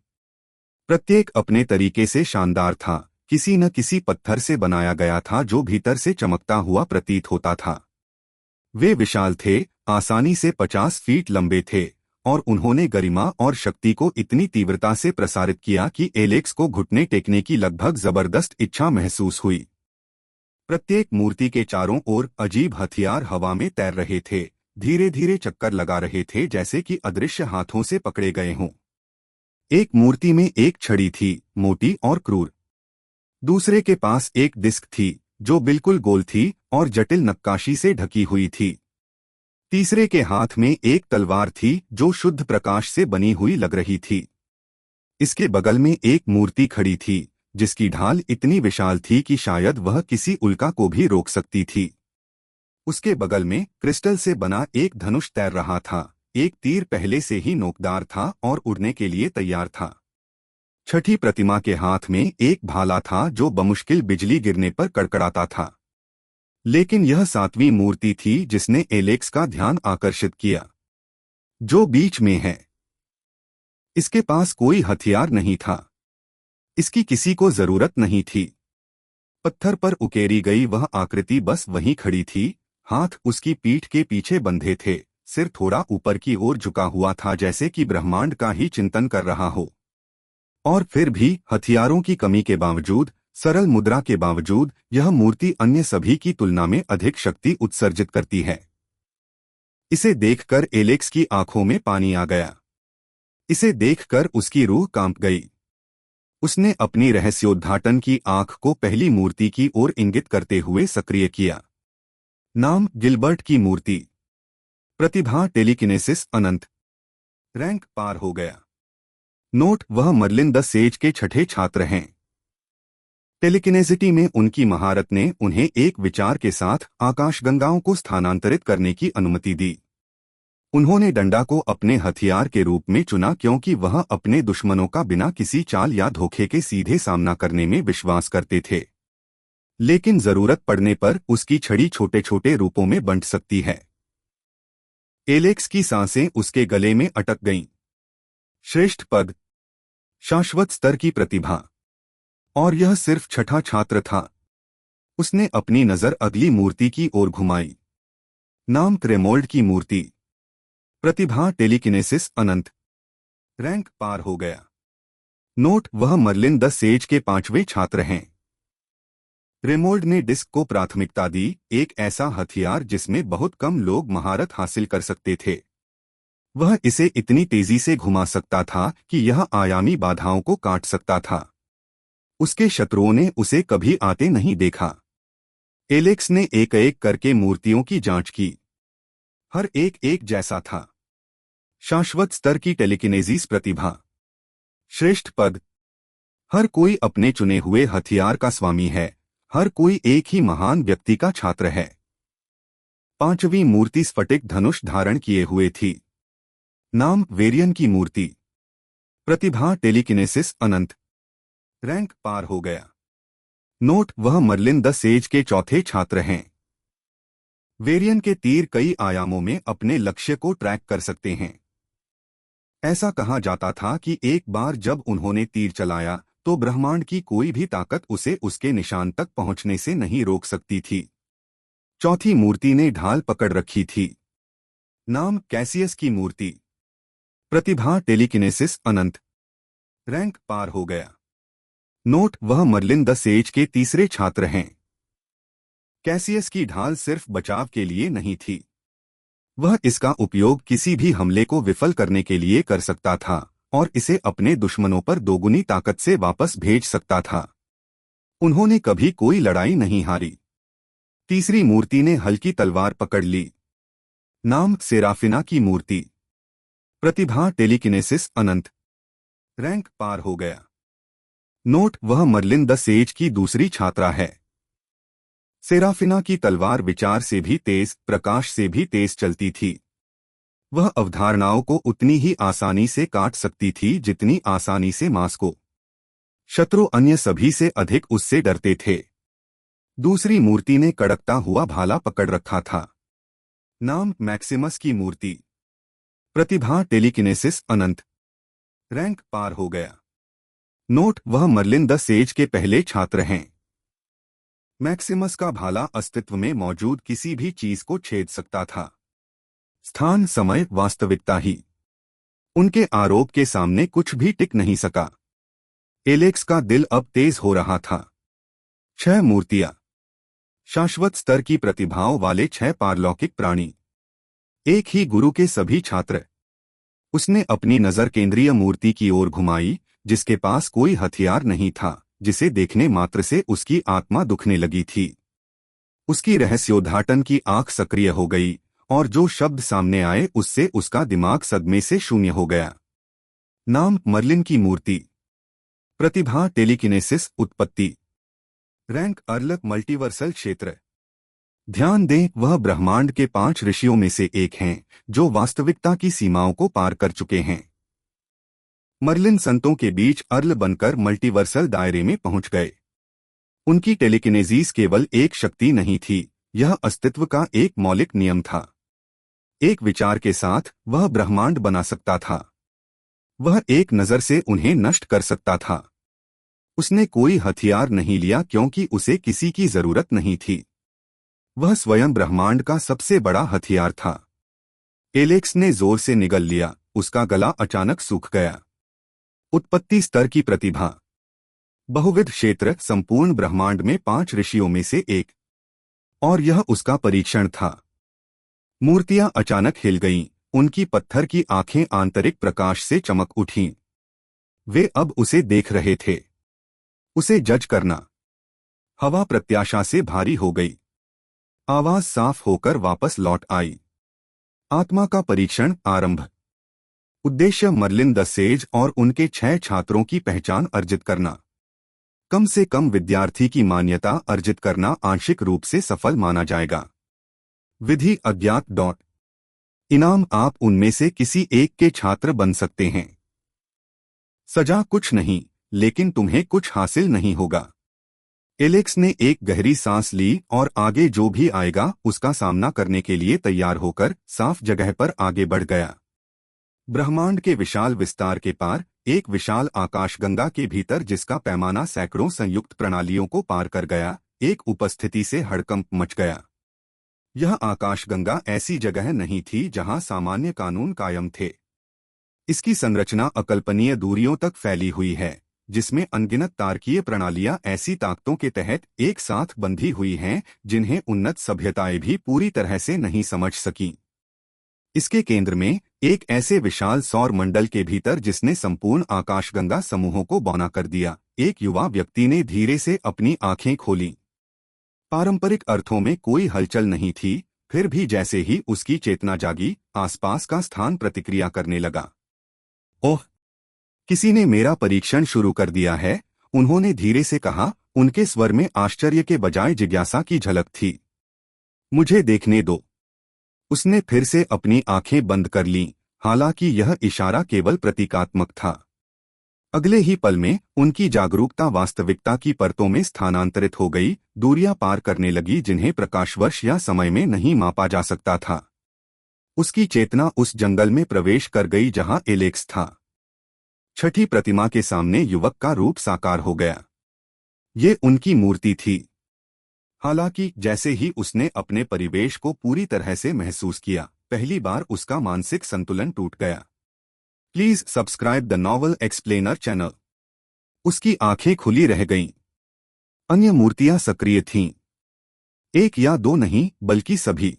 S1: प्रत्येक अपने तरीके से शानदार था, किसी न किसी पत्थर से बनाया गया था जो भीतर से चमकता हुआ प्रतीत होता था। वे विशाल थे, आसानी से 50 फीट लंबे थे, और उन्होंने गरिमा और शक्ति को इतनी तीव्रता से प्रसारित किया कि एलेक्स को घुटने टेकने की लगभग जबरदस्त इच्छा महसूस हुई। प्रत्येक मूर्ति के चारों ओर अजीब हथियार हवा में तैर रहे थे, धीरे धीरे चक्कर लगा रहे थे जैसे कि अदृश्य हाथों से पकड़े गए हों। एक मूर्ति में एक छड़ी थी, मोटी और क्रूर। दूसरे के पास एक डिस्क थी, जो बिल्कुल गोल थी और जटिल नक्काशी से ढकी हुई थी। तीसरे के हाथ में एक तलवार थी जो शुद्ध प्रकाश से बनी हुई लग रही थी। इसके बगल में एक मूर्ति खड़ी थी, जिसकी ढाल इतनी विशाल थी कि शायद वह किसी उल्का को भी रोक सकती थी। उसके बगल में क्रिस्टल से बना एक धनुष तैर रहा था, एक तीर पहले से ही नोकदार था और उड़ने के लिए तैयार था। छठी प्रतिमा के हाथ में एक भाला था जो बमुश्किल बिजली गिरने पर कड़कड़ाता था। लेकिन यह 7वीं मूर्ति थी जिसने एलेक्स का ध्यान आकर्षित किया। जो बीच में है। इसके पास कोई हथियार नहीं था। इसकी किसी को जरूरत नहीं थी। पत्थर पर उकेरी गई वह आकृति बस वहीं खड़ी थी, हाथ उसकी पीठ के पीछे बंधे थे, सिर थोड़ा ऊपर की ओर झुका हुआ था जैसे कि ब्रह्मांड का ही चिंतन कर रहा हो। और फिर भी हथियारों की कमी के बावजूद, सरल मुद्रा के बावजूद, यह मूर्ति अन्य सभी की तुलना में अधिक शक्ति उत्सर्जित करती है। इसे देखकर एलेक्स की आंखों में पानी आ गया। इसे देखकर उसकी रूह कांप गई। उसने अपनी रहस्योद्घाटन की आंख को पहली मूर्ति की ओर इंगित करते हुए सक्रिय किया। नाम गिलबर्ट की मूर्ति। प्रतिभा टेलीकिनेसिस अनंत। रैंक पार हो गया। नोट, वह मर्लिन द सेज के छठे छात्र हैं। टेलीकिनेसिटी में उनकी महारत ने उन्हें एक विचार के साथ आकाशगंगाओं को स्थानांतरित करने की अनुमति दी। उन्होंने डंडा को अपने हथियार के रूप में चुना क्योंकि वह अपने दुश्मनों का बिना किसी चाल या धोखे के सीधे सामना करने में विश्वास करते थे। लेकिन जरूरत पड़ने पर उसकी छड़ी छोटे छोटे रूपों में बंट सकती है। एलेक्स की सांसें उसके गले में अटक गईं। श्रेष्ठ पद, शाश्वत स्तर की प्रतिभा। और यह सिर्फ छठा छात्र था। उसने अपनी नजर अगली मूर्ति की ओर घुमाई। नाम क्रेमोल्ड की मूर्ति। प्रतिभा टेलीकिनेसिस अनंत। रैंक पार हो गया। नोट, वह मर्लिन द सेज के 5वें छात्र हैं। क्रेमोल्ड ने डिस्क को प्राथमिकता दी, एक ऐसा हथियार जिसमें बहुत कम लोग महारत हासिल कर सकते थे। वह इसे इतनी तेजी से घुमा सकता था कि यह आयामी बाधाओं को काट सकता था। उसके शत्रुओं ने उसे कभी आते नहीं देखा। एलेक्स ने एक एक करके मूर्तियों की जांच की। हर एक एक जैसा था। शाश्वत स्तर की टेलीकिनेसिस प्रतिभा। श्रेष्ठ पद। हर कोई अपने चुने हुए हथियार का स्वामी है, हर कोई एक ही महान व्यक्ति का छात्र है। पांचवी मूर्ति स्फटिक धनुष धारण किए हुए थी। नाम वेरियन की मूर्ति। प्रतिभा टेलीकिनेसिस अनंत। रैंक पार हो गया। नोट, वह मर्लिन द सेज के चौथे छात्र हैं। वेरियन के तीर कई आयामों में अपने लक्ष्य को ट्रैक कर सकते हैं। ऐसा कहा जाता था कि एक बार जब उन्होंने तीर चलाया तो ब्रह्मांड की कोई भी ताकत उसे उसके निशान तक पहुंचने से नहीं रोक सकती थी। चौथी मूर्ति ने ढाल पकड़ रखी थी। नाम कैसियस की मूर्ति। प्रतिभा टेलीकिनेसिस अनंत। रैंक पार हो गया। नोट, वह मर्लिन द सेज के तीसरे छात्र हैं। कैसियस की ढाल सिर्फ बचाव के लिए नहीं थी, वह इसका उपयोग किसी भी हमले को विफल करने के लिए कर सकता था और इसे अपने दुश्मनों पर दोगुनी ताकत से वापस भेज सकता था। उन्होंने कभी कोई लड़ाई नहीं हारी। तीसरी मूर्ति ने हल्की तलवार पकड़ ली। नाम सेराफिना की मूर्ति। प्रतिभा टेलीकिनेसिस अनंत। रैंक पार हो गया। नोट, वह मर्लिन द सेज की दूसरी छात्रा है। सेराफिना की तलवार विचार से भी तेज, प्रकाश से भी तेज चलती थी। वह अवधारणाओं को उतनी ही आसानी से काट सकती थी जितनी आसानी से मांस को। शत्रु अन्य सभी से अधिक उससे डरते थे। दूसरी मूर्ति ने कड़कता हुआ भाला पकड़ रखा था। नाम मैक्सिमस की मूर्ति। प्रतिभा टेलीकिनेसिस अनंत। रैंक पार हो गया। नोट, वह मर्लिन द सेज के पहले छात्र हैं। मैक्सिमस का भाला अस्तित्व में मौजूद किसी भी चीज को छेद सकता था। स्थान, समय, वास्तविकता ही उनके आरोप के सामने कुछ भी टिक नहीं सका। एलेक्स का दिल अब तेज हो रहा था। 6 मूर्तियां। शाश्वत स्तर की प्रतिभाओं वाले 6 पारलौकिक प्राणी। एक ही गुरु के सभी छात्र। उसने अपनी नजर केंद्रीय मूर्ति की ओर घुमाई, जिसके पास कोई हथियार नहीं था, जिसे देखने मात्र से उसकी आत्मा दुखने लगी थी। उसकी रहस्योद्घाटन की आंख सक्रिय हो गई और जो शब्द सामने आए उससे उसका दिमाग सदमे से शून्य हो गया। नाम मर्लिन की मूर्ति। प्रतिभा टेलीकिनेसिस उत्पत्ति। रैंक अर्ल मल्टीवर्सल क्षेत्र। ध्यान दें, वह ब्रह्मांड के 5 ऋषियों में से एक हैं जो वास्तविकता की सीमाओं को पार कर चुके हैं। मर्लिन संतों के बीच अर्ल बनकर मल्टीवर्सल दायरे में पहुंच गए। उनकी टेलीकिनेसिस केवल एक शक्ति नहीं थी, यह अस्तित्व का एक मौलिक नियम था। एक विचार के साथ वह ब्रह्मांड बना सकता था। वह एक नजर से उन्हें नष्ट कर सकता था। उसने कोई हथियार नहीं लिया क्योंकि उसे किसी की जरूरत नहीं थी। वह स्वयं ब्रह्मांड का सबसे बड़ा हथियार था। एलेक्स ने जोर से निगल लिया, उसका गला अचानक सूख गया। उत्पत्ति स्तर की प्रतिभा। बहुविध क्षेत्र, संपूर्ण ब्रह्मांड में 5 ऋषियों में से एक। और यह उसका परीक्षण था। मूर्तियां अचानक हिल गईं, उनकी पत्थर की आंखें आंतरिक प्रकाश से चमक उठीं। वे अब उसे देख रहे थे, उसे जज करना। हवा प्रत्याशा से भारी हो गई। आवाज साफ होकर वापस लौट आई। आत्मा का परीक्षण आरंभ। उद्देश्य मर्लिन द सेज और उनके 6 छात्रों की पहचान अर्जित करना। कम से कम विद्यार्थी की मान्यता अर्जित करना आंशिक रूप से सफल माना जाएगा। विधि अज्ञात। इनाम, आप उनमें से किसी एक के छात्र बन सकते हैं। सजा कुछ नहीं, लेकिन तुम्हें कुछ हासिल नहीं होगा। एलेक्स ने एक गहरी सांस ली और आगे जो भी आएगा उसका सामना करने के लिए तैयार होकर साफ जगह पर आगे बढ़ गया। ब्रह्मांड के विशाल विस्तार के पार, एक विशाल आकाशगंगा के भीतर जिसका पैमाना सैकड़ों संयुक्त प्रणालियों को पार कर गया, एक उपस्थिति से हड़कंप मच गया। यह आकाशगंगा ऐसी जगह नहीं थी जहां सामान्य कानून कायम थे। इसकी संरचना अकल्पनीय दूरियों तक फैली हुई है, जिसमें अनगिनत तारकीय प्रणालियां ऐसी ताकतों के तहत एक साथ बंधी हुई हैं जिन्हें उन्नत सभ्यताएं भी पूरी तरह से नहीं समझ सकीं। इसके केंद्र में, एक ऐसे विशाल सौर मंडल के भीतर जिसने संपूर्ण आकाशगंगा समूहों को बौना कर दिया, एक युवा व्यक्ति ने धीरे से अपनी आंखें खोलीं। पारंपरिक अर्थों में कोई हलचल नहीं थी, फिर भी जैसे ही उसकी चेतना जागी, आसपास का स्थान प्रतिक्रिया करने लगा। ओह, किसी ने मेरा परीक्षण शुरू कर दिया है, उन्होंने धीरे से कहा। उनके स्वर में आश्चर्य के बजाय जिज्ञासा की झलक थी। मुझे देखने दो। उसने फिर से अपनी आंखें बंद कर लीं, हालांकि यह इशारा केवल प्रतीकात्मक था। अगले ही पल में उनकी जागरूकता वास्तविकता की परतों में स्थानांतरित हो गई, दूरियां पार करने लगी जिन्हें प्रकाशवर्ष या समय में नहीं मापा जा सकता था। उसकी चेतना उस जंगल में प्रवेश कर गई जहां एलेक्स था। छठी प्रतिमा के सामने युवक का रूप साकार हो गया। ये उनकी मूर्ति थी। हालांकि जैसे ही उसने अपने परिवेश को पूरी तरह से महसूस किया, पहली बार उसका मानसिक संतुलन टूट गया। Please subscribe the novel explainer channel. उसकी आंखें खुली रह गईं। अन्य मूर्तियां सक्रिय थीं। एक या दो नहीं, बल्कि सभी।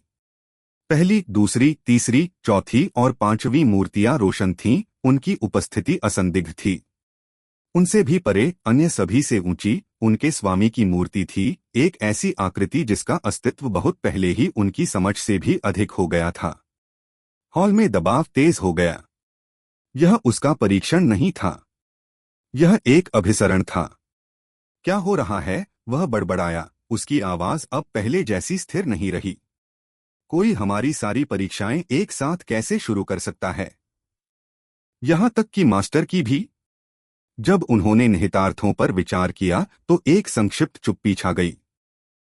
S1: पहली, दूसरी, तीसरी, चौथी और पांचवी मूर्तियां रोशन थीं। उनकी उपस्थिति असंदिग्ध थी। उनसे भी परे, अन्य सभी से ऊंची, उनके स्वामी की मूर्ति थी, एक ऐसी आकृति जिसका अस्तित्व बहुत पहले ही उनकी समझ से भी अधिक हो गया था। हॉल में दबाव तेज हो गया। यह उसका परीक्षण नहीं था, यह एक अभिसरण था। क्या हो रहा है? वह बड़बड़ाया। उसकी आवाज अब पहले जैसी स्थिर नहीं रही। कोई हमारी सारी परीक्षाएं एक साथ कैसे शुरू कर सकता है? यहां तक कि मास्टर की भी? जब उन्होंने निहितार्थों पर विचार किया तो एक संक्षिप्त चुप्पी छा गई।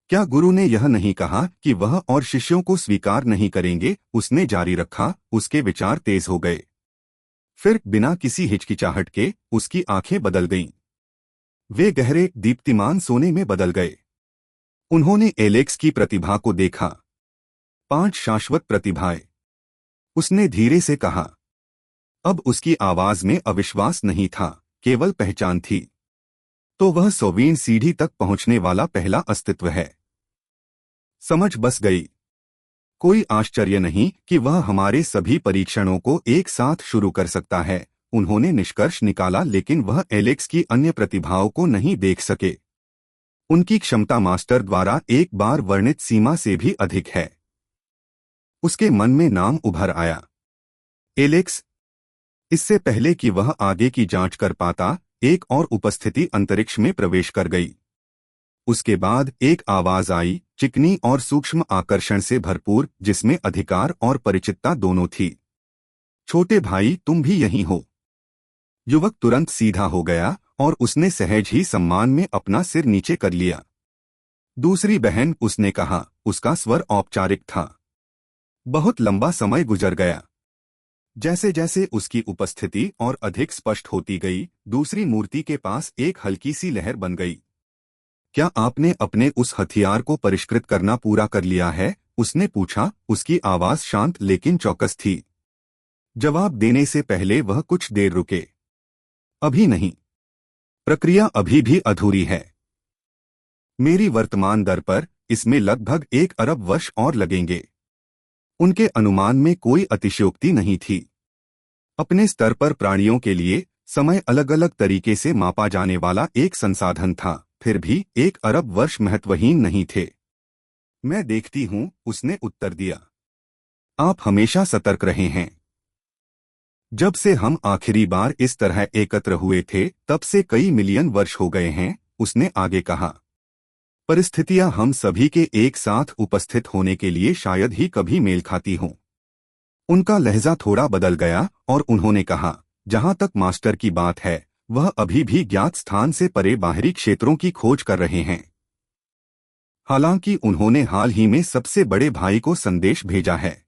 S1: क्या गुरु ने यह नहीं कहा कि वह और शिष्यों को स्वीकार नहीं करेंगे? उसने जारी रखा। उसके विचार तेज हो गए। फिर बिना किसी हिचकिचाहट के उसकी आंखें बदल गईं। वे गहरे, दीप्तिमान सोने में बदल गए। उन्होंने एलेक्स की प्रतिभा को देखा। 5 शाश्वत प्रतिभाएं। उसने धीरे से कहा। अब उसकी आवाज में अविश्वास नहीं था, केवल पहचान थी। तो वह 100वीं सीढ़ी तक पहुंचने वाला पहला अस्तित्व है। समझ बस गई। कोई आश्चर्य नहीं कि वह हमारे सभी परीक्षणों को एक साथ शुरू कर सकता है, उन्होंने निष्कर्ष निकाला। लेकिन वह एलेक्स की अन्य प्रतिभाओं को नहीं देख सके। उनकी क्षमता मास्टर द्वारा एक बार वर्णित सीमा से भी अधिक है। उसके मन में नाम उभर आया, एलेक्स। इससे पहले कि वह आगे की जांच कर पाता, एक और उपस्थिति अंतरिक्ष में प्रवेश कर गई। उसके बाद एक आवाज आई, चिकनी और सूक्ष्म आकर्षण से भरपूर, जिसमें अधिकार और परिचितता दोनों थी। छोटे भाई, तुम भी यहीं हो? युवक तुरंत सीधा हो गया और उसने सहज ही सम्मान में अपना सिर नीचे कर लिया। दूसरी बहन, उसने कहा। उसका स्वर औपचारिक था। बहुत लंबा समय गुजर गया। जैसे जैसे उसकी उपस्थिति और अधिक स्पष्ट होती गई, दूसरी मूर्ति के पास एक हल्की सी लहर बन गई। क्या आपने अपने उस हथियार को परिष्कृत करना पूरा कर लिया है? उसने पूछा। उसकी आवाज शांत लेकिन चौकस थी। जवाब देने से पहले वह कुछ देर रुके। अभी नहीं। प्रक्रिया अभी भी अधूरी है। मेरी वर्तमान दर पर इसमें लगभग 1 अरब वर्ष और लगेंगे। उनके अनुमान में कोई अतिशयोक्ति नहीं थी। अपने स्तर पर प्राणियों के लिए समय अलग अलग तरीके से मापा जाने वाला एक संसाधन था, फिर भी 1 अरब वर्ष महत्वहीन नहीं थे। मैं देखती हूं, उसने उत्तर दिया। आप हमेशा सतर्क रहे हैं। जब से हम आखिरी बार इस तरह एकत्र हुए थे, तब से कई मिलियन वर्ष हो गए हैं, उसने आगे कहा। परिस्थितियां हम सभी के एक साथ उपस्थित होने के लिए शायद ही कभी मेल खाती हों। उनका लहजा थोड़ा बदल गया और उन्होंने कहा, जहां तक मास्टर की बात है, वह अभी भी ज्ञात स्थान से परे बाहरी क्षेत्रों की खोज कर रहे हैं। हालांकि उन्होंने हाल ही में सबसे बड़े भाई को संदेश भेजा है।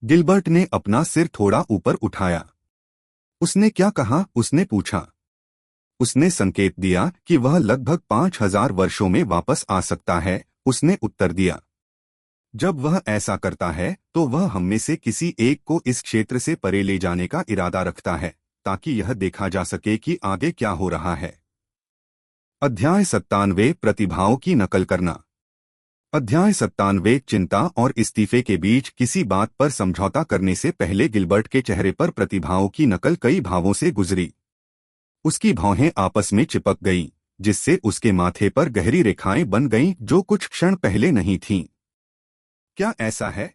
S1: गिलबर्ट ने अपना सिर थोड़ा ऊपर उठाया। उसने क्या कहा? उसने पूछा। उसने संकेत दिया कि वह लगभग 5000 वर्षों में वापस आ सकता है, उसने उत्तर दिया। जब वह ऐसा करता है तो वह हम में से किसी एक को इस क्षेत्र से परे ले जाने का इरादा रखता है, ताकि यह देखा जा सके कि आगे क्या हो रहा है। अध्याय 97, प्रतिभाओं की नकल करना। अध्याय 97, चिंता और इस्तीफे के बीच किसी बात पर समझौता करने से पहले गिलबर्ट के चेहरे पर प्रतिभाओं की नकल कई भावों से गुजरी। उसकी भौहें आपस में चिपक गईं, जिससे उसके माथे पर गहरी रेखाएं बन गईं जो कुछ क्षण पहले नहीं थीं। क्या ऐसा है?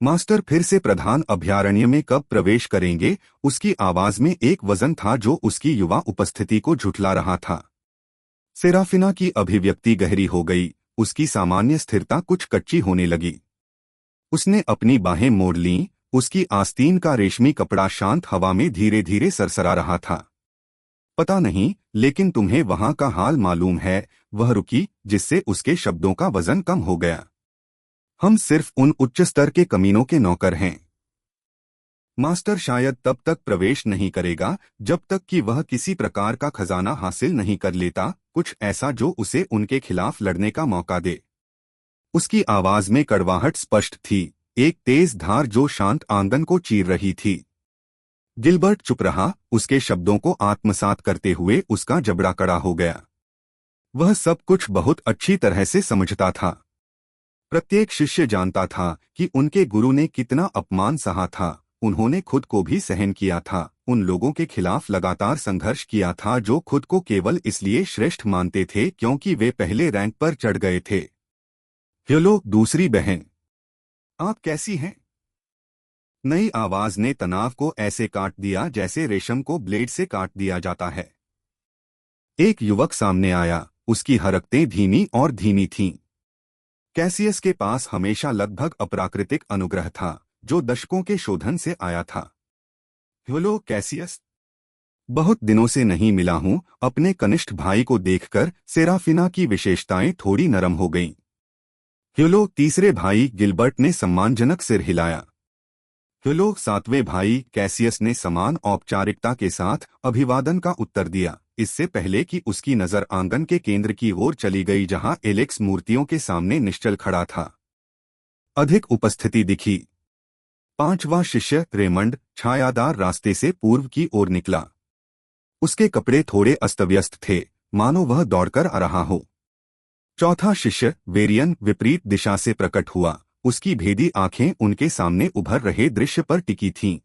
S1: मास्टर फिर से प्रधान अभयारण्य में कब प्रवेश करेंगे? उसकी आवाज में एक वजन था जो उसकी युवा उपस्थिति को झुठला रहा था। सेराफिना की अभिव्यक्ति गहरी हो गई, उसकी सामान्य स्थिरता कुछ कच्ची होने लगी। उसने अपनी बाहें मोड़ लीं, उसकी आस्तीन का रेशमी कपड़ा शांत हवा में धीरे धीरे सरसरा रहा था। पता नहीं, लेकिन तुम्हें वहां का हाल मालूम है? वह रुकी, जिससे उसके शब्दों का वजन कम हो गया। हम सिर्फ उन उच्च स्तर के कमीनों के नौकर हैं। मास्टर शायद तब तक प्रवेश नहीं करेगा जब तक कि वह किसी प्रकार का खजाना हासिल नहीं कर लेता, कुछ ऐसा जो उसे उनके खिलाफ लड़ने का मौका दे। उसकी आवाज में कड़वाहट स्पष्ट थी, एक तेज धार जो शांत आंगन को चीर रही थी। गिलबर्ट चुप रहा, उसके शब्दों को आत्मसात करते हुए उसका जबड़ा कड़ा हो गया। वह सब कुछ बहुत अच्छी तरह से समझता था। प्रत्येक शिष्य जानता था कि उनके गुरु ने कितना अपमान सहा था। उन्होंने खुद को भी सहन किया था, उन लोगों के खिलाफ लगातार संघर्ष किया था जो खुद को केवल इसलिए श्रेष्ठ मानते थे क्योंकि वे पहले रैंक पर चढ़ गए थे। हेलो दूसरी बहन, आप कैसी हैं? नई आवाज ने तनाव को ऐसे काट दिया जैसे रेशम को ब्लेड से काट दिया जाता है। एक युवक सामने आया, उसकी हरकतें धीमी और धीमी थीं। कैसियस के पास हमेशा लगभग अप्राकृतिक अनुग्रह था, जो दशकों के शोधन से आया था। हेलो कैसियस, बहुत दिनों से नहीं मिला हूं। अपने कनिष्ठ भाई को देखकर सेराफिना की विशेषताएं थोड़ी नरम हो गईं। हेलो तीसरे भाई, गिलबर्ट ने सम्मानजनक सिर हिलाया। हेलो सातवें भाई, कैसियस ने समान औपचारिकता के साथ अभिवादन का उत्तर दिया, इससे पहले कि उसकी नजर आंगन के केंद्र की ओर चली गई जहां एलेक्स मूर्तियों के सामने निश्चल खड़ा था। अधिक उपस्थिति दिखी। पांचवा शिष्य रेमंड छायादार रास्ते से पूर्व की ओर निकला। उसके कपड़े थोड़े अस्तव्यस्त थे, मानो वह दौड़कर आ रहा हो। चौथा शिष्य वेरियन विपरीत दिशा से प्रकट हुआ, उसकी भेदी आंखें उनके सामने उभर रहे दृश्य पर टिकी थीं।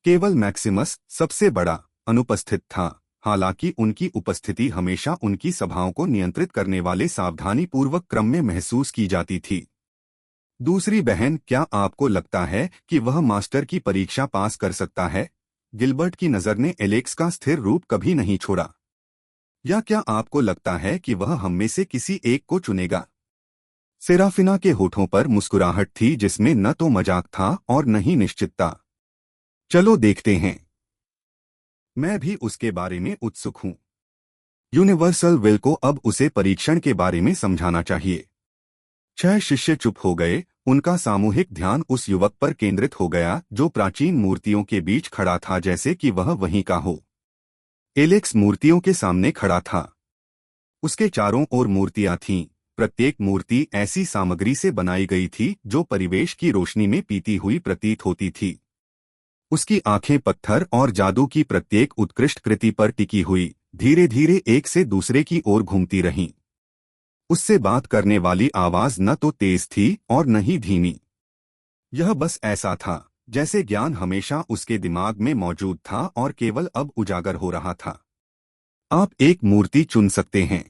S1: केवल मैक्सिमस सबसे बड़ा अनुपस्थित था, हालांकि उनकी उपस्थिति हमेशा उनकी सभाओं को नियंत्रित करने वाले सावधानीपूर्वक क्रम में महसूस की जाती थी। दूसरी बहन, क्या आपको लगता है कि वह मास्टर की परीक्षा पास कर सकता है? गिलबर्ट की नजर ने एलेक्स का स्थिर रूप कभी नहीं छोड़ा। या क्या आपको लगता है कि वह हम में से किसी एक को चुनेगा? सेराफिना के होठों पर मुस्कुराहट थी जिसमें न तो मजाक था और न ही निश्चितता। चलो देखते हैं। मैं भी उसके बारे में उत्सुक हूं। यूनिवर्सल विल को अब उसे परीक्षण के बारे में समझाना चाहिए। 6 शिष्य चुप हो गए, उनका सामूहिक ध्यान उस युवक पर केंद्रित हो गया जो प्राचीन मूर्तियों के बीच खड़ा था, जैसे कि वह वहीं का हो। एलेक्स मूर्तियों के सामने खड़ा था। उसके चारों ओर मूर्तियां थीं, प्रत्येक मूर्ति ऐसी सामग्री से बनाई गई थी जो परिवेश की रोशनी में पीती हुई प्रतीत होती थी। उसकी आंखें पत्थर और जादू की प्रत्येक उत्कृष्ट कृति पर टिकी हुई धीरे धीरे एक से दूसरे की ओर घूमती रहीं। उससे बात करने वाली आवाज न तो तेज थी और न ही धीमी। यह बस ऐसा था जैसे ज्ञान हमेशा उसके दिमाग में मौजूद था और केवल अब उजागर हो रहा था। आप एक मूर्ति चुन सकते हैं।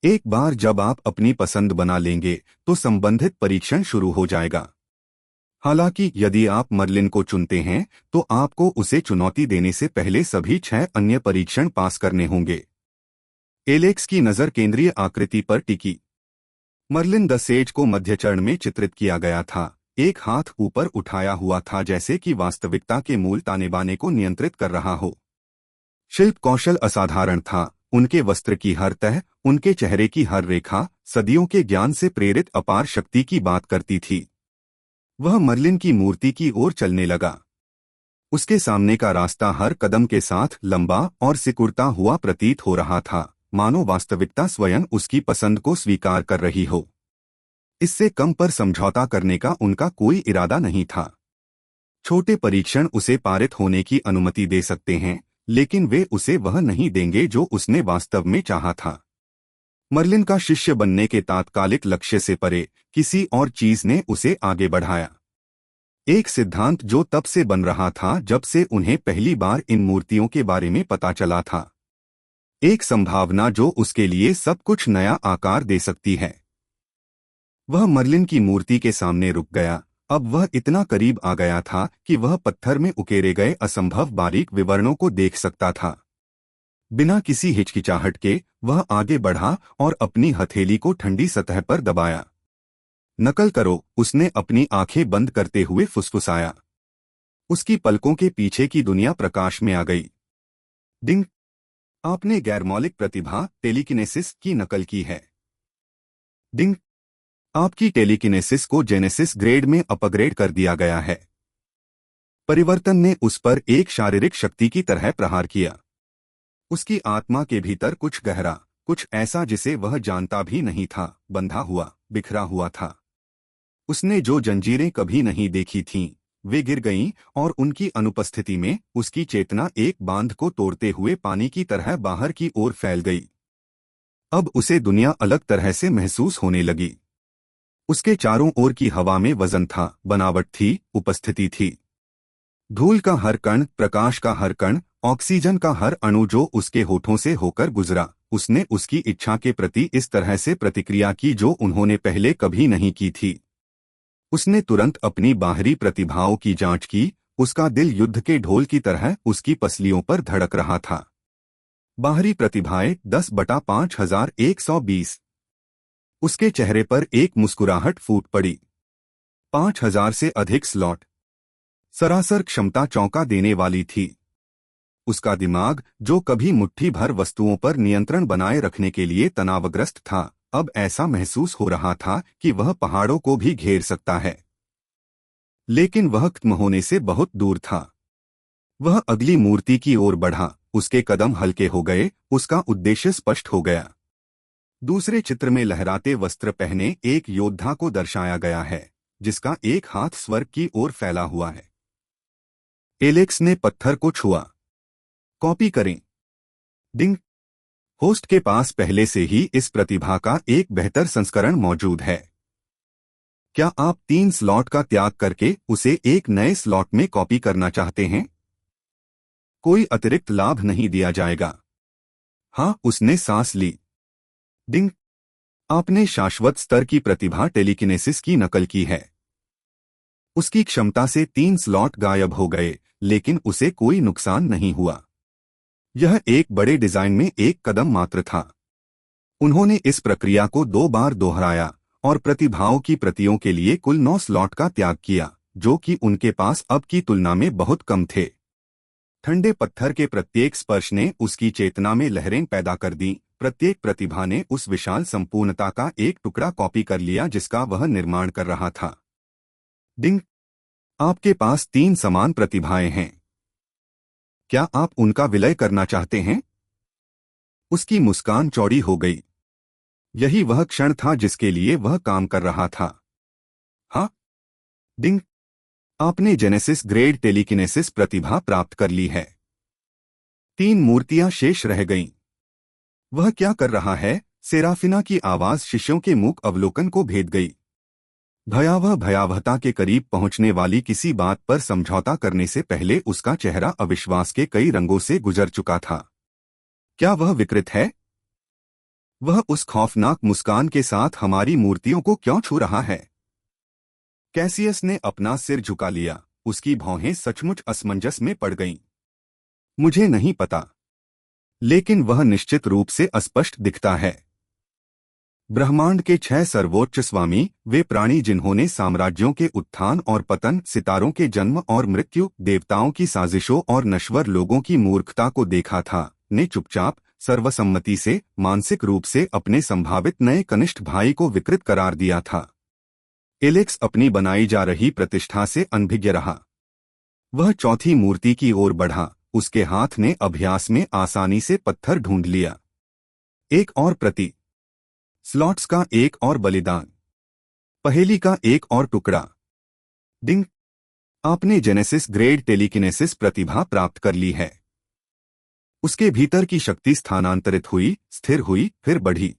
S1: एक बार जब आप अपनी पसंद बना लेंगे तो संबंधित परीक्षण शुरू हो जाएगा। हालांकि यदि आप मर्लिन को चुनते हैं तो आपको उसे चुनौती देने से पहले सभी 6 अन्य परीक्षण पास करने होंगे। एलेक्स की नजर केंद्रीय आकृति पर टिकी। मर्लिन द सेज को मध्य चरण में चित्रित किया गया था, एक हाथ ऊपर उठाया हुआ था जैसे कि वास्तविकता के मूल ताने बाने को नियंत्रित कर रहा हो। शिल्प कौशल असाधारण था, उनके वस्त्र की हर तह, उनके चेहरे की हर रेखा सदियों के ज्ञान से प्रेरित अपार शक्ति की बात करती थी। वह मर्लिन की मूर्ति की ओर चलने लगा। उसके सामने का रास्ता हर कदम के साथ लंबा और सिकुड़ता हुआ प्रतीत हो रहा था, मानो वास्तविकता स्वयं उसकी पसंद को स्वीकार कर रही हो। इससे कम पर समझौता करने का उनका कोई इरादा नहीं था। छोटे परीक्षण उसे पारित होने की अनुमति दे सकते हैं, लेकिन वे उसे वह नहीं देंगे जो उसने वास्तव में चाहा था। मर्लिन का शिष्य बनने के तात्कालिक लक्ष्य से परे किसी और चीज ने उसे आगे बढ़ाया। एक सिद्धांत जो तब से बन रहा था जब से उन्हें पहली बार इन मूर्तियों के बारे में पता चला था। एक संभावना जो उसके लिए सब कुछ नया आकार दे सकती है। वह मर्लिन की मूर्ति के सामने रुक गया। अब वह इतना करीब आ गया था कि वह पत्थर में उकेरे गए असंभव बारीक विवरणों को देख सकता था। बिना किसी हिचकिचाहट के वह आगे बढ़ा और अपनी हथेली को ठंडी सतह पर दबाया। नकल करो, उसने अपनी आंखें बंद करते हुए फुसफुसाया। उसकी पलकों के पीछे की दुनिया प्रकाश में आ गई। डिंग! आपने गैरमौलिक प्रतिभा टेलीकिनेसिस की नकल की है। डिंग! आपकी टेलीकिनेसिस को जेनेसिस ग्रेड में अपग्रेड कर दिया गया है। परिवर्तन ने उस पर एक शारीरिक शक्ति की तरह प्रहार किया। उसकी आत्मा के भीतर कुछ गहरा, कुछ ऐसा जिसे वह जानता भी नहीं था, बंधा हुआ, बिखरा हुआ था। उसने जो जंजीरें कभी नहीं देखी थीं, वे गिर गईं और उनकी अनुपस्थिति में उसकी चेतना एक बांध को तोड़ते हुए पानी की तरह बाहर की ओर फैल गई। अब उसे दुनिया अलग तरह से महसूस होने लगी। उसके चारों ओर की हवा में वजन था, बनावट थी, उपस्थिति थी। धूल का हर कण, प्रकाश का हर कण, ऑक्सीजन का हर अणु जो उसके होठों से होकर गुजरा, उसने उसकी इच्छा के प्रति इस तरह से प्रतिक्रिया की जो उन्होंने पहले कभी नहीं की थी। उसने तुरंत अपनी बाहरी प्रतिभाओं की जांच की। उसका दिल युद्ध के ढोल की तरह उसकी पसलियों पर धड़क रहा था। बाहरी प्रतिभाएं 10/5120। उसके चेहरे पर एक मुस्कुराहट फूट पड़ी। 5000 से अधिक स्लॉट। सरासर क्षमता चौंका देने वाली थी। उसका दिमाग, जो कभी मुट्ठी भर वस्तुओं पर नियंत्रण बनाए रखने के लिए तनावग्रस्त था, अब ऐसा महसूस हो रहा था कि वह पहाड़ों को भी घेर सकता है। लेकिन वह खत्म होने से बहुत दूर था। वह अगली मूर्ति की ओर बढ़ा। उसके कदम हल्के हो गए। उसका उद्देश्य स्पष्ट हो गया। दूसरे चित्र में लहराते वस्त्र पहने एक योद्धा को दर्शाया गया है, जिसका एक हाथ स्वर्ग की ओर फैला हुआ है। एलेक्स ने पत्थर को छुआ। कॉपी करें। डिंग! होस्ट के पास पहले से ही इस प्रतिभा का एक बेहतर संस्करण मौजूद है। क्या आप 3 स्लॉट का त्याग करके उसे एक नए स्लॉट में कॉपी करना चाहते हैं? कोई अतिरिक्त लाभ नहीं दिया जाएगा। हाँ, उसने सांस ली। डिंग! आपने शाश्वत स्तर की प्रतिभा टेलीकिनेसिस की नकल की है। उसकी क्षमता से 3 स्लॉट गायब हो गए, लेकिन उसे कोई नुकसान नहीं हुआ। यह एक बड़े डिजाइन में एक कदम मात्र था। उन्होंने इस प्रक्रिया को 2 बार दोहराया और प्रतिभाओं की प्रतियों के लिए कुल 9 स्लॉट का त्याग किया, जो कि उनके पास अब की तुलना में बहुत कम थे। ठंडे पत्थर के प्रत्येक स्पर्श ने उसकी चेतना में लहरें पैदा कर दी। प्रत्येक प्रतिभा ने उस विशाल संपूर्णता का एक टुकड़ा कॉपी कर लिया जिसका वह निर्माण कर रहा था। डिंग! आपके पास 3 समान प्रतिभाएं हैं। क्या आप उनका विलय करना चाहते हैं? उसकी मुस्कान चौड़ी हो गई। यही वह क्षण था जिसके लिए वह काम कर रहा था। हाँ। डिंग! आपने जेनेसिस ग्रेड टेलीकिनेसिस प्रतिभा प्राप्त कर ली है। 3 मूर्तियां शेष रह गईं। वह क्या कर रहा है? सेराफिना की आवाज शिष्यों के मूक अवलोकन को भेद गई। भयावह भयावहता के करीब पहुंचने वाली किसी बात पर समझौता करने से पहले उसका चेहरा अविश्वास के कई रंगों से गुजर चुका था। क्या वह विकृत है? वह उस खौफनाक मुस्कान के साथ हमारी मूर्तियों को क्यों छू रहा है? कैसियस ने अपना सिर झुका लिया। उसकी भौहें सचमुच असमंजस में पड़ गईं। मुझे नहीं पता, लेकिन वह निश्चित रूप से अस्पष्ट दिखता है। ब्रह्मांड के 6 सर्वोच्च स्वामी, वे प्राणी जिन्होंने साम्राज्यों के उत्थान और पतन, सितारों के जन्म और मृत्यु, देवताओं की साजिशों और नश्वर लोगों की मूर्खता को देखा था, ने चुपचाप, सर्वसम्मति से, मानसिक रूप से अपने संभावित नए कनिष्ठ भाई को विकृत करार दिया था। एलेक्स अपनी बनाई जा रही प्रतिष्ठा से अनभिज्ञ रहा। वह चौथी मूर्ति की ओर बढ़ा। उसके हाथ ने अभ्यास में आसानी से पत्थर ढूंढ लिया। एक और प्रति, स्लॉट्स का एक और बलिदान, पहेली का एक और टुकड़ा। डिंग! आपने जेनेसिस ग्रेड टेलीकिनेसिस प्रतिभा प्राप्त कर ली है। उसके भीतर की शक्ति स्थानांतरित हुई, स्थिर हुई, फिर बढ़ी।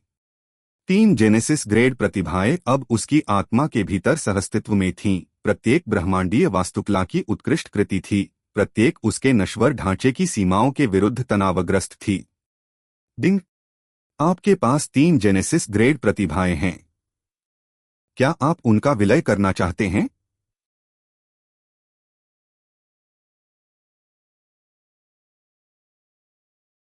S1: 3 जेनेसिस ग्रेड प्रतिभाएं अब उसकी आत्मा के भीतर सहअस्तित्व में थीं। प्रत्येक ब्रह्मांडीय वास्तुकला की उत्कृष्ट कृति थी। प्रत्येक उसके नश्वर ढांचे की सीमाओं के विरुद्ध तनावग्रस्त थी। डिंग! आपके पास 3 जेनेसिस ग्रेड प्रतिभाएं हैं। क्या आप उनका विलय करना चाहते हैं?